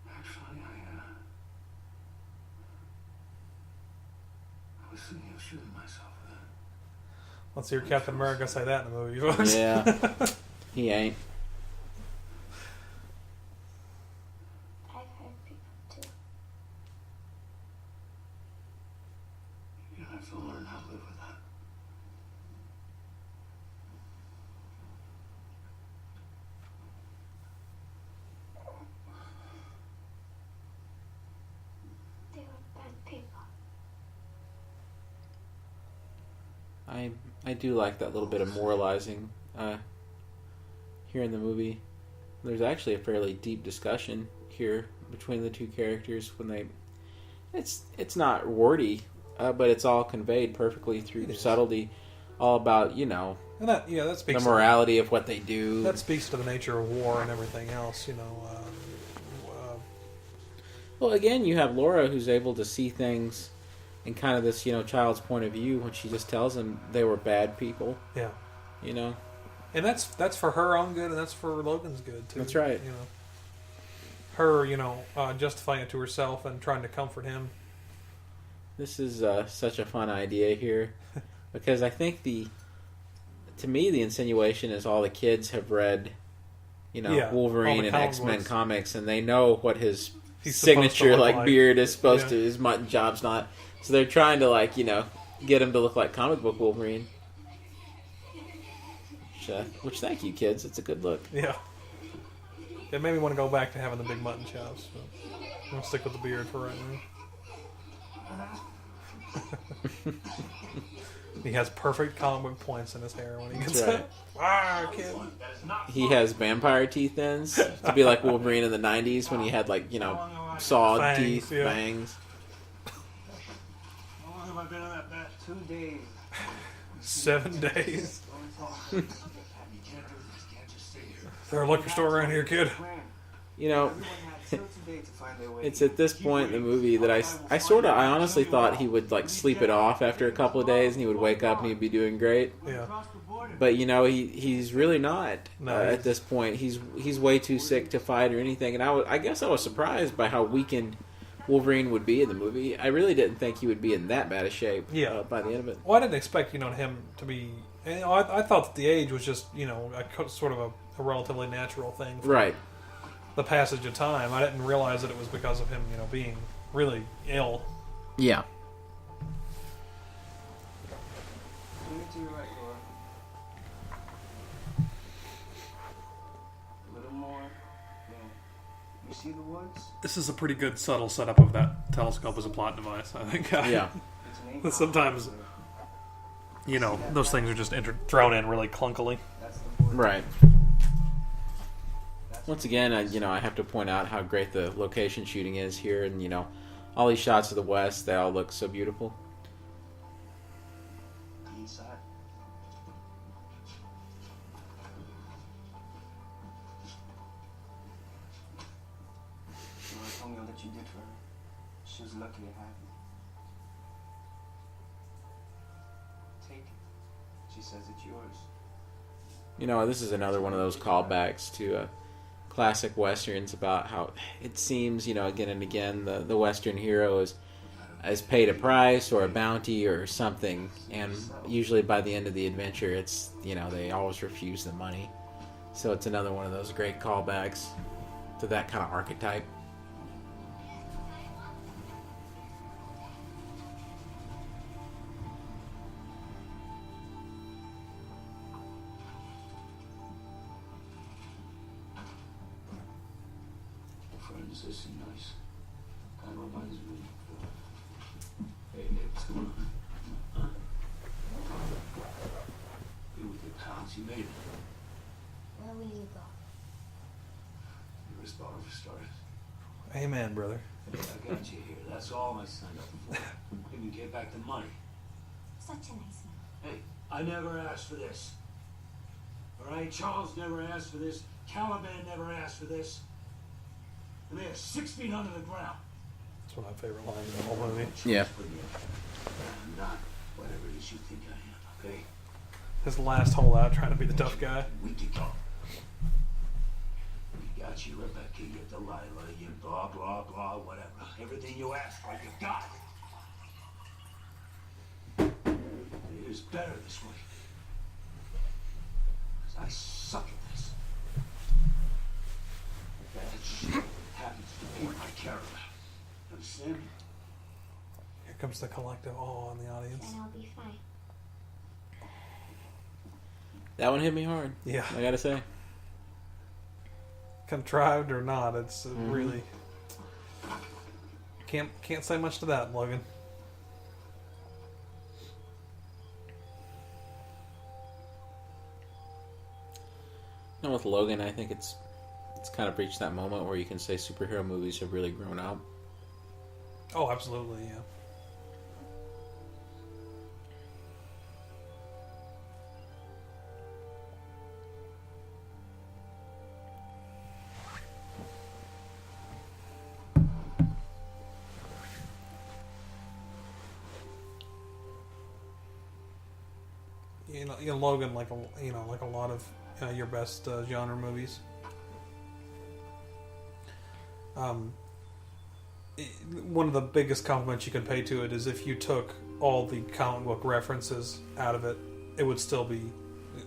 S3: Actually, I was thinking of shooting myself with it.
S2: Let's hear Captain America say that in the movie, folks.
S1: Yeah. He ain't.
S9: I've hurt people too.
S3: You have to learn how to live with that.
S9: They were bad people.
S1: I do like that little bit of moralizing here in the movie. There's actually a fairly deep discussion here between the two characters when they. It's not wordy, but it's all conveyed perfectly through subtlety. All about, you know,
S2: And that speaks
S1: the morality of what they do.
S2: that speaks to the nature of war and everything else, you know.
S1: Well, again, you have Laura who's able to see things in kind of this, you know, child's point of view when she just tells them they were bad people.
S2: Yeah.
S1: You know,
S2: And that's for her own good, and that's for Logan's good too.
S1: That's right.
S2: You know, her, you know, justifying it to herself and trying to comfort him.
S1: this is such a fun idea here because I think to me the insinuation is all the kids have read, you know,
S2: Yeah, all
S1: Wolverine
S2: the
S1: and
S2: comic
S1: X-Men
S2: books.
S1: comics, and they know what his
S2: He's supposed to
S1: signature
S2: look
S1: like
S2: like.
S1: beard is supposed
S2: Yeah.
S1: to. His mutton chop's not. So they're trying to, like, you know, get him to look like comic book Wolverine. Which thank you, kids. It's a good look.
S2: Yeah. It made me want to go back to having the big mutton chops. But I'm gonna stick with the beard for right now. He has perfect comic book points in his hair when he gets
S1: That's
S2: up. Ah, kid.
S1: He has vampire teeth ends to be like Wolverine in the 90s when he had, like, you know, saw
S2: Fangs,
S1: teeth,
S2: yeah.
S1: fangs.
S3: How long have I been on that bat?
S8: 2 days.
S2: 7 days.
S3: You can't do this. You can't just sit here.
S2: Is there a liquor store around here, kid?
S1: You know,
S8: Everyone had till today to find their way.
S1: it's at this point in the movie that I honestly thought he would, like, sleep it off after a couple of days and he would wake up and he'd be doing great.
S2: Yeah.
S1: But, you know, he's really not
S2: No,
S1: at this point. He's way too sick to fight or anything. And I guess I was surprised by how weakened Wolverine would be in the movie. I really didn't think he would be in that bad a shape by the end of it.
S2: Well, I didn't expect, you know, him to be. You know, I thought that the age was just, you know, sort of a relatively natural thing. For
S1: Right.
S2: The passage of time. I didn't realize that it was because of him, you know, being really ill.
S1: Yeah.
S8: Lean to your right, Laura. A little more. Yeah. You see the woods?
S2: This is a pretty good subtle setup of that telescope as a plot device, I think.
S1: Yeah.
S8: It's an ancient
S2: Sometimes, you know, those things are just thrown in really clunkily.
S8: That's the wood.
S1: Right. Once again, I have to point out how great the location shooting is here, and, you know, all these shots of the West, they all look so beautiful.
S8: Inside. Laura told me all that you did for her. She was lucky to have you. Take it. She says it's yours.
S1: You know, this is another one of those callbacks to classic Westerns about how it seems, you know, again and again, the Western hero is paid a price or a bounty or something, and usually by the end of the adventure, it's, you know, they always refuse the money. So it's another one of those great callbacks to that kind of archetype.
S3: Friends, this is nice. Kind of reminds me of Hey, what's going on? Huh? You with your pals, you made it.
S9: Where will you go?
S3: You're responsible for starters.
S2: Amen, brother.
S3: Hey, I got you here. That's all I signed up for. Maybe get back the money.
S9: Such a nice man.
S3: Hey, I never asked for this. All right, Charles never asked for this. Caliban never asked for this. And they are 6 feet under the ground.
S2: That's one of my favorite lines in the whole movie.
S1: Yeah.
S3: I'm not whatever it is you think I am, okay?
S2: His last holdout, trying to be the tough guy.
S3: We can go. We got you, Rebecca, you Delilah, you blah, blah, blah, whatever. Everything you asked for, you got. It is better this way. Because I suck at this. Bad shit happens to people I care about. Understand?
S2: Here comes the collective awe in the audience.
S9: Then I'll be fine.
S1: That one hit me hard.
S2: Yeah.
S1: I gotta say.
S2: Contrived or not, it's really can't say much to that, Logan.
S1: And with Logan, I think it's kind of reached that moment where you can say superhero movies have really grown up.
S2: Oh, absolutely, yeah. You know, Logan, like a lot of your best genre movies. One of the biggest compliments you can pay to it is if you took all the comic book references out of it, it would still be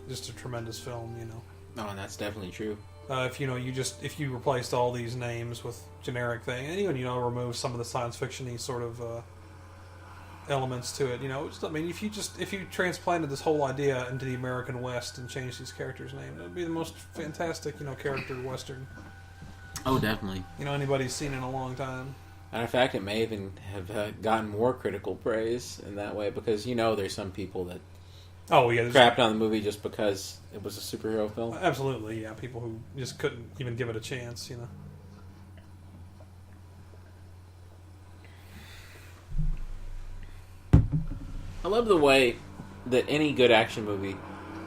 S2: just a tremendous film. You know.
S1: Oh, and that's definitely true.
S2: If you replaced all these names with generic thing, and even remove some of the science fiction-y sort of elements to it, if you transplanted this whole idea into the American West and changed these characters' names, it would be the most fantastic character western.
S1: Oh, definitely.
S2: Anybody's seen in a long time.
S1: Matter of fact, it may even have gotten more critical praise in that way because there's some people that crapped on the movie just because it was a superhero film.
S2: Absolutely, yeah. People who just couldn't even give it a chance,
S1: I love the way that any good action movie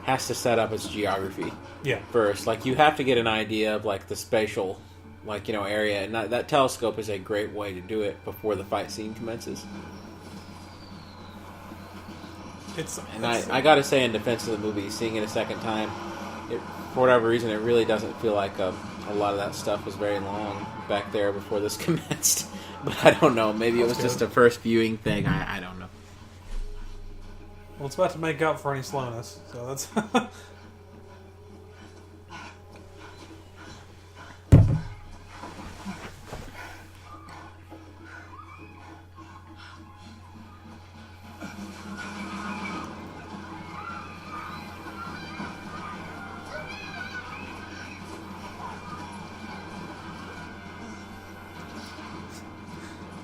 S1: has to set up its geography.
S2: Yeah.
S1: First, you have to get an idea of the spatial, area, and that telescope is a great way to do it before the fight scene commences. I gotta say, in defense of the movie, seeing it a second time, for whatever reason, it really doesn't feel like a lot of that stuff was very long back there before this commenced. But I don't know. Maybe it was just a first viewing thing. I don't know.
S2: Well, it's about to make up for any slowness, so that's...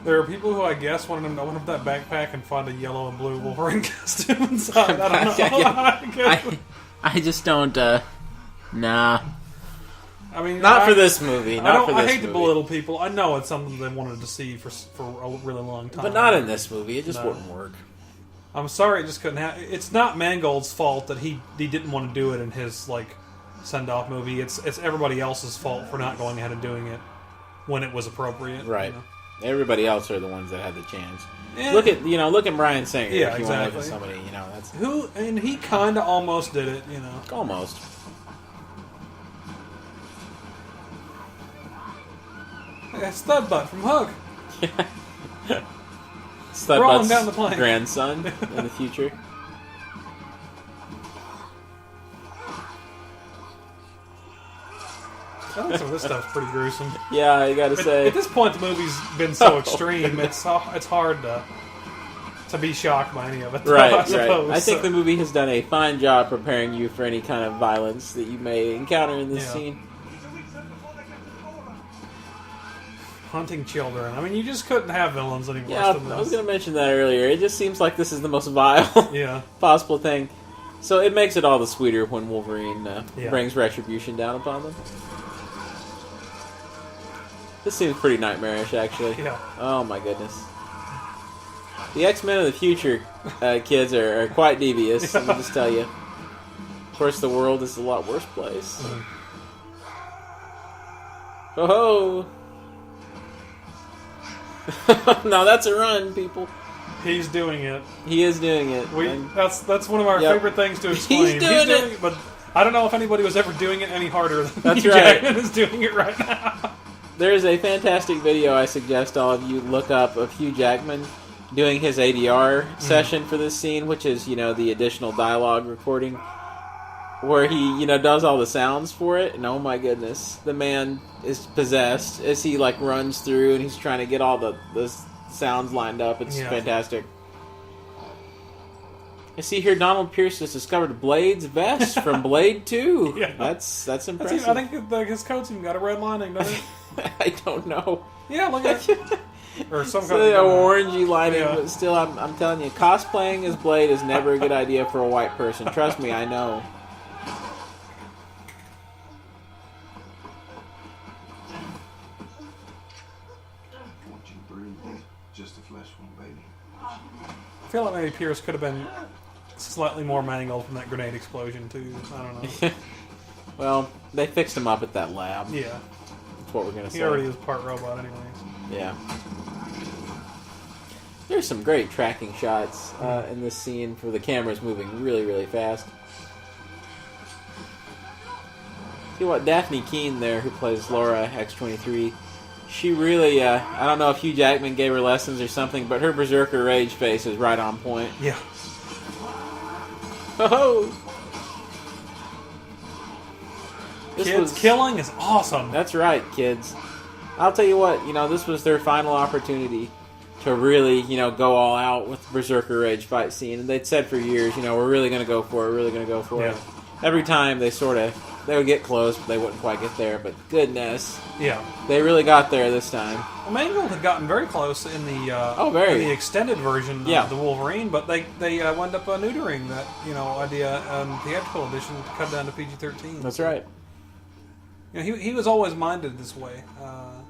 S2: There are people who I guess want to open up that backpack and find a yellow and blue Wolverine costume inside. I don't know.
S1: I just don't. Nah.
S2: I mean,
S1: not for this movie.
S2: I hate to belittle people. I know it's something they wanted to see for a really long time,
S1: but not in this movie. It just wouldn't work.
S2: I'm sorry, it just couldn't happen. It's not Mangold's fault that he didn't want to do it in his send-off movie. It's everybody else's fault for not going ahead and doing it when it was appropriate.
S1: Right. Everybody else are the ones that had the chance. Yeah. Look at Bryan Singer.
S2: Yeah,
S1: if you
S2: exactly.
S1: Want to look at somebody, that's
S2: who, and he kind of almost did it.
S1: Almost.
S2: That's Studbutt from Hook.
S1: Studbutt's
S2: down the plane.
S1: Grandson in the future.
S2: I think some of this stuff's pretty gruesome.
S1: Yeah, I gotta say.
S2: At this point, the movie's been so extreme, it's hard to be shocked by any of it.
S1: Right,
S2: I suppose.
S1: I think the movie has done a fine job preparing you for any kind of violence that you may encounter in this scene.
S2: hunting children. I mean, you just couldn't have villains any worse
S1: Yeah,
S2: than this.
S1: I was going to mention that earlier. It just seems like this is the most vile
S2: Yeah.
S1: possible thing. So it makes it all the sweeter when Wolverine
S2: Yeah.
S1: brings retribution down upon them. This seems pretty nightmarish, actually.
S2: Yeah.
S1: Oh my goodness. The X-Men of the future kids are quite devious, let me just tell you. Of course, the world is a lot worse place. Oh ho! Now that's a run, people.
S2: He's doing it.
S1: He is doing it.
S2: That's one of our
S1: Yep.
S2: favorite things to explain.
S1: He's doing it.
S2: but I don't know if anybody was ever doing it any harder than
S1: That's
S2: Hugh
S1: right.
S2: Jackman is doing it right now.
S1: There is a fantastic video I suggest all of you look up of Hugh Jackman doing his ADR session for this scene, which is, the additional dialogue recording, where he, does all the sounds for it, and oh my goodness, the man is possessed as he, runs through and he's trying to get all the sounds lined up. It's fantastic. I see here Donald Pierce has discovered Blade's vest from Blade 2.
S2: Yeah.
S1: That's impressive.
S2: I think his coat's even got a red lining, doesn't it?
S1: I don't know.
S2: Yeah, look at it. Or some
S1: It's
S2: kind
S1: an
S2: of
S1: orangey lining,
S2: Yeah.
S1: but still, I'm telling you, cosplaying as Blade is never a good idea for a white person. Trust me, I know.
S4: What you breathe, just a flesh wound, baby.
S2: I feel like maybe Pierce could have been slightly more mangled from that grenade explosion too. I don't know.
S1: Well, they fixed him up at that lab.
S2: Yeah,
S1: That's what we're gonna say.
S2: he already is part robot, anyways.
S1: Yeah. There's some great tracking shots in this scene for the cameras moving really, really fast. See what Daphne Keane there, who plays Laura X-23, she really, I don't know if Hugh Jackman gave her lessons or something, but her Berserker Rage face is right on point.
S2: Yeah.
S1: Oh!
S2: Kids killing is awesome.
S1: That's right, kids. I'll tell you what, this was their final opportunity to really, go all out with the Berserker Rage fight scene. And they'd said for years, we're really going to go for it, we're really going to go for it. Every time they would get close, but they wouldn't quite get there. But goodness,
S2: Yeah.
S1: they really got there this time.
S2: Well, Mangold had gotten very close in the
S1: very.
S2: in the extended version
S1: Yeah.
S2: of the Wolverine, but they wound up neutering that idea theatrical edition to cut down to PG-13.
S1: That's right.
S2: He was always minded this way,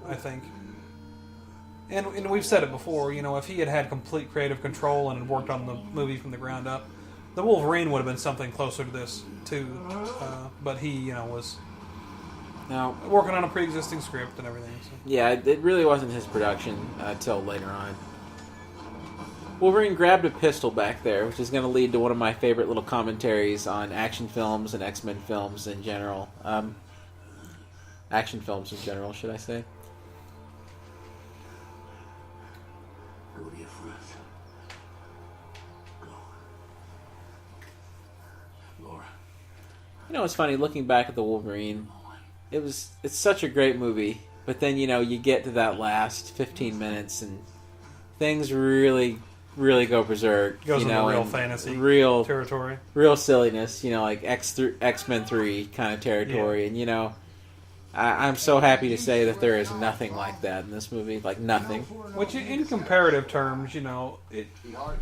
S2: I think. And we've said it before, if he had had complete creative control and had worked on the movie from the ground up, the Wolverine would have been something closer to this, too. But he, was
S1: Now,
S2: working on a pre-existing script and everything. So.
S1: yeah, it really wasn't his production until later on. Wolverine grabbed a pistol back there, which is going to lead to one of my favorite little commentaries on action films and X-Men films in general. Action films in general, should I say.
S3: Go to your friends. Go. Laura.
S1: It's funny, looking back at the Wolverine, it's such a great movie, but then, you get to that last 15 minutes and things really, really go berserk.
S2: Goes into real
S1: and
S2: fantasy territory.
S1: Real silliness, like X-Men 3 kind of territory. Yeah. And, I'm so happy to say that there is nothing like that in this movie, like nothing.
S2: Which, in comparative terms,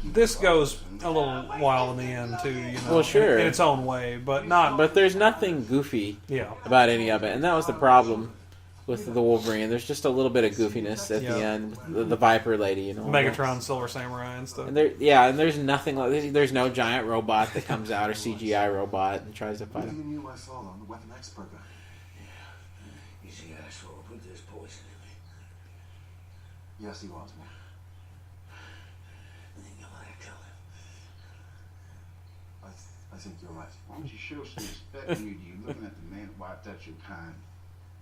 S2: this goes a little while in the end too.
S1: Well, sure,
S2: in its own way, but not.
S1: But there's nothing goofy about any of it, and that was the problem with the Wolverine. There's just a little bit of goofiness at the end with the Viper lady,
S2: Megatron, Silver Samurai, and stuff.
S1: And there's nothing like there's no giant robot that comes out or CGI robot and tries to fight him.
S7: Even you I saw on the weapon expert guy.
S3: He's the asshole who put this poison in me.
S7: Yes, he was, man.
S3: I think I'm gonna kill him.
S7: I think you're right.
S4: Why don't you show some respect when you're looking at the man who wiped out your kind?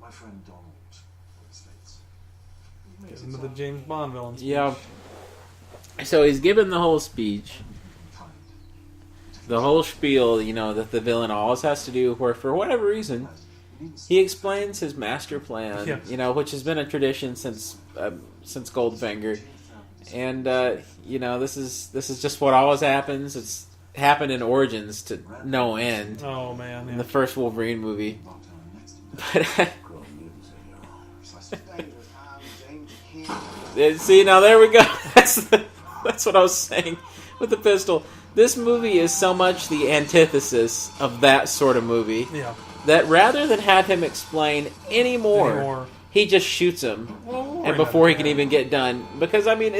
S7: My friend Donald, for his fates.
S2: Into the James Bond villain speech.
S1: Yeah. So he's given the whole speech, the whole spiel, that the villain always has to do, where for whatever reason, he explains his master plan, which has been a tradition since Goldfinger, and this is just what always happens. It's happened in Origins to no end.
S2: Oh man!
S1: In the first Wolverine movie, but See, now there we go. That's what I was saying with the pistol. This movie is so much the antithesis of that sort of movie.
S2: Yeah.
S1: That rather than have him explain any more, he just shoots him, and before he can even get done. Because I mean,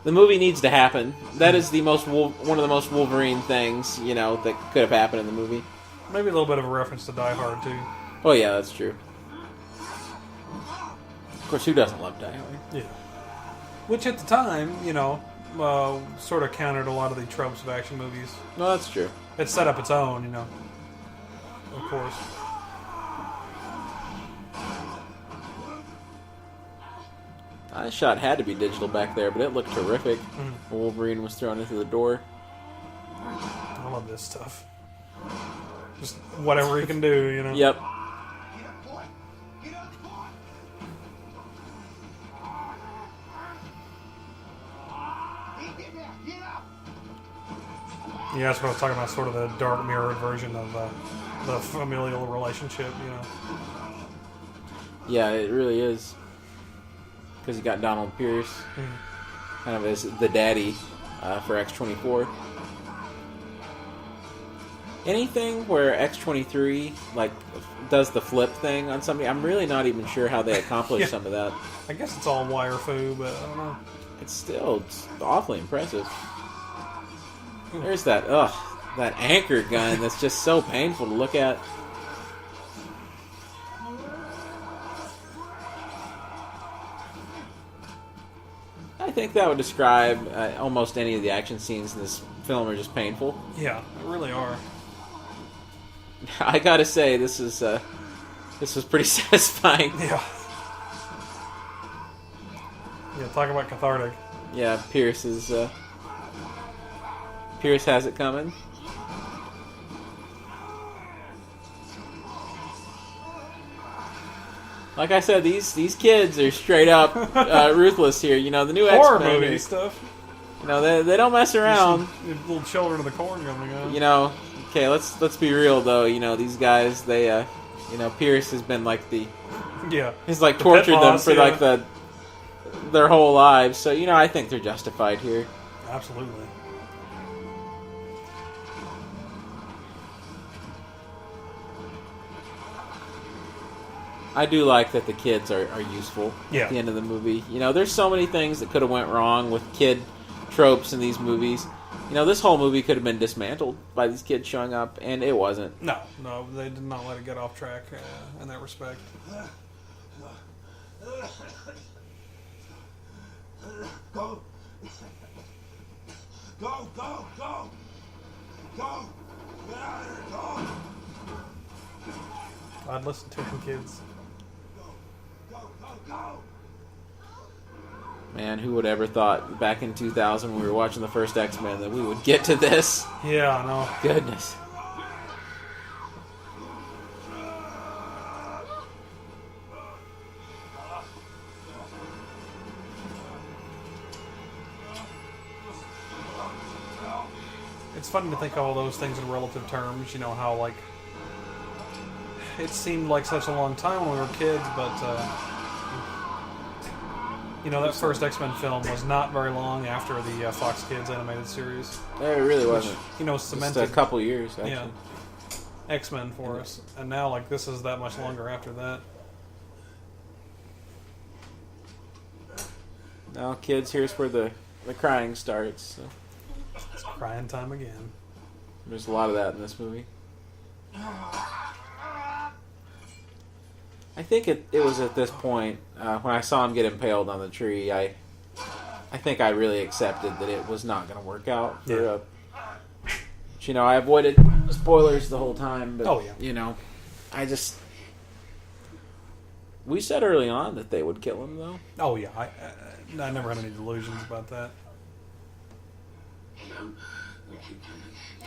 S1: the movie needs to happen. That is the one of the most Wolverine things that could have happened in the movie.
S2: Maybe a little bit of a reference to Die Hard too.
S1: Oh yeah, that's true. Of course, who doesn't love Die Hard?
S2: Yeah. Which at the time, sort of countered a lot of the tropes of action movies.
S1: No, that's true.
S2: It set up its own, of course.
S1: That shot had to be digital back there, but it looked terrific. Wolverine was thrown into the door.
S2: I love this stuff. Just whatever he can do,
S1: Yep.
S8: Get up, boy! Get up, boy! Get down! Get up!
S2: Yeah, that's what I was talking about, sort of the dark mirrored version of the familial relationship,
S1: Yeah, it really is. Because you got Donald Pierce, kind of as the daddy for X-24. Anything where X-23 does the flip thing on somebody, I'm really not even sure how they accomplish some of that.
S2: I guess it's all wire foo, but I don't know.
S1: It's awfully impressive. There's that anchor gun that's just so painful to look at. I think that would describe almost any of the action scenes in this film are just painful.
S2: Yeah, they really are.
S1: I gotta say, this was pretty satisfying.
S2: Yeah. Yeah, talk about cathartic.
S1: Yeah, Pierce has it coming. Like I said, these kids are straight up ruthless here. The new
S2: Horror
S1: X-Men
S2: movie stuff.
S1: They don't mess around.
S2: Little children of the corn coming on.
S1: Okay, let's be real though. These guys, they Pierce has been like he's like tortured them for their whole lives. So I think they're justified here.
S2: Absolutely.
S1: I do like that the kids are useful at the end of the movie. There's so many things that could have went wrong with kid tropes in these movies. This whole movie could have been dismantled by these kids showing up, and it wasn't.
S2: No, they did not let it get off track in that respect.
S3: Go! Go! Go! Go! Go! Get out of here! Go!
S2: I'd listen to them, kids.
S3: Go! Go! Go!
S1: Man, who would ever thought back in 2000 when we were watching the first X-Men that we would get to this?
S2: Yeah, I know.
S1: Goodness.
S2: It's funny to think of all those things in relative terms. How, it seemed like such a long time when we were kids, but, that first X-Men film was not very long after the Fox Kids animated series.
S1: It really wasn't.
S2: Cemented
S1: Just a couple years, actually.
S2: Yeah, X-Men for us. And now, this is that much longer after that.
S1: Now, kids, here's where the crying starts. So.
S2: It's crying time again.
S1: There's a lot of that in this movie. I think it was at this point, when I saw him get impaled on the tree, I think I really accepted that it was not going to work out. I avoided spoilers the whole time, but, we said early on that they would kill him, though.
S2: Oh, yeah. I never had any delusions about that.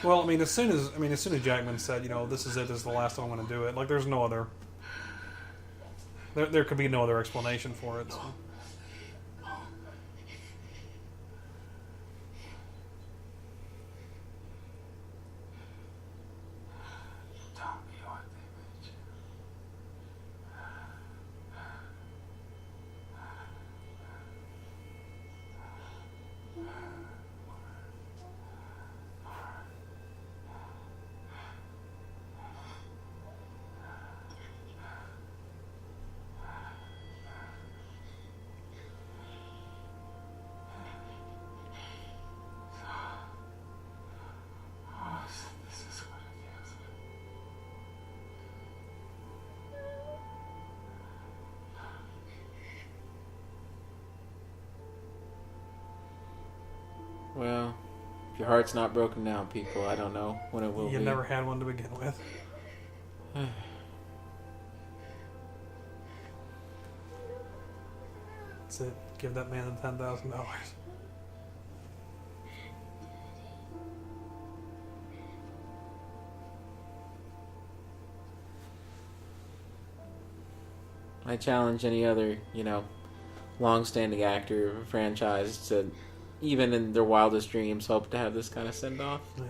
S2: Well, as soon as Jackman said, this is it, this is the last time I'm going to do it, there's no other... There could be no other explanation for it. So.
S1: Well, if your heart's not broken now, people, I don't know when it will
S2: You
S1: be.
S2: never had one to begin with. That's it. Give that man the $10,000.
S1: I challenge any other, long-standing actor of a franchise to, even in their wildest dreams, hope to have this kind of send-off.
S2: Yeah.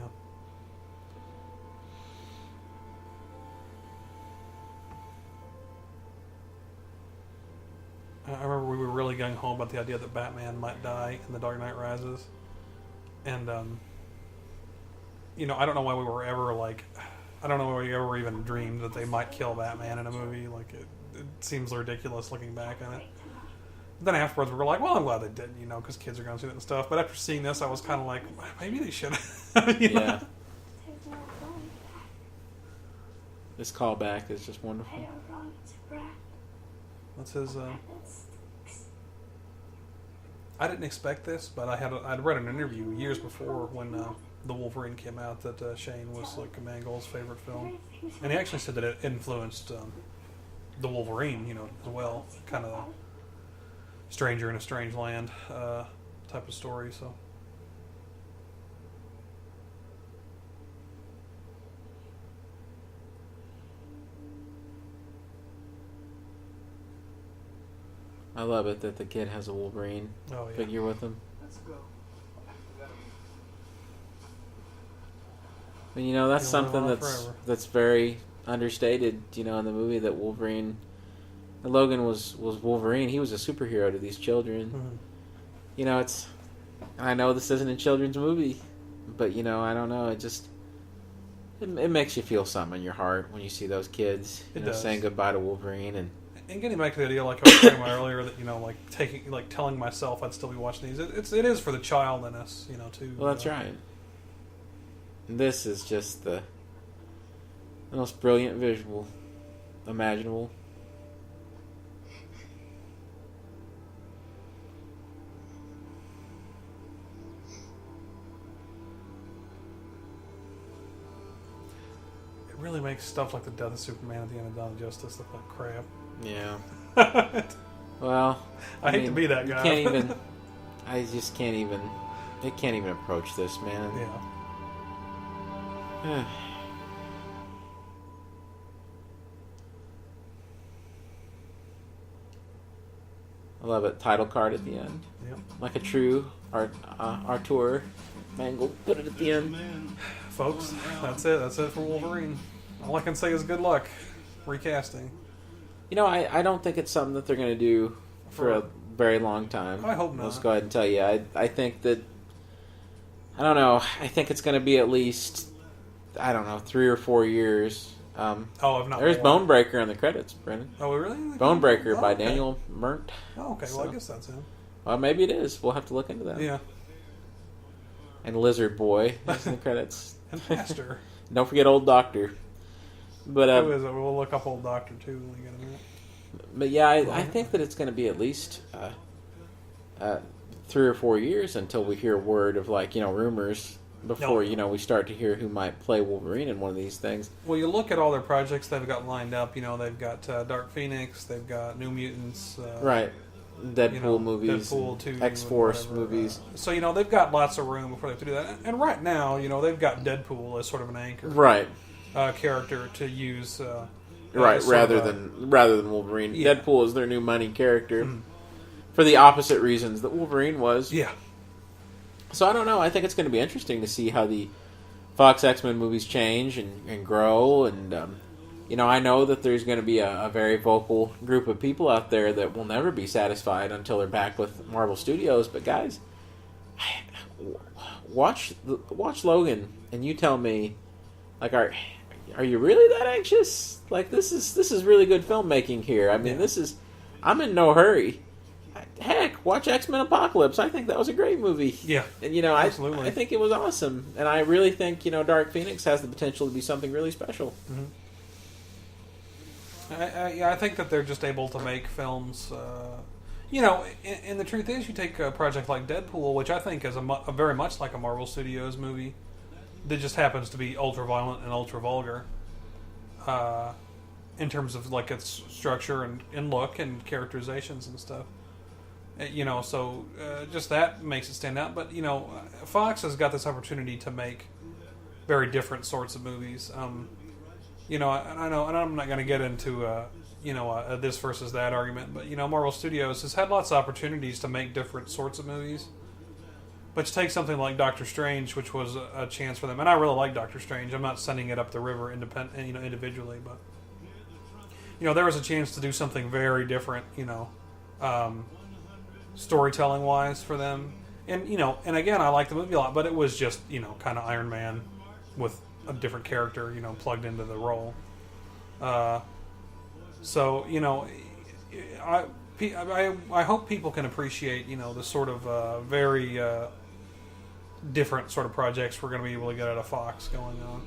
S2: I remember we were really gung-ho about the idea that Batman might die in The Dark Knight Rises. And, I don't know why we were ever, I don't know why we ever even dreamed that they might kill Batman in a movie. It seems ridiculous looking back on it. But then afterwards we were like, well, I'm glad they didn't, because kids are going to see that and stuff. But after seeing this, I was kind of like, maybe they should have.
S1: Yeah. This callback is just wonderful.
S2: That's his, I didn't expect this, but I'd read an interview years before when The Wolverine came out that Shane was Mangold's favorite film. And he actually said that it influenced The Wolverine, as well. Kind of stranger in a strange land type of story, so.
S1: I love it that the kid has a Wolverine figure with him.
S8: Let's go.
S1: And that's
S2: He'll live
S1: something
S2: on
S1: that's
S2: forever.
S1: that's very understated, in the movie, that Wolverine, Logan was Wolverine. He was a superhero to these children.
S2: Mm-hmm.
S1: I know this isn't a children's movie, but I don't know. It makes you feel something in your heart when you see those kids,
S2: It does.
S1: saying goodbye to Wolverine.
S2: And getting back to the idea, like I was talking about earlier, that telling myself I'd still be watching these. It is for the child in us, too.
S1: Well, that's right. This is just the most brilliant visual imaginable.
S2: It really makes stuff like the death of Superman at the end of Dawn of Justice look like crap.
S1: Yeah. Well,
S2: I hate to be that guy.
S1: You can't even. I just can't even. It can't even approach this, man.
S2: Yeah.
S1: I love it. Title card at the end.
S2: Yep.
S1: Like a true Artur Mangold. Put it at the end.
S2: Folks, that's it. That's it for Wolverine. All I can say is good luck recasting.
S1: I don't think it's something that they're going to do for a very long time.
S2: I hope not.
S1: Let's go ahead and tell you. I think that... I don't know. I think it's going to be at least, 3 or 4 years.
S2: If not
S1: There's
S2: more.
S1: Bonebreaker in the credits, Brennan.
S2: Oh, really?
S1: Bonebreaker by
S2: okay.
S1: Daniel Mert.
S2: Oh, okay. Well, I guess that's him.
S1: Well, maybe it is. We'll have to look into that.
S2: Yeah.
S1: And Lizard Boy is in the credits.
S2: And Master.
S1: Don't forget Old Doctor. But
S2: Who is it? We'll look up Old Doctor, too, when we get a minute.
S1: But yeah, I think that it's going to be at least 3 or 4 years until we hear word of rumors before we start to hear who might play Wolverine in one of these things.
S2: Well, you look at all their projects they've got lined up. They've got Dark Phoenix, they've got New Mutants,
S1: right? Deadpool movies,
S2: Deadpool 2,
S1: X-Force
S2: whatever.
S1: movies.
S2: So they've got lots of room before they have to do that. And right now, they've got Deadpool as sort of an anchor,
S1: right?
S2: Character to use,
S1: right? Rather than Wolverine,
S2: yeah.
S1: Deadpool is their new money character for the opposite reasons that Wolverine was.
S2: Yeah.
S1: So I don't know. I think it's going to be interesting to see how the Fox X-Men movies change and grow. And I know that there's going to be a very vocal group of people out there that will never be satisfied until they're back with Marvel Studios. But guys, watch Logan, and you tell me, are you really that anxious? This is really good filmmaking here. I mean, I'm in no hurry. Heck, watch X-Men Apocalypse. I think that was a great movie.
S2: Yeah,
S1: and
S2: absolutely.
S1: I think it was awesome, and I really think Dark Phoenix has the potential to be something really special.
S2: Mm-hmm. I think that they're just able to make films. You know, and the truth is, you take a project like Deadpool, which I think is a very much like a Marvel Studios movie, that just happens to be ultra violent and ultra vulgar, in terms of like its structure and look and characterizations and stuff. You know, so just that makes it stand out. But you know, Fox has got this opportunity to make very different sorts of movies. You know, I know, and I'm not going to get into a this versus that argument, but you know, Marvel Studios has had lots of opportunities to make different sorts of movies. But you take something like Doctor Strange, which was a chance for them, and I really like Doctor Strange. I'm not sending it up the river individually, but you know, there was a chance to do something very different. You know, storytelling wise for them, and you know, and again, I like the movie a lot, but it was just, you know, kind of Iron Man with a different character, you know, plugged into the role. So you know, I hope people can appreciate, you know, the sort of very different sort of projects we're going to be able to get out of Fox going on.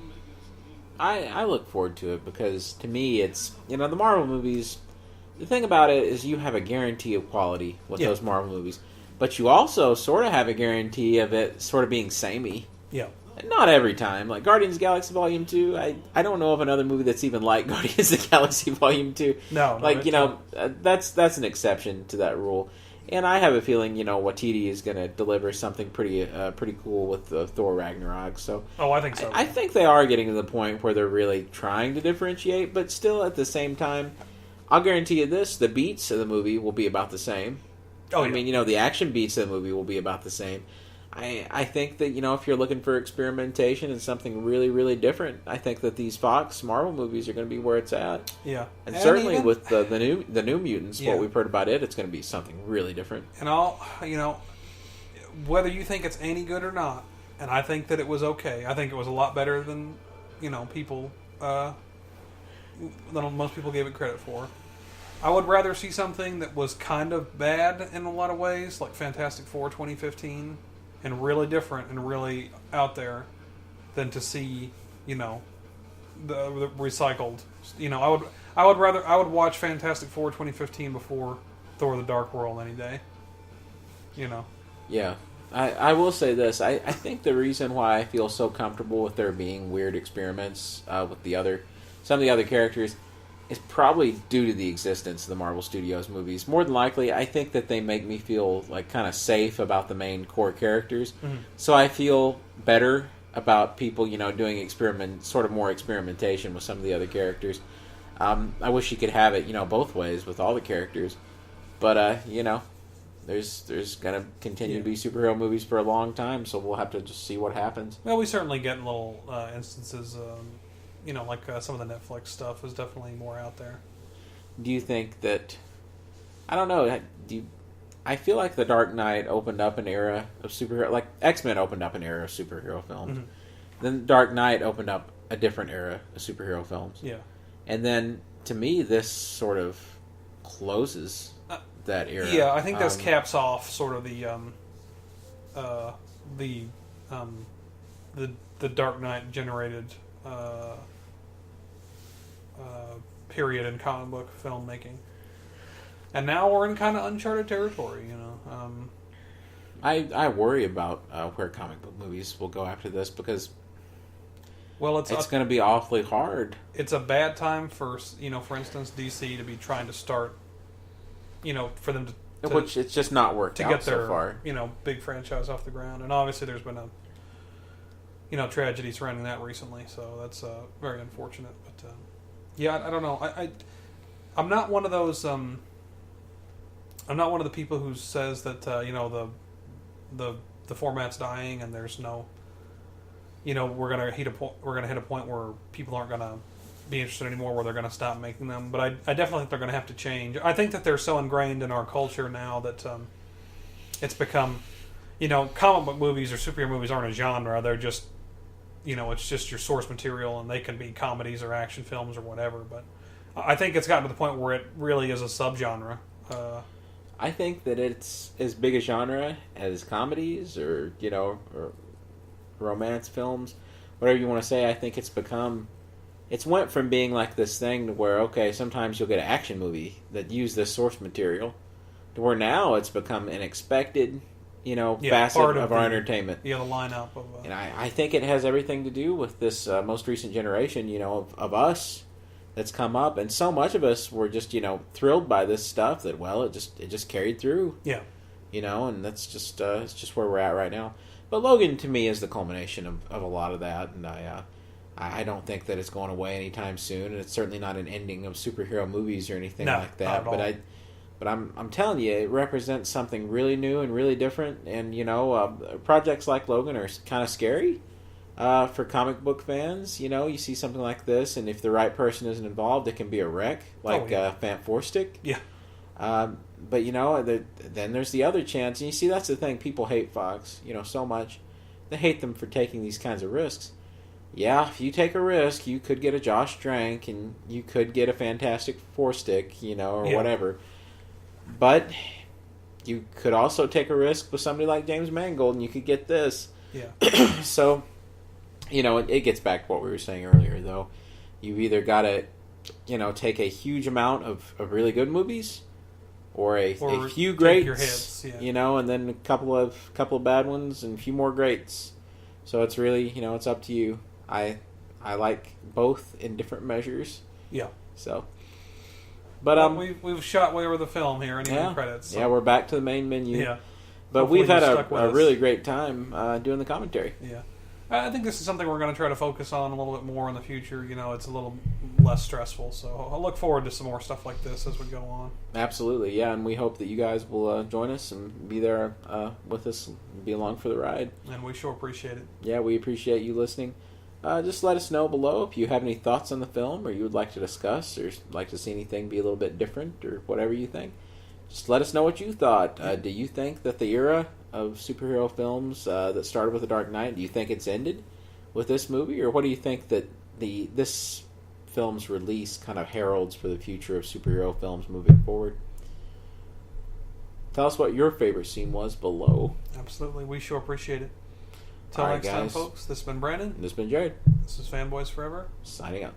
S1: I look forward to it because to me it's, you know, the Marvel movies, the thing about it is you have a guarantee of quality with those Marvel movies, but you also sort of have a guarantee of it sort of being samey.
S2: Yeah.
S1: Not every time. Like Guardians of the Galaxy Volume 2, I don't know of another movie that's even like Guardians of the Galaxy Volume 2.
S2: No.
S1: Like, you know, that's an exception to that rule. And I have a feeling, you know, Waititi is going to deliver something pretty cool with Thor Ragnarok. So,
S2: I think so.
S1: I think they are getting to the point where they're really trying to differentiate, but still at the same time, I'll guarantee you this, the beats of the movie will be about the same. I mean, you know, the action beats of the movie will be about the same. I think that, you know, if you're looking for experimentation and something really, really different, I think that these Fox Marvel movies are going to be where it's at.
S2: Yeah.
S1: And certainly even, with the new Mutants, what we've heard about it's going to be something really different.
S2: And you know, whether you think it's any good or not, and I think that it was okay. I think it was a lot better than, you know, than most people gave it credit for. I would rather see something that was kind of bad in a lot of ways, like Fantastic Four 2015, and really different and really out there, than to see, you know, the recycled. You know, I would watch Fantastic Four 2015 before Thor: The Dark World any day. You know.
S1: Yeah. I will say this. I think the reason why I feel so comfortable with there being weird experiments with some of the other characters is probably due to the existence of the Marvel Studios movies. More than likely, I think that they make me feel like kind of safe about the main core characters. Mm-hmm. So I feel better about people, you know, doing more experimentation with some of the other characters. I wish you could have it, you know, both ways with all the characters. But, you know, there's going to continue to be superhero movies for a long time, so we'll have to just see what happens.
S2: Well, we certainly get little instances, you know, like some of the Netflix stuff is definitely more out there.
S1: Do you think that... I don't know. I feel like The Dark Knight opened up an era of superhero... Like, X-Men opened up an era of superhero films. Mm-hmm. Then Dark Knight opened up a different era of superhero films.
S2: Yeah.
S1: And then, to me, this sort of closes that era.
S2: Yeah, I think this caps off sort of the Dark Knight generated period in comic book filmmaking. And now we're in kind of uncharted territory, you know.
S1: I worry about where comic book movies will go after this because it's going to be awfully hard.
S2: It's a bad time for, you know, for instance, DC to be trying to start, you know, for them to
S1: which it's just not worked out so far.
S2: You know, big franchise off the ground, and obviously there's been a tragedy surrounding that recently, so that's very unfortunate. But yeah, I don't know. I'm not one of those. I'm not one of the people who says that you know, the format's dying and there's no, you know, we're gonna hit a point where people aren't gonna be interested anymore, where they're gonna stop making them. But I definitely think they're gonna have to change. I think that they're so ingrained in our culture now that it's become, you know, comic book movies or superhero movies aren't a genre. They're just, you know, it's just your source material, and they can be comedies or action films or whatever. But I think it's gotten to the point where it really is a subgenre.
S1: I think that it's as big a genre as comedies or, you know, or romance films, whatever you want to say. I think it's went from being like this thing to where, okay, sometimes you'll get an action movie that use this source material to where now it's become an expected,
S2: Yeah,
S1: facet
S2: part
S1: of our entertainment.
S2: Yeah, the lineup of.
S1: And I think it has everything to do with this most recent generation, of us that's come up, and so much of us were just, thrilled by this stuff that, well, it just carried through.
S2: Yeah.
S1: And that's just it's just where we're at right now. But Logan to me is the culmination of a lot of that, and I don't think that it's going away anytime soon, and it's certainly not an ending of superhero movies or anything like that.
S2: Not at all.
S1: But I'm telling you, it represents something really new and really different, and projects like Logan are kind of scary for comic book fans. You see something like this, and if the right person isn't involved, it can be a wreck, like Fanboys.
S2: Yeah.
S1: But then there's the other chance, and you see that's the thing. People hate Fox, so much. They hate them for taking these kinds of risks. Yeah, if you take a risk, you could get a Josh Trank, and you could get a Fantastic Four stick, or whatever. But you could also take a risk with somebody like James Mangold, and you could get this.
S2: Yeah.
S1: So, it gets back to what we were saying earlier, though. You've either got to, take a huge amount of really good movies, or a few greats,
S2: your hits,
S1: and then a couple of bad ones and a few more greats. So it's really, it's up to you. I like both in different measures.
S2: Yeah.
S1: So, but
S2: we've shot way over the film here in the credits. So.
S1: Yeah, we're back to the main menu.
S2: Yeah.
S1: But
S2: Hopefully
S1: we've had
S2: a
S1: a really great time doing the commentary.
S2: Yeah. I think this is something we're going to try to focus on a little bit more in the future. It's a little less stressful, so I'll look forward to some more stuff like this as we go on.
S1: Absolutely, yeah, and we hope that you guys will join us and be there with us, and be along for the ride.
S2: And we sure appreciate it.
S1: Yeah, we appreciate you listening. Just let us know below if you have any thoughts on the film, or you would like to discuss, or like to see anything be a little bit different, or whatever you think. Just let us know what you thought. Do you think that the era of superhero films that started with The Dark Knight, do you think it's ended with this movie, or what do you think that this film's release kind of heralds for the future of superhero films moving forward? Tell us what your favorite scene was below.
S2: Absolutely, we sure appreciate it. Till next time, folks, this has been Brandon.
S1: This has been Jared.
S2: This is Fanboys Forever.
S1: Signing out.